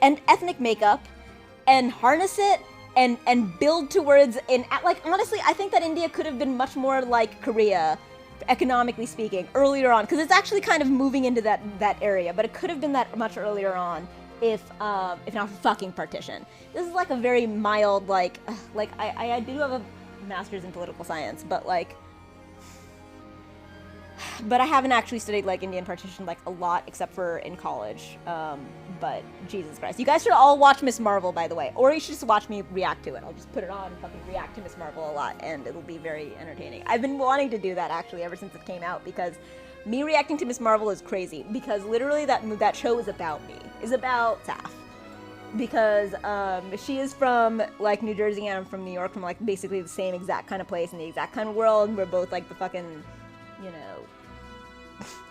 and ethnic makeup and harness it and build towards like honestly I think that India could have been much more like Korea economically speaking earlier on, because it's actually kind of moving into that area, but it could have been that much earlier on if not for fucking partition. This is like a very mild like I do have a master's in political science, but I haven't actually studied like Indian partition like a lot except for in college. But Jesus Christ, you guys should all watch Ms. Marvel, by the way, or you should just watch me react to it. I'll just put it on and fucking react to Ms. Marvel a lot, and it'll be very entertaining. I've been wanting to do that actually ever since it came out, because me reacting to Ms. Marvel is crazy, because literally that show is about me. Is about Saf. Because she is from like New Jersey and I'm from New York, from like basically the same exact kind of place in the exact kind of world. We're both like the fucking, you know,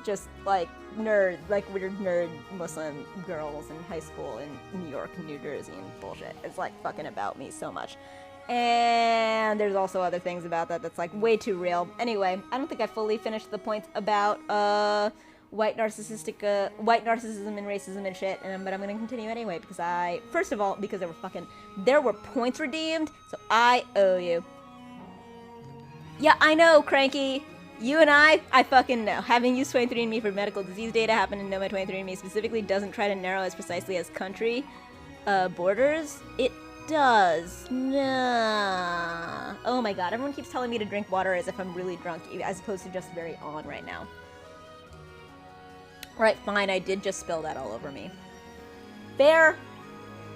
just like we're nerd Muslim girls in high school in New York and New Jersey and bullshit. It's like fucking about me so much. And there's also other things about that that's like way too real. Anyway, I don't think I fully finished the points about white narcissism and racism and shit, but I'm gonna continue anyway, because first of all, because there were points redeemed, so I owe you. Yeah, I know, Cranky. You and I fucking know. Having used 23andMe for medical disease data, happen to know my 23andMe specifically doesn't try to narrow as precisely as country borders. It does. Nah. Oh my god, everyone keeps telling me to drink water as if I'm really drunk, as opposed to just very on right now. Right, fine, I did just spill that all over me. Fair.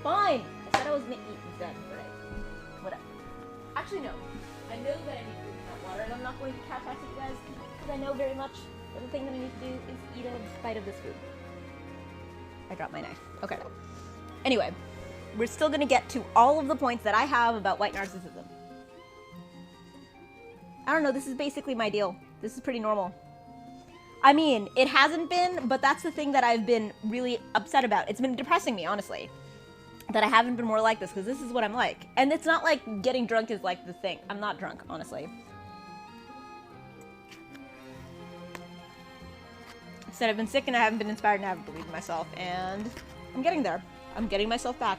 Fine. I said I was gonna eat instead. Right. Whatever. Actually, no. I know that I need to drink that water, and I'm not going to catch at you guys, because I know very much that the thing that I need to do is eat a bite of this food. I dropped my knife. Okay. Anyway, we're still gonna get to all of the points that I have about white narcissism. I don't know, this is basically my deal. This is pretty normal. I mean, it hasn't been, but that's the thing that I've been really upset about. It's been depressing me, honestly, that I haven't been more like this, because this is what I'm like. And it's not like getting drunk is like the thing. I'm not drunk, honestly. I said I've been sick and I haven't been inspired and I haven't believed in myself, and I'm getting there. I'm getting myself back.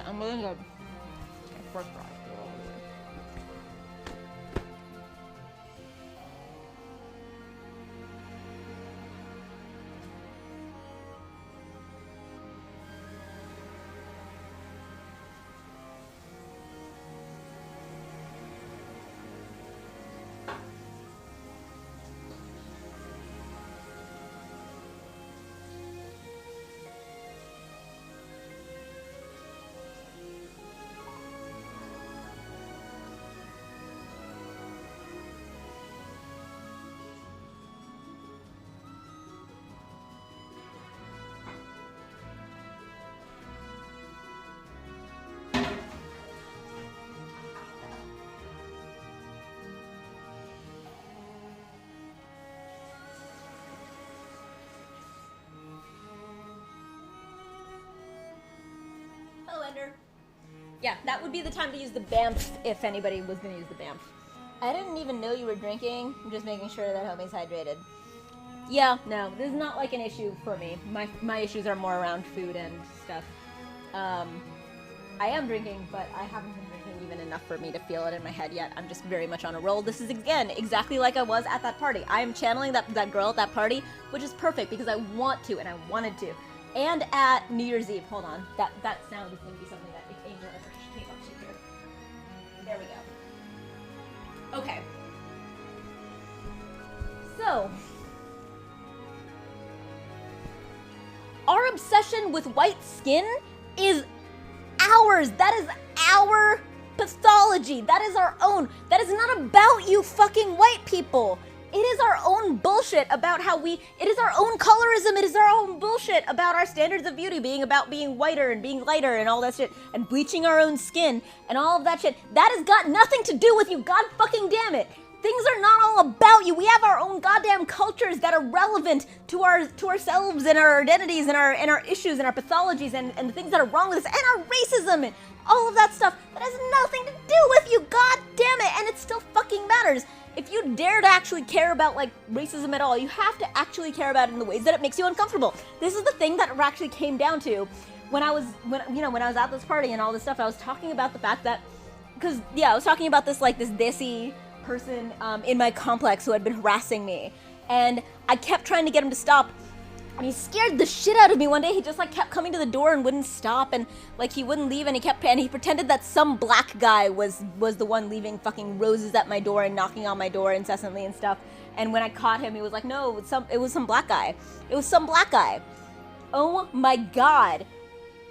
I'm willing to first fries. Yeah, that would be the time to use the BAMF if anybody was going to use the BAMF. I didn't even know you were drinking. I'm just making sure that homie's hydrated. Yeah, no, this is not like an issue for me. My issues are more around food and stuff. I am drinking, but I haven't been drinking even enough for me to feel it in my head yet. I'm just very much on a roll. This is, again, exactly like I was at that party. I am channeling that girl at that party, which is perfect because I want to and I wanted to. And at New Year's Eve, hold on, that sound is going to be something that if Angel ever came up, she'd hear. There we go. Okay. So, our obsession with white skin is ours. That is our pathology. That is our own. That is not about you fucking white people. It is our own bullshit about it is our own colorism, it is our own bullshit about our standards of beauty being about being whiter and being lighter and all that shit, and bleaching our own skin and all of that shit. That has got nothing to do with you, god fucking damn it. Things are not all about you. We have our own goddamn cultures that are relevant to ourselves and our identities and our issues and our pathologies and the things that are wrong with us and our racism and all of that stuff. That has nothing to do with you, god damn it, and it still fucking matters. If you dare to actually care about, like, racism at all, you have to actually care about it in the ways that it makes you uncomfortable. This is the thing that actually came down to when I was at this party and all this stuff. I was talking about the fact that, I was talking about this desi person in my complex who had been harassing me, and I kept trying to get him to stop. And he scared the shit out of me one day. He just kept coming to the door and wouldn't stop, and he wouldn't leave, and he pretended that some black guy was the one leaving fucking roses at my door and knocking on my door incessantly and stuff. And when I caught him, he was like, no, it was some black guy. It was some black guy. Oh my god.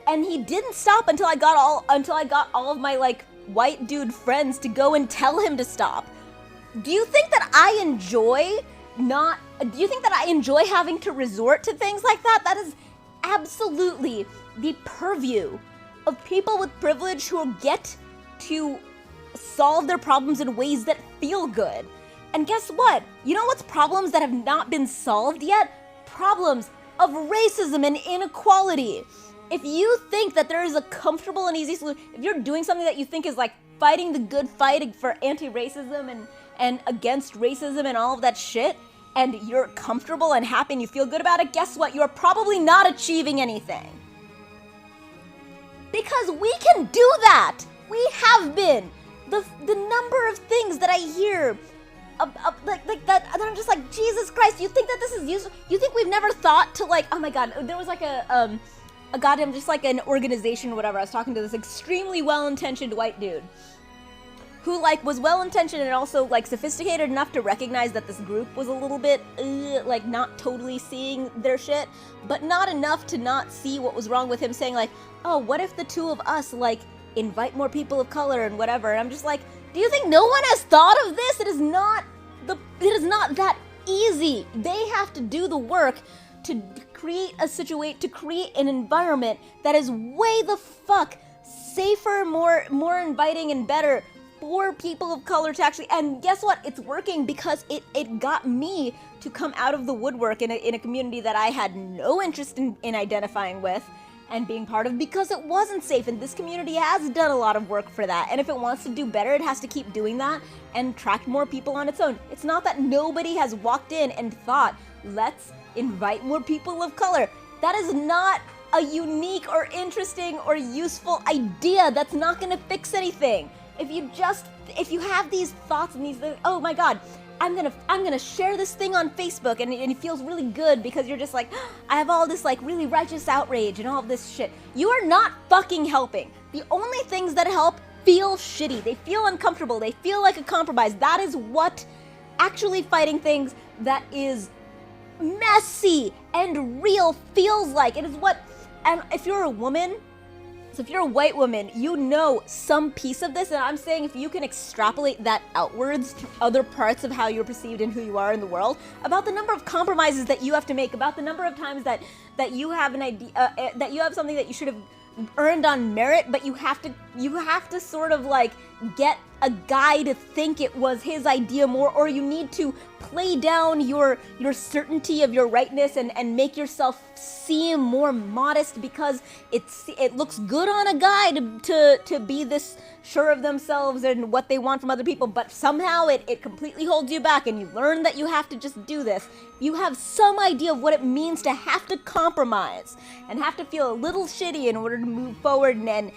And he didn't stop until I got all of my white dude friends to go and tell him to stop. Do you think that I enjoy having to resort to things like that? That is absolutely the purview of people with privilege who get to solve their problems in ways that feel good. And guess what? You know what's problems that have not been solved yet? Problems of racism and inequality. If you think that there is a comfortable and easy solution, if you're doing something that you think is fighting the good fight for anti-racism and against racism and all of that shit, and you're comfortable and happy and you feel good about it, guess what? You're probably not achieving anything. Because we can do that. We have been. The number of things that I hear like that, and I'm just like, Jesus Christ, you think that this is useful? You think we've never thought to oh my god, there was a goddamn, just an organization or whatever. I was talking to this extremely well-intentioned white dude who was well-intentioned and also sophisticated enough to recognize that this group was a little bit not totally seeing their shit, but not enough to not see what was wrong with him saying oh, what if the two of us invite more people of color and whatever. And I'm just do you think no one has thought of this? It is not that easy. They have to do the work to create an environment that is way the fuck safer, more inviting and better for people of color to actually, and guess what? It's working because it got me to come out of the woodwork in a community that I had no interest in identifying with and being part of, because it wasn't safe, and this community has done a lot of work for that, and if it wants to do better, it has to keep doing that and attract more people on its own. It's not that nobody has walked in and thought, let's invite more people of color. That is not a unique or interesting or useful idea that's not gonna fix anything. If you have these thoughts and these, oh my god, I'm gonna share this thing on Facebook, and it feels really good because you're just like, I have all this like really righteous outrage and all of this shit. You are not fucking helping. The only things that help feel shitty. They feel uncomfortable. They feel like a compromise. That is what actually fighting things that is messy and real feels like. It is what, and if you're a woman, so if you're a white woman, you know some piece of this, and I'm saying if you can extrapolate that outwards to other parts of how you're perceived and who you are in the world, about the number of compromises that you have to make, about the number of times that you have an idea, that you have something that you should have earned on merit, but you have to sort of like get a guy to think it was his idea more, or you need to play down your certainty of your rightness and make yourself seem more modest because it looks good on a guy to be this sure of themselves and what they want from other people, but somehow it completely holds you back, and you learn that you have to just do this. You have some idea of what it means to have to compromise and have to feel a little shitty in order to move forward and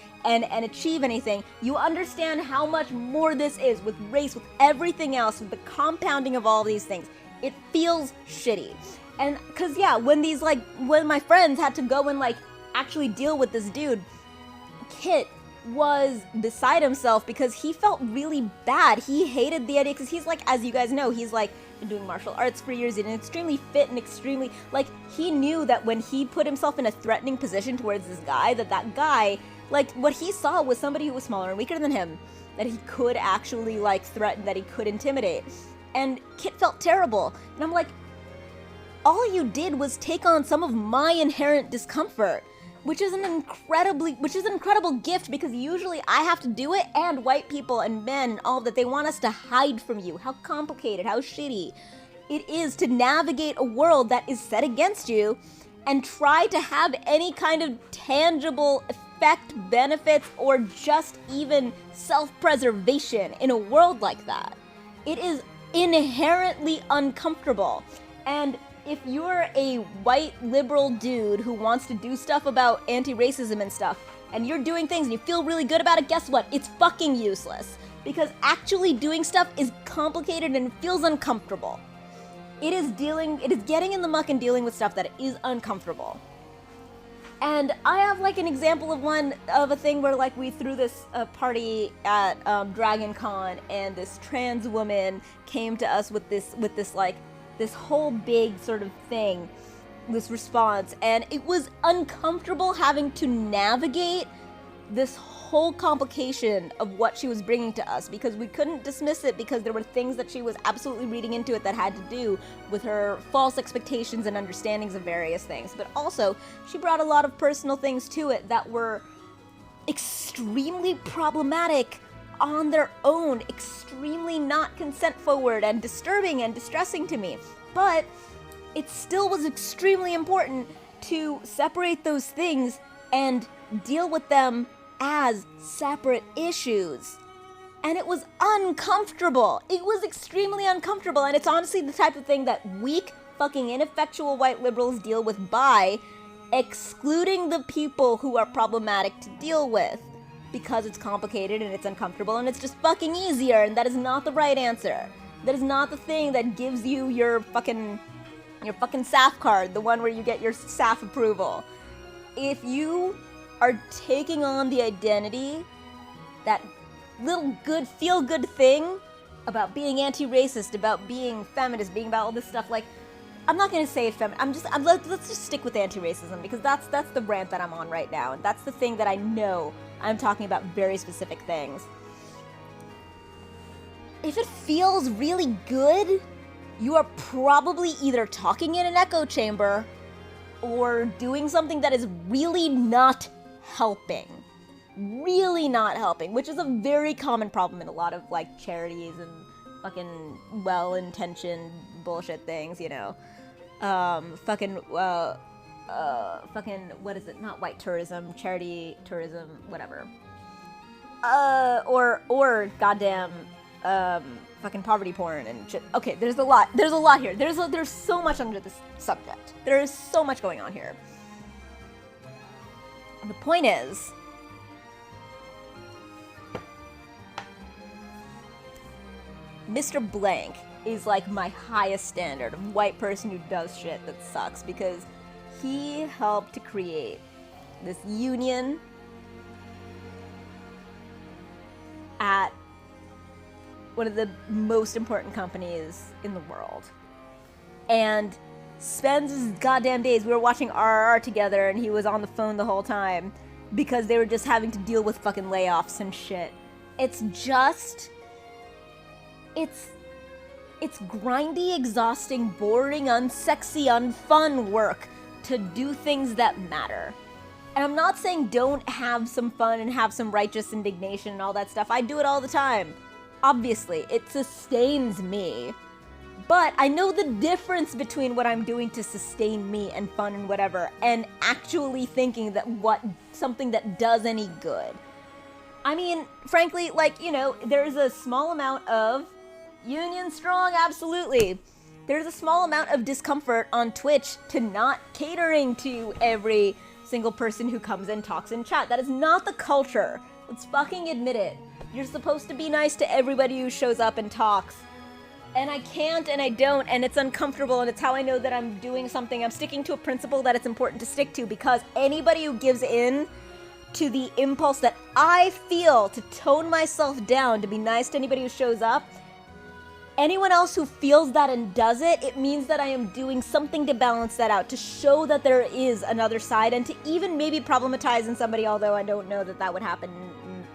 achieve anything. You understand how much more this is with race, with everything else, with the compounding of all these things. It feels shitty. And cause yeah, when my friends had to go and like actually deal with this dude, Kit was beside himself because he felt really bad. He hated the idea because he's like, as you guys know, he's like been doing martial arts for years and extremely fit and extremely like, he knew that when he put himself in a threatening position towards this guy, that guy, like what he saw was somebody who was smaller and weaker than him, that he could actually like threaten, that he could intimidate. And Kit felt terrible. And I'm like, all you did was take on some of my inherent discomfort, which is an incredible gift, because usually I have to do it, and white people and men and all that, they want us to hide from you how complicated, how shitty it is to navigate a world that is set against you and try to have any kind of tangible effect, benefits, or just even self-preservation in a world like that. It is inherently uncomfortable. And if you're a white liberal dude who wants to do stuff about anti-racism and stuff, and you're doing things and you feel really good about it, guess what? It's fucking useless. Because actually doing stuff is complicated and feels uncomfortable. It is getting in the muck and dealing with stuff that is uncomfortable. And I have like an example of a thing where like we threw this party at Dragon Con, and this trans woman came to us with this whole big sort of thing, this response, and it was uncomfortable having to navigate this whole complication of what she was bringing to us, because we couldn't dismiss it because there were things that she was absolutely reading into it that had to do with her false expectations and understandings of various things. But also, she brought a lot of personal things to it that were extremely problematic on their own, extremely not consent forward and disturbing and distressing to me. But it still was extremely important to separate those things and deal with them as separate issues. And it was uncomfortable. It was extremely uncomfortable, and it's honestly the type of thing that weak, fucking ineffectual white liberals deal with by excluding the people who are problematic to deal with. Because it's complicated and it's uncomfortable and it's just fucking easier, and that is not the right answer. That is not the thing that gives you your fucking SAF card, the one where you get your SAF approval. If you are taking on the identity, that little good feel-good thing about being anti-racist, about being feminist, being about all this stuff, like, I'm not gonna say it's feminist, let's just stick with anti-racism, because that's the rant that I'm on right now, and that's the thing that I know I'm talking about very specific things. If it feels really good, you are probably either talking in an echo chamber or doing something that is really not helping. Really not helping, which is a very common problem in a lot of like charities and fucking well-intentioned bullshit things, you know. Fucking, what is it? Not white tourism, charity tourism, whatever. Or goddamn, fucking poverty porn and shit. Okay, there's a lot here. There's so much under this subject. There is so much going on here. The point is, Mr. Blank is like my highest standard of white person who does shit that sucks, because he helped to create this union at one of the most important companies in the world, and spends his goddamn days. We were watching RRR together and he was on the phone the whole time because they were just having to deal with fucking layoffs and shit. It's just, it's grindy, exhausting, boring, unsexy, unfun work to do things that matter. And I'm not saying don't have some fun and have some righteous indignation and all that stuff. I do it all the time. Obviously, it sustains me. But I know the difference between what I'm doing to sustain me and fun and whatever, and actually thinking that something that does any good. I mean, frankly, like, you know, there's a small amount of union strong, absolutely. There's a small amount of discomfort on Twitch to not catering to every single person who comes and talks in chat. That is not the culture. Let's fucking admit it. You're supposed to be nice to everybody who shows up and talks. And I can't, and I don't, and it's uncomfortable, and it's how I know that I'm doing something. I'm sticking to a principle that it's important to stick to, because anybody who gives in to the impulse that I feel to tone myself down, to be nice to anybody who shows up, anyone else who feels that and does it, it means that I am doing something to balance that out, to show that there is another side, and to even maybe problematize in somebody, although I don't know that that would happen,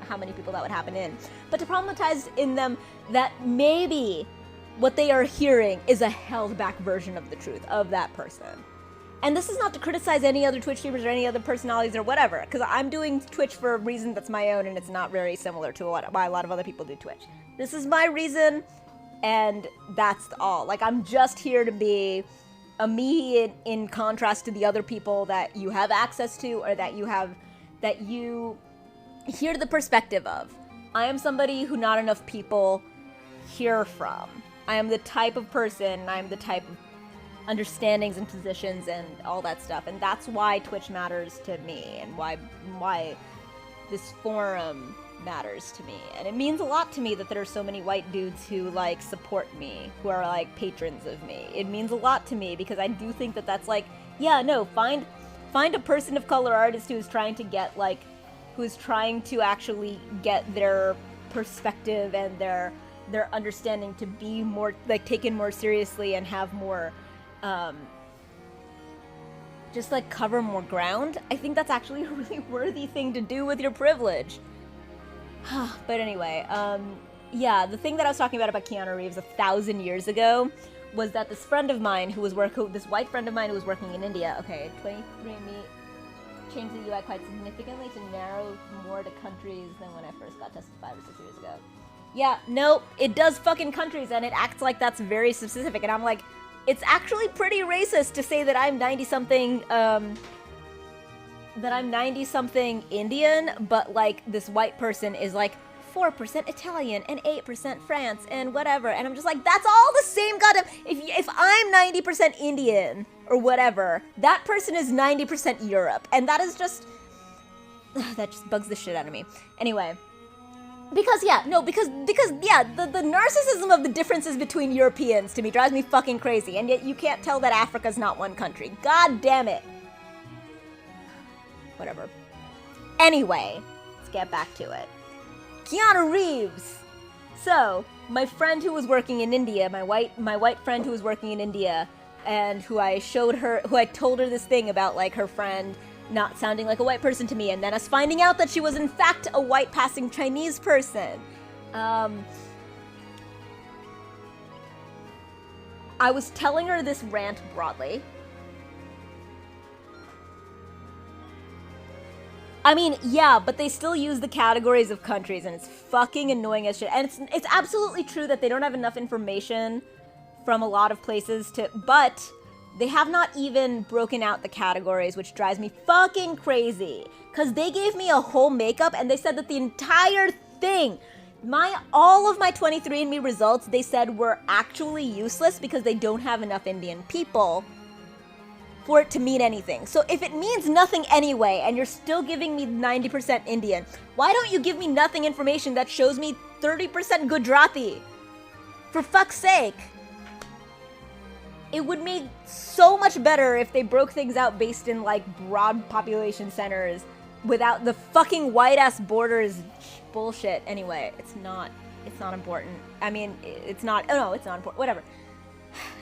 how many people that would happen in, but to problematize in them that maybe what they are hearing is a held back version of the truth of that person. And this is not to criticize any other Twitch streamers or any other personalities or whatever, because I'm doing Twitch for a reason that's my own, and it's not very similar to why a lot of other people do Twitch. This is my reason, and that's all. Like, I'm just here to be a me in contrast to the other people that you have access to, or that you hear the perspective of. I am somebody who not enough people hear from. I am the type of person, I am the type of understandings and positions and all that stuff, and that's why Twitch matters to me, and why this forum matters to me. And it means a lot to me that there are so many white dudes who, like, support me, who are, like, patrons of me. It means a lot to me, because I do think that that's, like, yeah, no, find a person of color artist who's trying to get, like, who's trying to actually get their perspective and their understanding to be more, like, taken more seriously and have more, just, like, cover more ground. I think that's actually a really worthy thing to do with your privilege. But anyway, yeah, the thing that I was talking about Keanu Reeves 1,000 years ago was that this friend of mine this white friend of mine who was working in India, okay, 23andMe changed the UI quite significantly to narrow more to countries than when I first got tested 5 or 6 years ago. Yeah, no, it does fucking countries, and it acts like that's very specific, and I'm like, it's actually pretty racist to say that I'm 90-something, Indian, but, like, this white person is, like, 4% Italian and 8% France and whatever, and I'm just like, that's all the same goddamn, if I'm 90% Indian or whatever, that person is 90% Europe, and that is just, that just bugs the shit out of me. Anyway. Because the narcissism of the differences between Europeans to me drives me fucking crazy, and yet you can't tell that Africa's not one country. God damn it. Whatever. Anyway, let's get back to it. Keanu Reeves! So, my friend who was working in India, my white friend who was working in India, and who I told her this thing about, like, her friend not sounding like a white person to me, and then us finding out that she was in fact a white passing Chinese person. I was telling her this rant broadly. I mean, yeah, but they still use the categories of countries, and it's fucking annoying as shit. And it's absolutely true that they don't have enough information from a lot of places but they have not even broken out the categories, which drives me fucking crazy. Because they gave me a whole makeup, and they said that the entire thing, all of my 23andMe results, they said were actually useless because they don't have enough Indian people for it to mean anything. So if it means nothing anyway, and you're still giving me 90% Indian, why don't you give me nothing information that shows me 30% Gujarati? For fuck's sake. It would make so much better if they broke things out based in, like, broad population centers without the fucking white-ass borders bullshit. Anyway, it's not important. I mean, it's not, oh no, it's not important, whatever.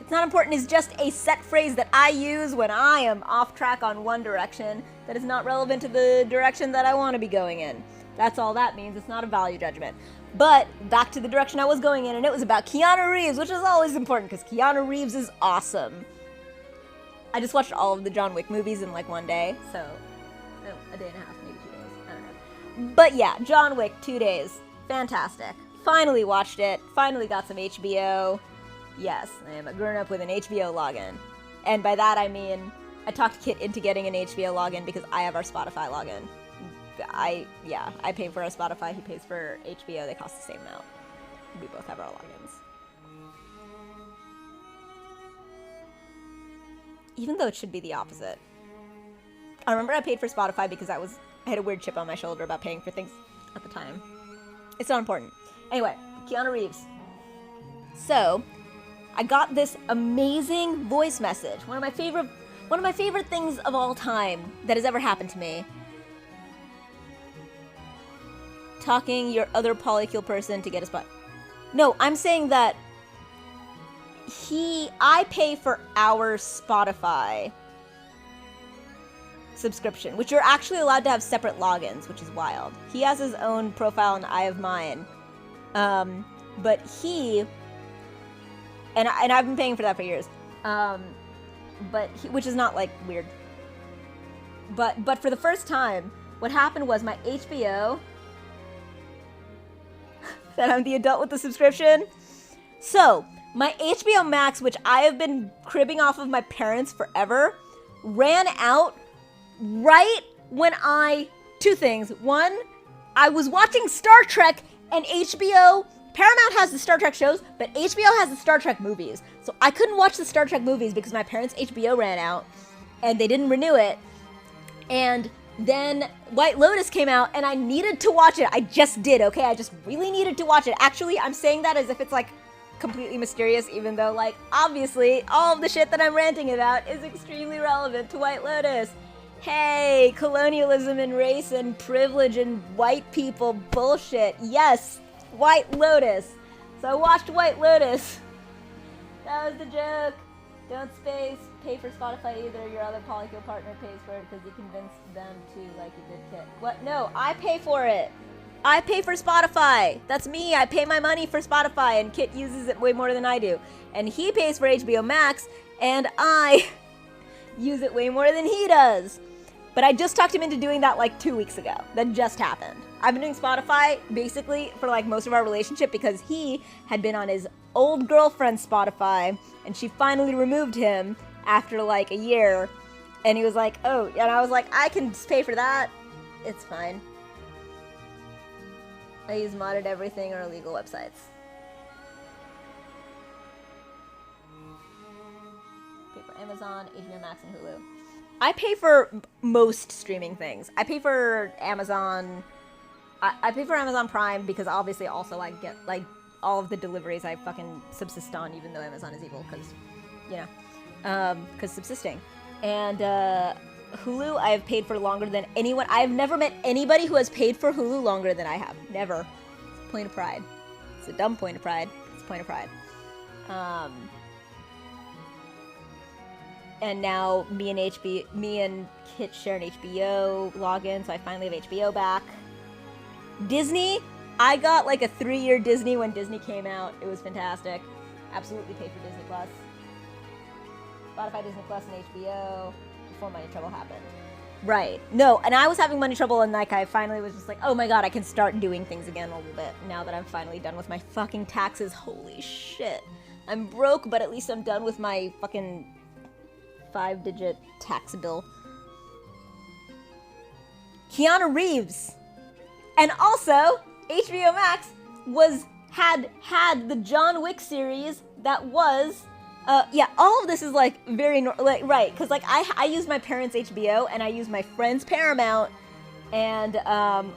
It's not important is just a set phrase that I use when I am off track on one direction that is not relevant to the direction that I want to be going in. That's all that means. It's not a value judgment. But back to the direction I was going in, and it was about Keanu Reeves, which is always important because Keanu Reeves is awesome. I just watched all of the John Wick movies in like one day, so a day and a half, maybe 2 days. I don't know. But yeah, John Wick, 2 days. Fantastic. Finally watched it. Finally got some HBO. Yes, I am a grown-up with an HBO login. And by that I mean, I talked Kit into getting an HBO login because I have our Spotify login. I pay for our Spotify, he pays for HBO, they cost the same amount. We both have our logins. Even though it should be the opposite. I remember I paid for Spotify because I had a weird chip on my shoulder about paying for things at the time. It's not important. Anyway, Keanu Reeves. So, I got this amazing voice message. One of my favorite things of all time that has ever happened to me. Talking your other polycule person to get a spot. No, I'm saying that I pay for our Spotify subscription, which you're actually allowed to have separate logins, which is wild. He has his own profile and I have mine. But and I've been paying for that for years. Which is not like weird. But for the first time, what happened was my HBO, that I'm the adult with the subscription. So, my HBO Max, which I have been cribbing off of my parents forever, ran out right when two things. One, I was watching Star Trek and Paramount has the Star Trek shows, but HBO has the Star Trek movies. So I couldn't watch the Star Trek movies because my parents' HBO ran out and they didn't renew it. And then White Lotus came out and I needed to watch it. I just did, okay? I just really needed to watch it. Actually, I'm saying that as if it's like completely mysterious, even though like obviously all of the shit that I'm ranting about is extremely relevant to White Lotus. Hey, colonialism and race and privilege and white people bullshit. Yes, White Lotus. So I watched White Lotus. That was the joke. Don't pay for Spotify either. Your other polycule partner pays for it because you convinced them to, like you did Kit. What? No, I pay for it. I pay for Spotify. That's me. I pay my money for Spotify, and Kit uses it way more than I do. And he pays for HBO Max, and I use it way more than he does. But I just talked him into doing that like 2 weeks ago. That just happened. I've been doing Spotify basically for like most of our relationship because he had been on his old girlfriend's Spotify and she finally removed him after like a year. And he was like, oh, and I was like, I can just pay for that. It's fine. I use modded everything or illegal websites. Pay for Amazon, HBO Max, and Hulu. I pay for most streaming things. I pay for Amazon. I pay for Amazon Prime because obviously also I get like all of the deliveries I fucking subsist on, even though Amazon is evil because, you know, because subsisting. And Hulu I have paid for longer than anyone. I have never met anybody who has paid for Hulu longer than I have. Never. It's a point of pride. It's a dumb point of pride. It's a point of pride. And now me and Kit share an HBO login, so I finally have HBO back. Disney, I got like a 3-year Disney when Disney came out. It was fantastic. Absolutely paid for Disney Plus. Spotify, Disney Plus, and HBO before Money Trouble happened. Right. No, and I was having money trouble and like I finally was just like, oh my god, I can start doing things again a little bit now that I'm finally done with my fucking taxes. Holy shit. I'm broke, but at least I'm done with my fucking 5-digit tax bill. Keanu Reeves. And also, HBO Max had the John Wick series that was Yeah, all of this is like very right, because like I use my parents' HBO and I use my friend's Paramount, and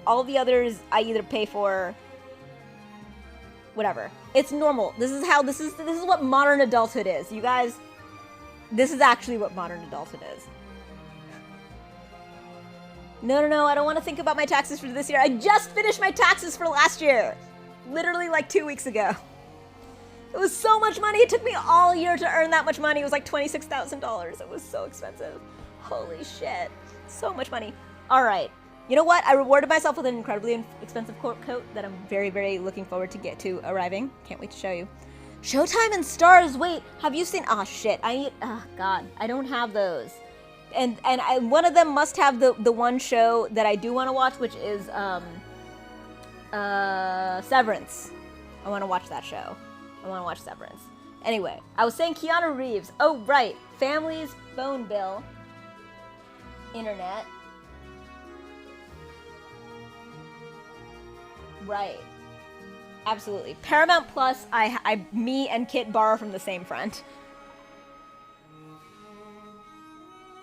all the others I either pay for. Whatever. It's normal. This is what modern adulthood is, you guys. This is actually what modern adulthood is. No, I don't want to think about my taxes for this year. I just finished my taxes for last year. Literally like 2 weeks ago. It was so much money. It took me all year to earn that much money. It was like $26,000. It was so expensive. Holy shit. So much money. All right. You know what? I rewarded myself with an incredibly expensive coat that I'm very, very looking forward to get to arriving. Can't wait to show you. Showtime and Stars. Wait, have you seen? Oh shit. God, I don't have those. And one of them must have the one show that I do want to watch, which is Severance. I want to watch that show. I want to watch Severance. Anyway, I was saying Keanu Reeves. Oh, right. Family's phone bill. Internet. Right. Absolutely. Paramount Plus, me and Kit borrow from the same friend.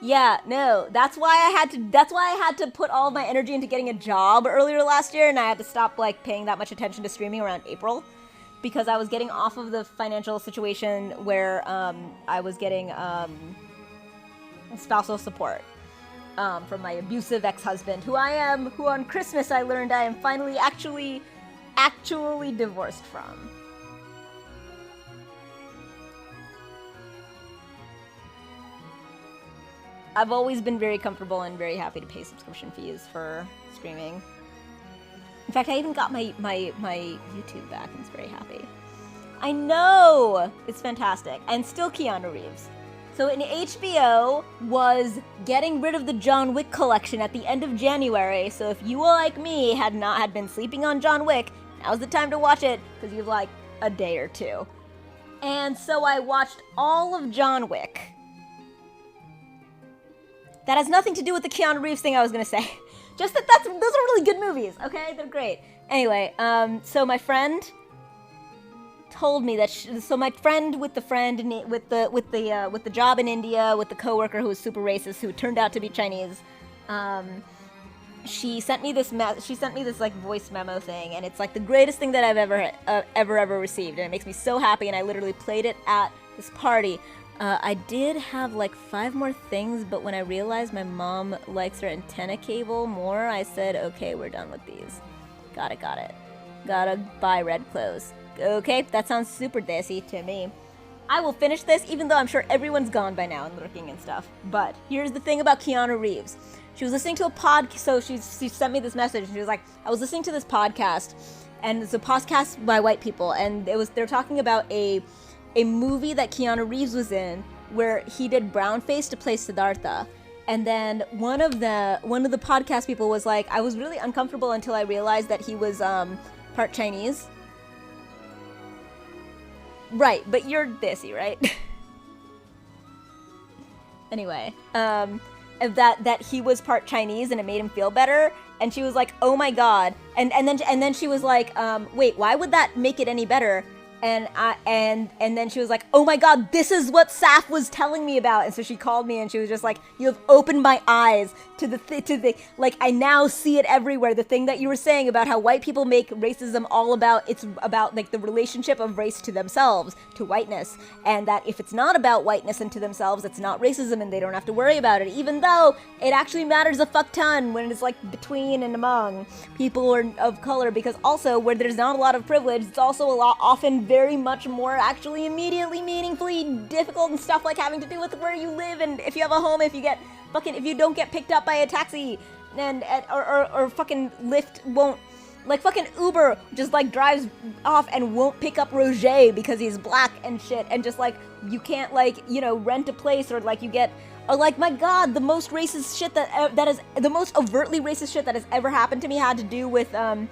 Yeah, no, that's why I had to put all of my energy into getting a job earlier last year, and I had to stop like paying that much attention to streaming around April, because I was getting off of the financial situation where I was getting spousal support from my abusive ex-husband, who on Christmas I learned I am finally actually divorced from. I've always been very comfortable and very happy to pay subscription fees for streaming. In fact, I even got my YouTube back and was very happy. I know! It's fantastic. And still Keanu Reeves. So in HBO was getting rid of the John Wick collection at the end of January, so if you, like me, had been sleeping on John Wick, now's the time to watch it, because you have like a day or two. And so I watched all of John Wick. That has nothing to do with the Keanu Reeves thing I was gonna say. Just that those are really good movies, okay? They're great. Anyway, so my friend told me that. So my friend with the job in India with the coworker who was super racist, who turned out to be Chinese. She sent me this like voice memo thing, and it's like the greatest thing that I've ever received, and it makes me so happy. And I literally played it at this party. I did have like 5 more things, but when I realized my mom likes her antenna cable more, I said, okay, we're done with these. Got it. Gotta buy red clothes. Okay, that sounds super desi to me. I will finish this, even though I'm sure everyone's gone by now and lurking and stuff. But here's the thing about Keanu Reeves. She was listening to a podcast, so she sent me this message, and she was like, I was listening to this podcast, and it's a podcast by white people, and they're talking about a movie that Keanu Reeves was in where he did brownface to play Siddhartha. And then one of the podcast people was like, I was really uncomfortable until I realized that he was part Chinese. Right, but you're desi, right? Anyway, that he was part Chinese and it made him feel better. And she was like, oh my god. And then she was like, wait, why would that make it any better? And then she was like, oh my god, this is what Saf was telling me about. And so she called me and she was just like, you have opened my eyes to the like, I now see it everywhere. The thing that you were saying about how white people make racism all about, it's about like the relationship of race to themselves, to whiteness. And that if it's not about whiteness and to themselves, it's not racism and they don't have to worry about it. Even though it actually matters a fuck ton when it's like between and among people of color, because also where there's not a lot of privilege, it's also often very much more actually immediately meaningfully difficult and stuff like having to do with where you live and if you have a home, if you don't get picked up by a taxi and or fucking Lyft won't, like fucking Uber just like drives off and won't pick up Roger because he's black and shit, and just like you can't like, you know, rent a place, or like you get, or like, my god, the most racist shit that is the most overtly racist shit that has ever happened to me had to do with a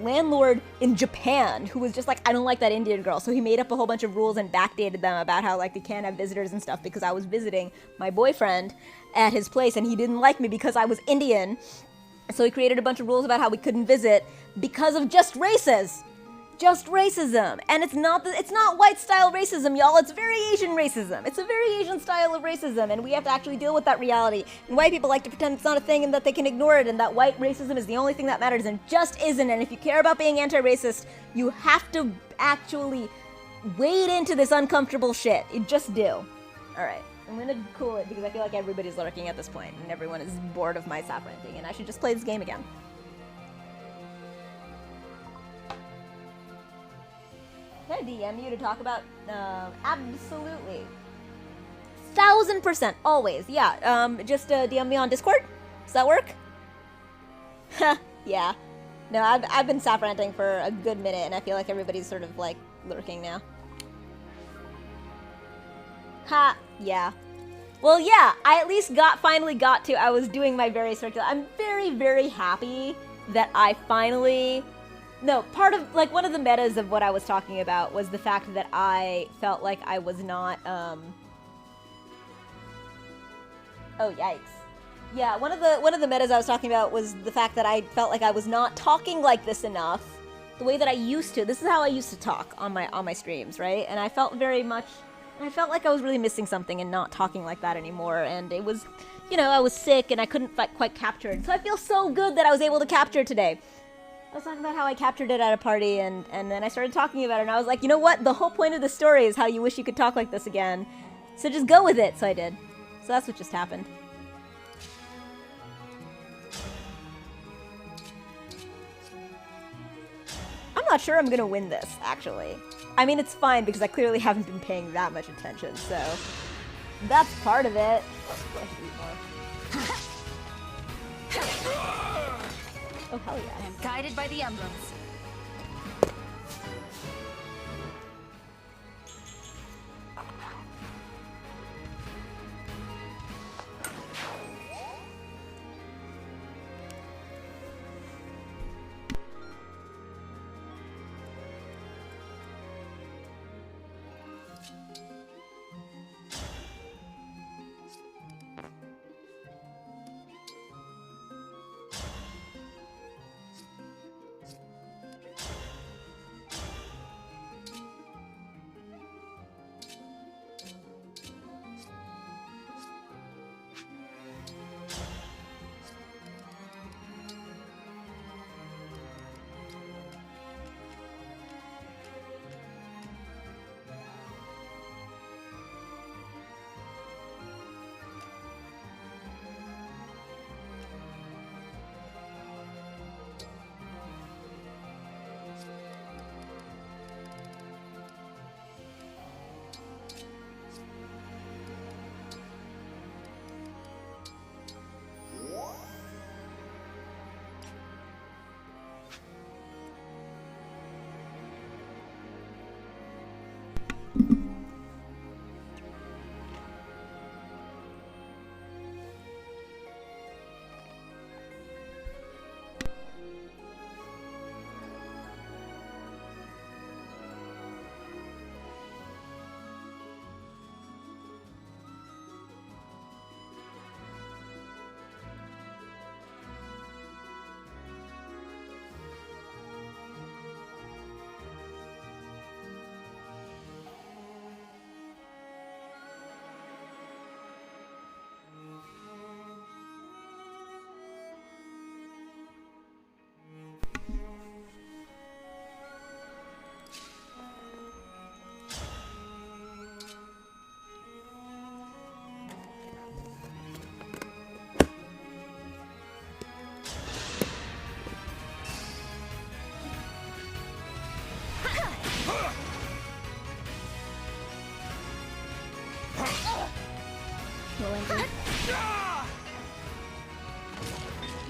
landlord in Japan who was just like, I don't like that Indian girl. So he made up a whole bunch of rules and backdated them about how like they can't have visitors and stuff because I was visiting my boyfriend at his place and he didn't like me because I was Indian. So he created a bunch of rules about how we couldn't visit because of just races. just racism. And it's not white style racism, y'all. It's very Asian racism. It's a very Asian style of racism, and we have to actually deal with that reality. And white people like to pretend it's not a thing and that they can ignore it and that white racism is the only thing that matters, and just isn't. And if you care about being anti-racist, you have to actually wade into this uncomfortable shit. You just do. Alright, I'm gonna cool it because I feel like everybody's lurking at this point and everyone is bored of my sap ranting, and I should just play this game again. Can I DM you to talk about, absolutely. 1000%, always, yeah. Just DM me on Discord? Does that work? Yeah. No, I've been sap ranting for a good minute, and I feel like everybody's sort of, like, lurking now. Ha, yeah. Well, yeah, I at least finally got to, I was doing my very circular, I'm very, very happy that I finally... No, part of, like, one of the metas of what I was talking about was the fact that I felt like I was not, Oh, yikes. Yeah, one of the metas I was talking about was the fact that I felt like I was not talking like this enough, the way that I used to. This is how I used to talk on my streams, right? And I felt I felt like I was really missing something and not talking like that anymore, and it was, you know, I was sick and I couldn't quite capture it. So I feel so good that I was able to capture it today. I was talking about how I captured it at a party, and then I started talking about it, and I was like, you know what? The whole point of the story is how you wish you could talk like this again. So just go with it. So I did. So that's what just happened. I'm not sure I'm gonna win this, actually. I mean, it's fine because I clearly haven't been paying that much attention, so that's part of it. Oh, hell yeah. I am guided by the emblems.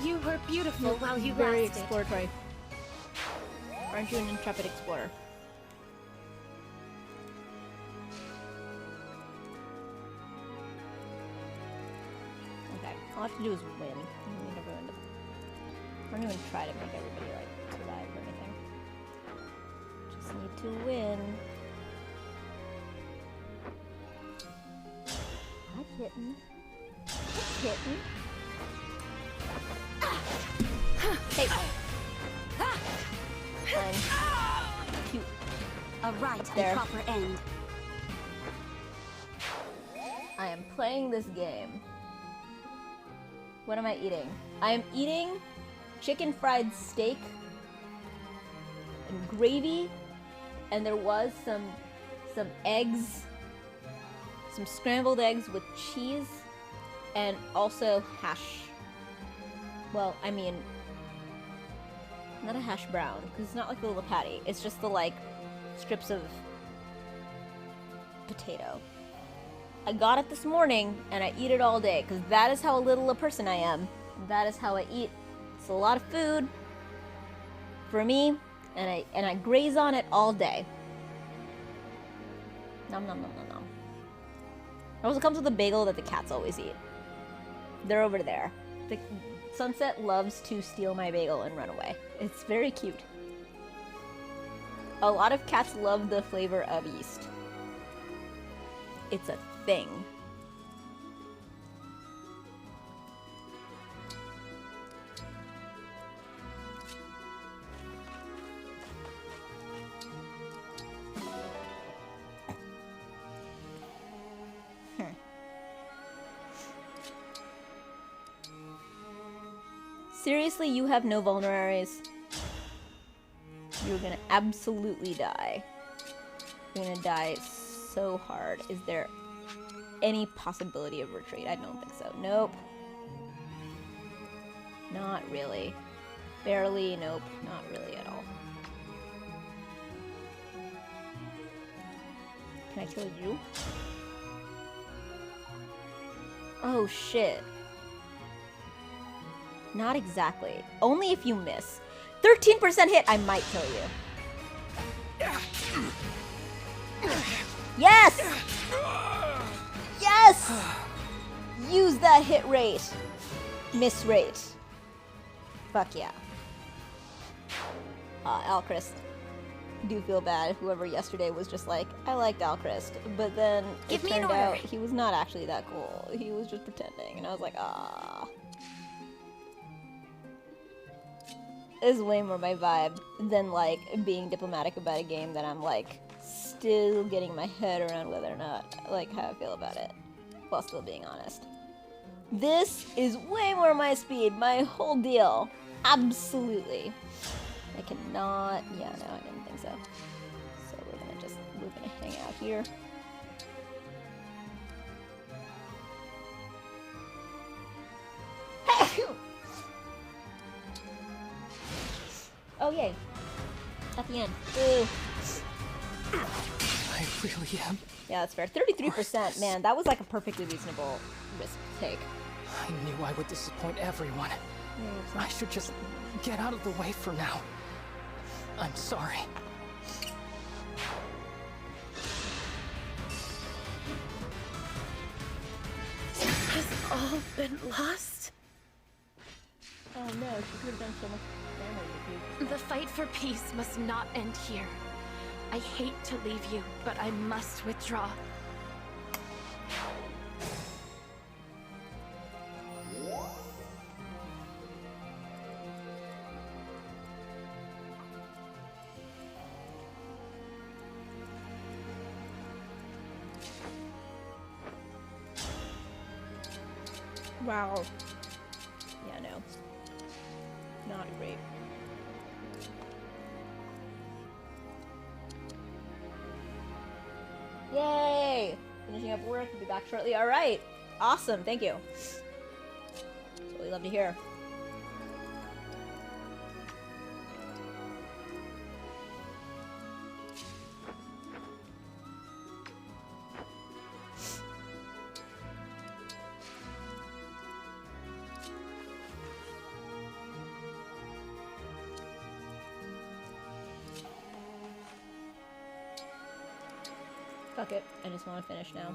You were beautiful while you very lasted. exploratory. Aren't you an intrepid explorer? Okay, all I have to do is win. I don't even try to make everybody like survive or anything. Just need to win. Hi, kitten. Hi, kitten. Hey. Fine. A right there. and proper end. I am playing this game. What am I eating? I am eating chicken fried steak and gravy, and there was some eggs, some scrambled eggs with cheese, and also hash. Well, I mean, not a hash brown, because it's not like a little patty. It's just the, like, strips of potato. I got it this morning, and I eat it all day, because that is how little a person I am. That is how I eat. It's a lot of food for me, and I graze on it all day. Nom nom nom nom nom. It also comes with a bagel that the cats always eat. They're over there. The Sunset loves to steal my bagel and run away. It's very cute. A lot of cats love the flavor of yeast. It's a thing. Seriously, you have no vulneraries? You're gonna absolutely die. You're gonna die so hard. Is there any possibility of retreat? I don't think so. Nope. Not really. Barely, nope. Not really at all. Can I kill you? Oh shit. Not exactly. Only if you miss. 13% hit, I might kill you. Yes! Yes! Use that hit rate. Miss rate. Fuck yeah. Alchrist. Do feel bad. Whoever yesterday was just like, I liked Alchrist. But then it turned out he was not actually that cool. He was just pretending. And I was like, ah. Is way more my vibe than like being diplomatic about a game that I'm like still getting my head around whether or not like how I feel about it while still being honest. This is way more my speed, my whole deal. Absolutely. I cannot, yeah, no, I didn't think so. So we're gonna hang out here. Oh, yay. At the end. Ooh. I really am. Yeah, that's fair. 33%, man, that was like a perfectly reasonable risk take. I knew I would disappoint everyone. Yeah, I should just get out of the way for now. I'm sorry. Has all been lost? Oh no, she could have done so much damage if you... The fight for peace must not end here. I hate to leave you, but I must withdraw. Wow. Yeah, no. Not great. Yay! Finishing up work, we'll be back shortly. Alright! Awesome, thank you. That's what we love to hear. Fuck it, I just want to finish now.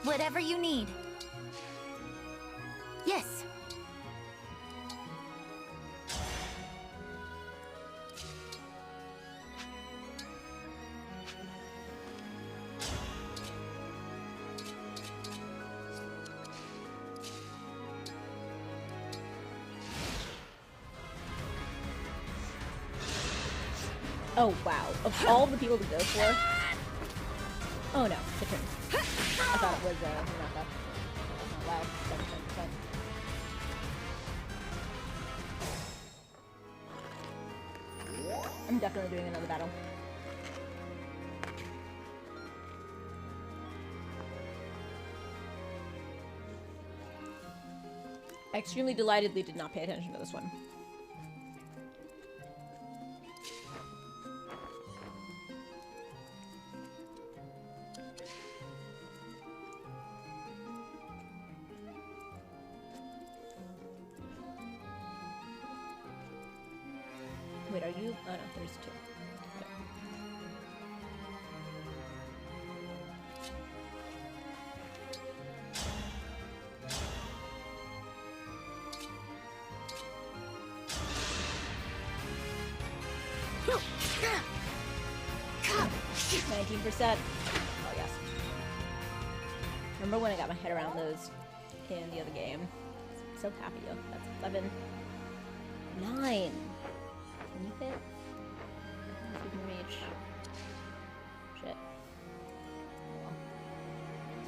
Whatever you need. Oh, wow. Of all the people to go for... Oh, no. Different. I thought it was, not that. Oh, wow. 7%. I'm definitely doing another battle. I extremely delightedly did not pay attention to this one. Wait, are you? Oh no, there's two. Okay. 19%. Oh yes. Remember when I got my head around those in the other game? I'm so happy. That's 11. 9. Can you hit? If you can reach. Shit.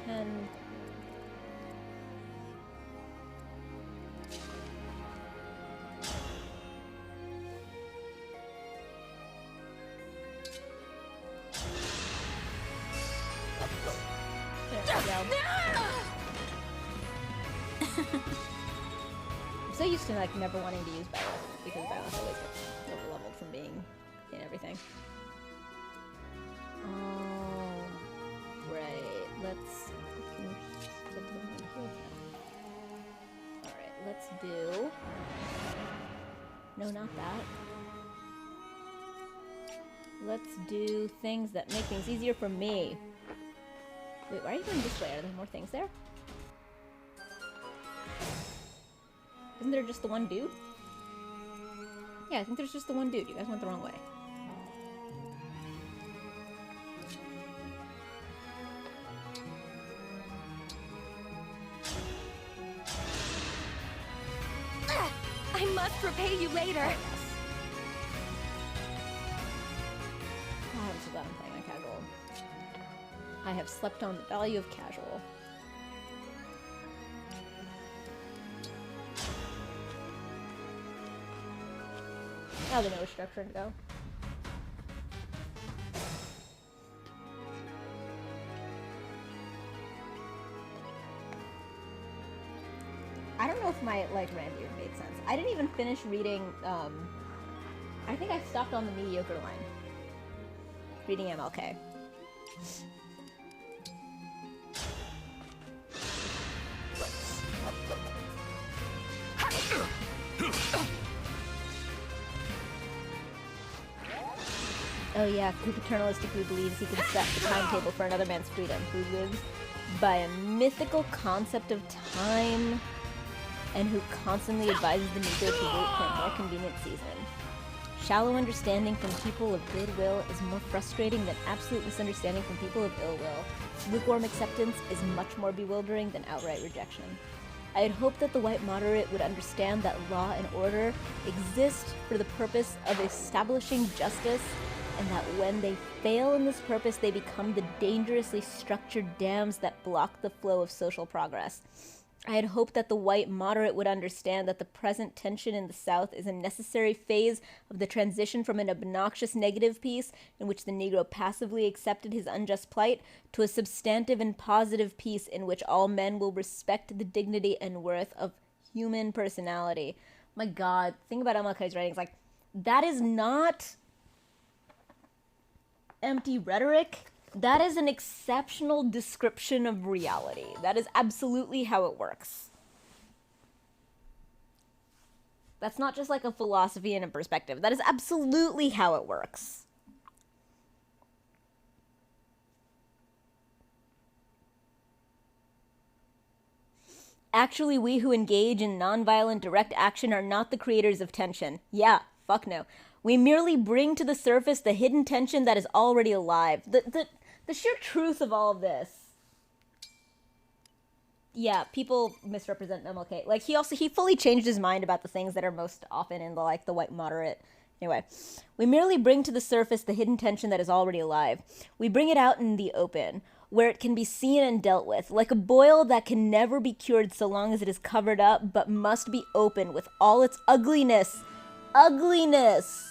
10. I'm so used to like never wanting to use Byleth because Byleth always gets over leveled from being in everything. Oh, right. Let's. Alright, let's do. No, not that. Let's do things that make things easier for me. Wait, why are you going this way? Are there more things there? Isn't there just the one dude? Yeah, I think there's just the one dude. You guys went the wrong way. I must repay you later. Oh, I'm so glad I'm playing on casual. I have slept on the value of casual. Now they know which direction to go. I don't know if my like rambler made sense. I didn't even finish reading. I think I stopped on the mediocre line. Reading MLK. Oh yeah, who paternalistically believes he can set the timetable for another man's freedom, who lives by a mythical concept of time, and who constantly advises the Negro to wait for a more convenient season. Shallow understanding from people of goodwill is more frustrating than absolute misunderstanding from people of ill will. Lukewarm acceptance is much more bewildering than outright rejection. I had hoped that the white moderate would understand that law and order exist for the purpose of establishing justice, and that when they fail in this purpose, they become the dangerously structured dams that block the flow of social progress. I had hoped that the white moderate would understand that the present tension in the South is a necessary phase of the transition from an obnoxious negative peace in which the Negro passively accepted his unjust plight to a substantive and positive peace in which all men will respect the dignity and worth of human personality. My God, think about MLK's writings. Like, that is not empty rhetoric. That is an exceptional description of reality. That is absolutely how it works. That's not just like a philosophy and a perspective. That is absolutely how it works. Actually, we who engage in nonviolent direct action are not the creators of tension. Yeah, fuck no. We merely bring to the surface the hidden tension that is already alive. The sheer truth of all of this. Yeah, people misrepresent MLK. Like, he fully changed his mind about the things that are most often in the, like, the white moderate Anyway, we merely bring to the surface the hidden tension that is already alive. We bring it out in the open, where it can be seen and dealt with, like a boil that can never be cured so long as it is covered up, but must be open with all its ugliness. Ugliness!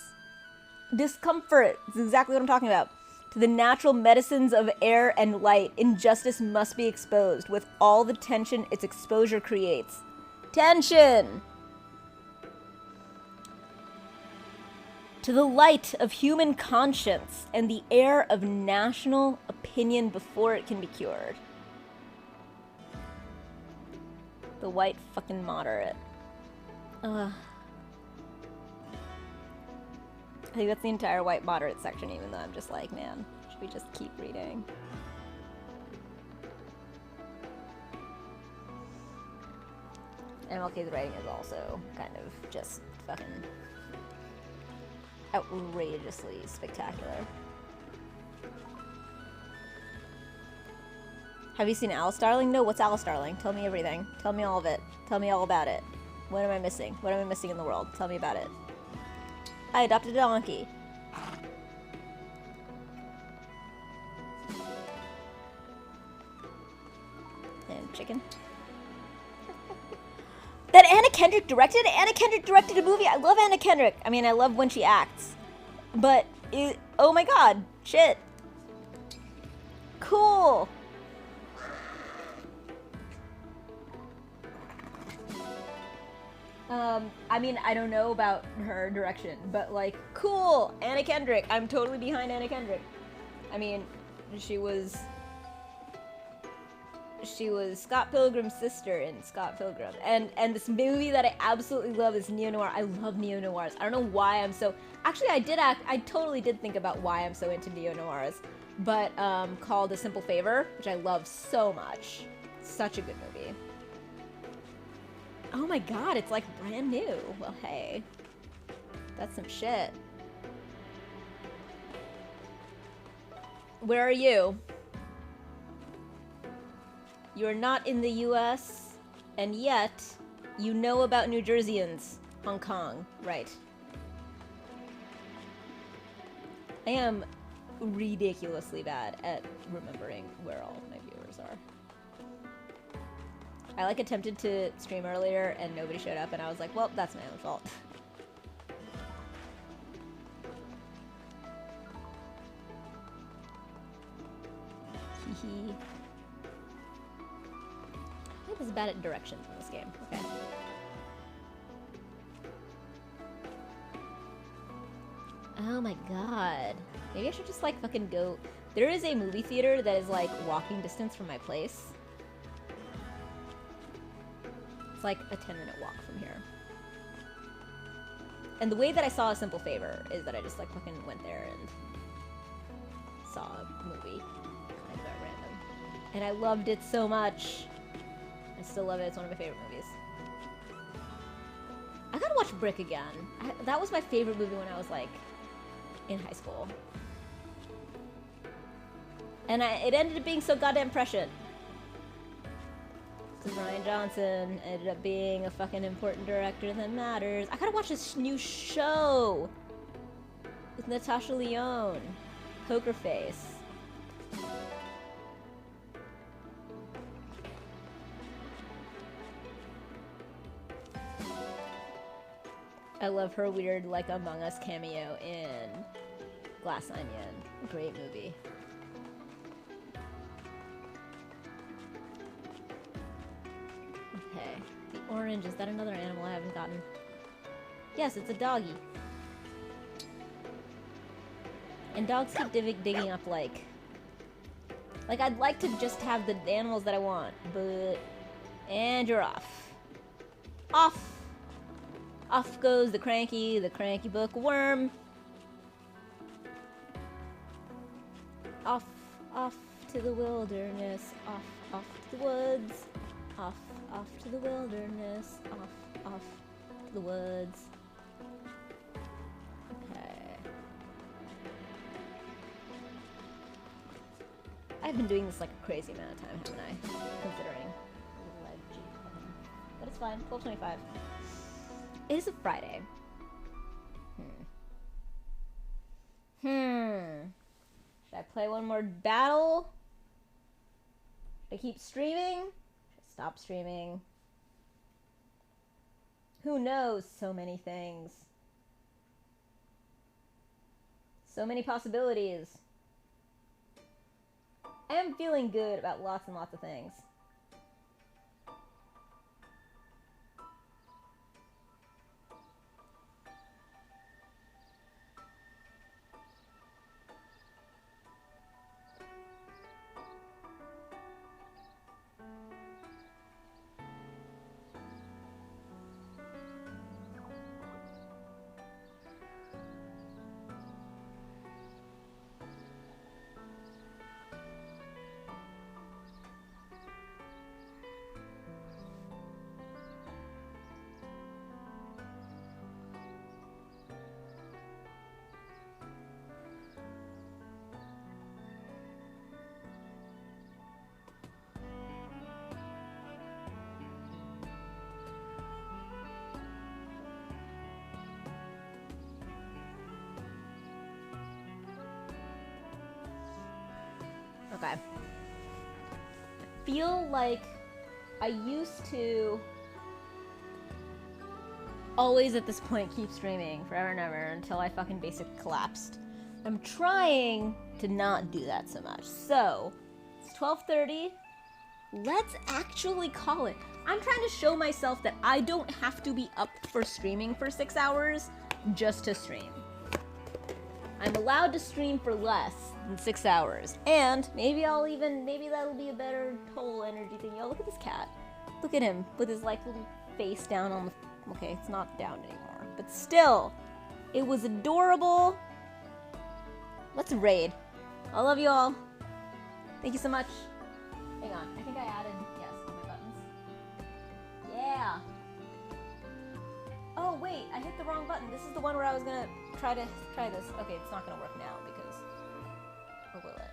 Discomfort is exactly what I'm talking about. To the natural medicines of air and light, injustice must be exposed with all the tension its exposure creates. Tension! To the light of human conscience and the air of national opinion before it can be cured. The white fucking moderate. I think that's the entire white moderate section, even though I'm just like, man, should we just keep reading? MLK's writing is also kind of just fucking outrageously spectacular. Have you seen Alice Darling? No, what's Alice Darling? Tell me everything. Tell me all of it. Tell me all about it. What am I missing? What am I missing in the world? Tell me about it. I adopted a donkey. And chicken. That Anna Kendrick directed? Anna Kendrick directed a movie. I love Anna Kendrick. I mean, I love when she acts. But, oh my god. Shit. Cool. I mean, I don't know about her direction, but like, cool, Anna Kendrick. I'm totally behind Anna Kendrick. I mean, she was Scott Pilgrim's sister in Scott Pilgrim. And this movie that I absolutely love is neo-noir. I love neo-noirs. I don't know why I'm so... Actually, I totally did think about why I'm so into neo-noirs. But, called A Simple Favor, which I love so much. Such a good movie. Oh my god, it's like brand new. Well, hey. That's some shit. Where are you? You're not in the US, and yet you know about New Jerseyans. Hong Kong, right. I am ridiculously bad at remembering where all of my viewers are. I like attempted to stream earlier and nobody showed up and I was like, well, that's my own fault. Hee. I was bad at directions in this game. Okay. Oh my god. Maybe I should just like fucking go. There is a movie theater that is like walking distance from my place. It's like a 10-minute walk from here. And the way that I saw A Simple Favor is that I just like fucking went there and saw a movie. Kind of at random. And I loved it so much. I still love it. It's one of my favorite movies. I gotta watch Brick again. That was my favorite movie when I was like in high school. And it ended up being so goddamn prescient. Because Rian Johnson ended up being a fucking important director that matters. I gotta watch this new show with Natasha Lyonne, Poker Face. I love her weird, like, Among Us cameo in Glass Onion. Great movie. Okay. The orange, is that another animal I haven't gotten? Yes, it's a doggy. And dogs keep digging up, like, I'd like to just have the animals that I want, but... And you're off. Off! Off goes the cranky bookworm. Off to the wilderness. Off to the woods. Off to the wilderness. Off to the woods. Okay. I've been doing this like a crazy amount of time, haven't I? Considering. But it's fine. 12:25. It is a Friday. play one more battle? Should I keep streaming? Should I stop streaming? Who knows? So many things. So many possibilities. I am feeling good about lots and lots of things. Okay. I feel like I used to always at this point keep streaming forever and ever until I fucking basically collapsed. I'm trying to not do that so much. So, it's 12:30. Let's actually call it. I'm trying to show myself that I don't have to be up for streaming for 6 hours just to stream. I'm allowed to stream for less than 6 hours. And maybe that'll be a better whole energy thing. Yo, look at this cat. Look at him with his like little face down on the, okay, it's not down anymore. But still, it was adorable. Let's raid. I love you all. Thank you so much. Hang on, I think I added, yes, all my buttons. Yeah. Oh wait, I hit the wrong button. This is the one where I was gonna try this. Okay, it's not gonna work now because, or will it?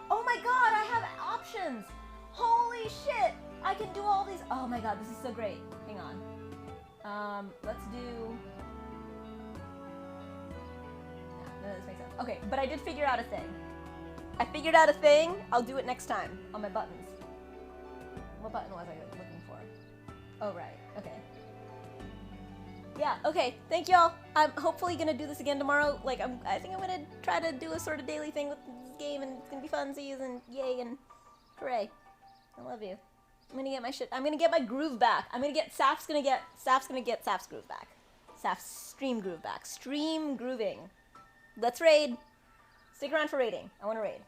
Oh my god, I have options! Holy shit! I can do all these. Oh my god, this is so great. Hang on. Let's do. No, this makes sense. Okay, but I did figure out a thing. I figured out a thing. I'll do it next time on my buttons. What button was I looking for? Oh, right. Okay. Yeah, okay. Thank y'all. I'm hopefully gonna do this again tomorrow. Like, I think I'm gonna try to do a sort of daily thing with this game, and it's gonna be funsies, and yay, and hooray. I love you. I'm gonna get my shit. I'm gonna get my groove back. Saf's gonna get Saf's groove back. Saf's stream groove back. Stream grooving. Let's raid. Stick around for raiding. I wanna raid.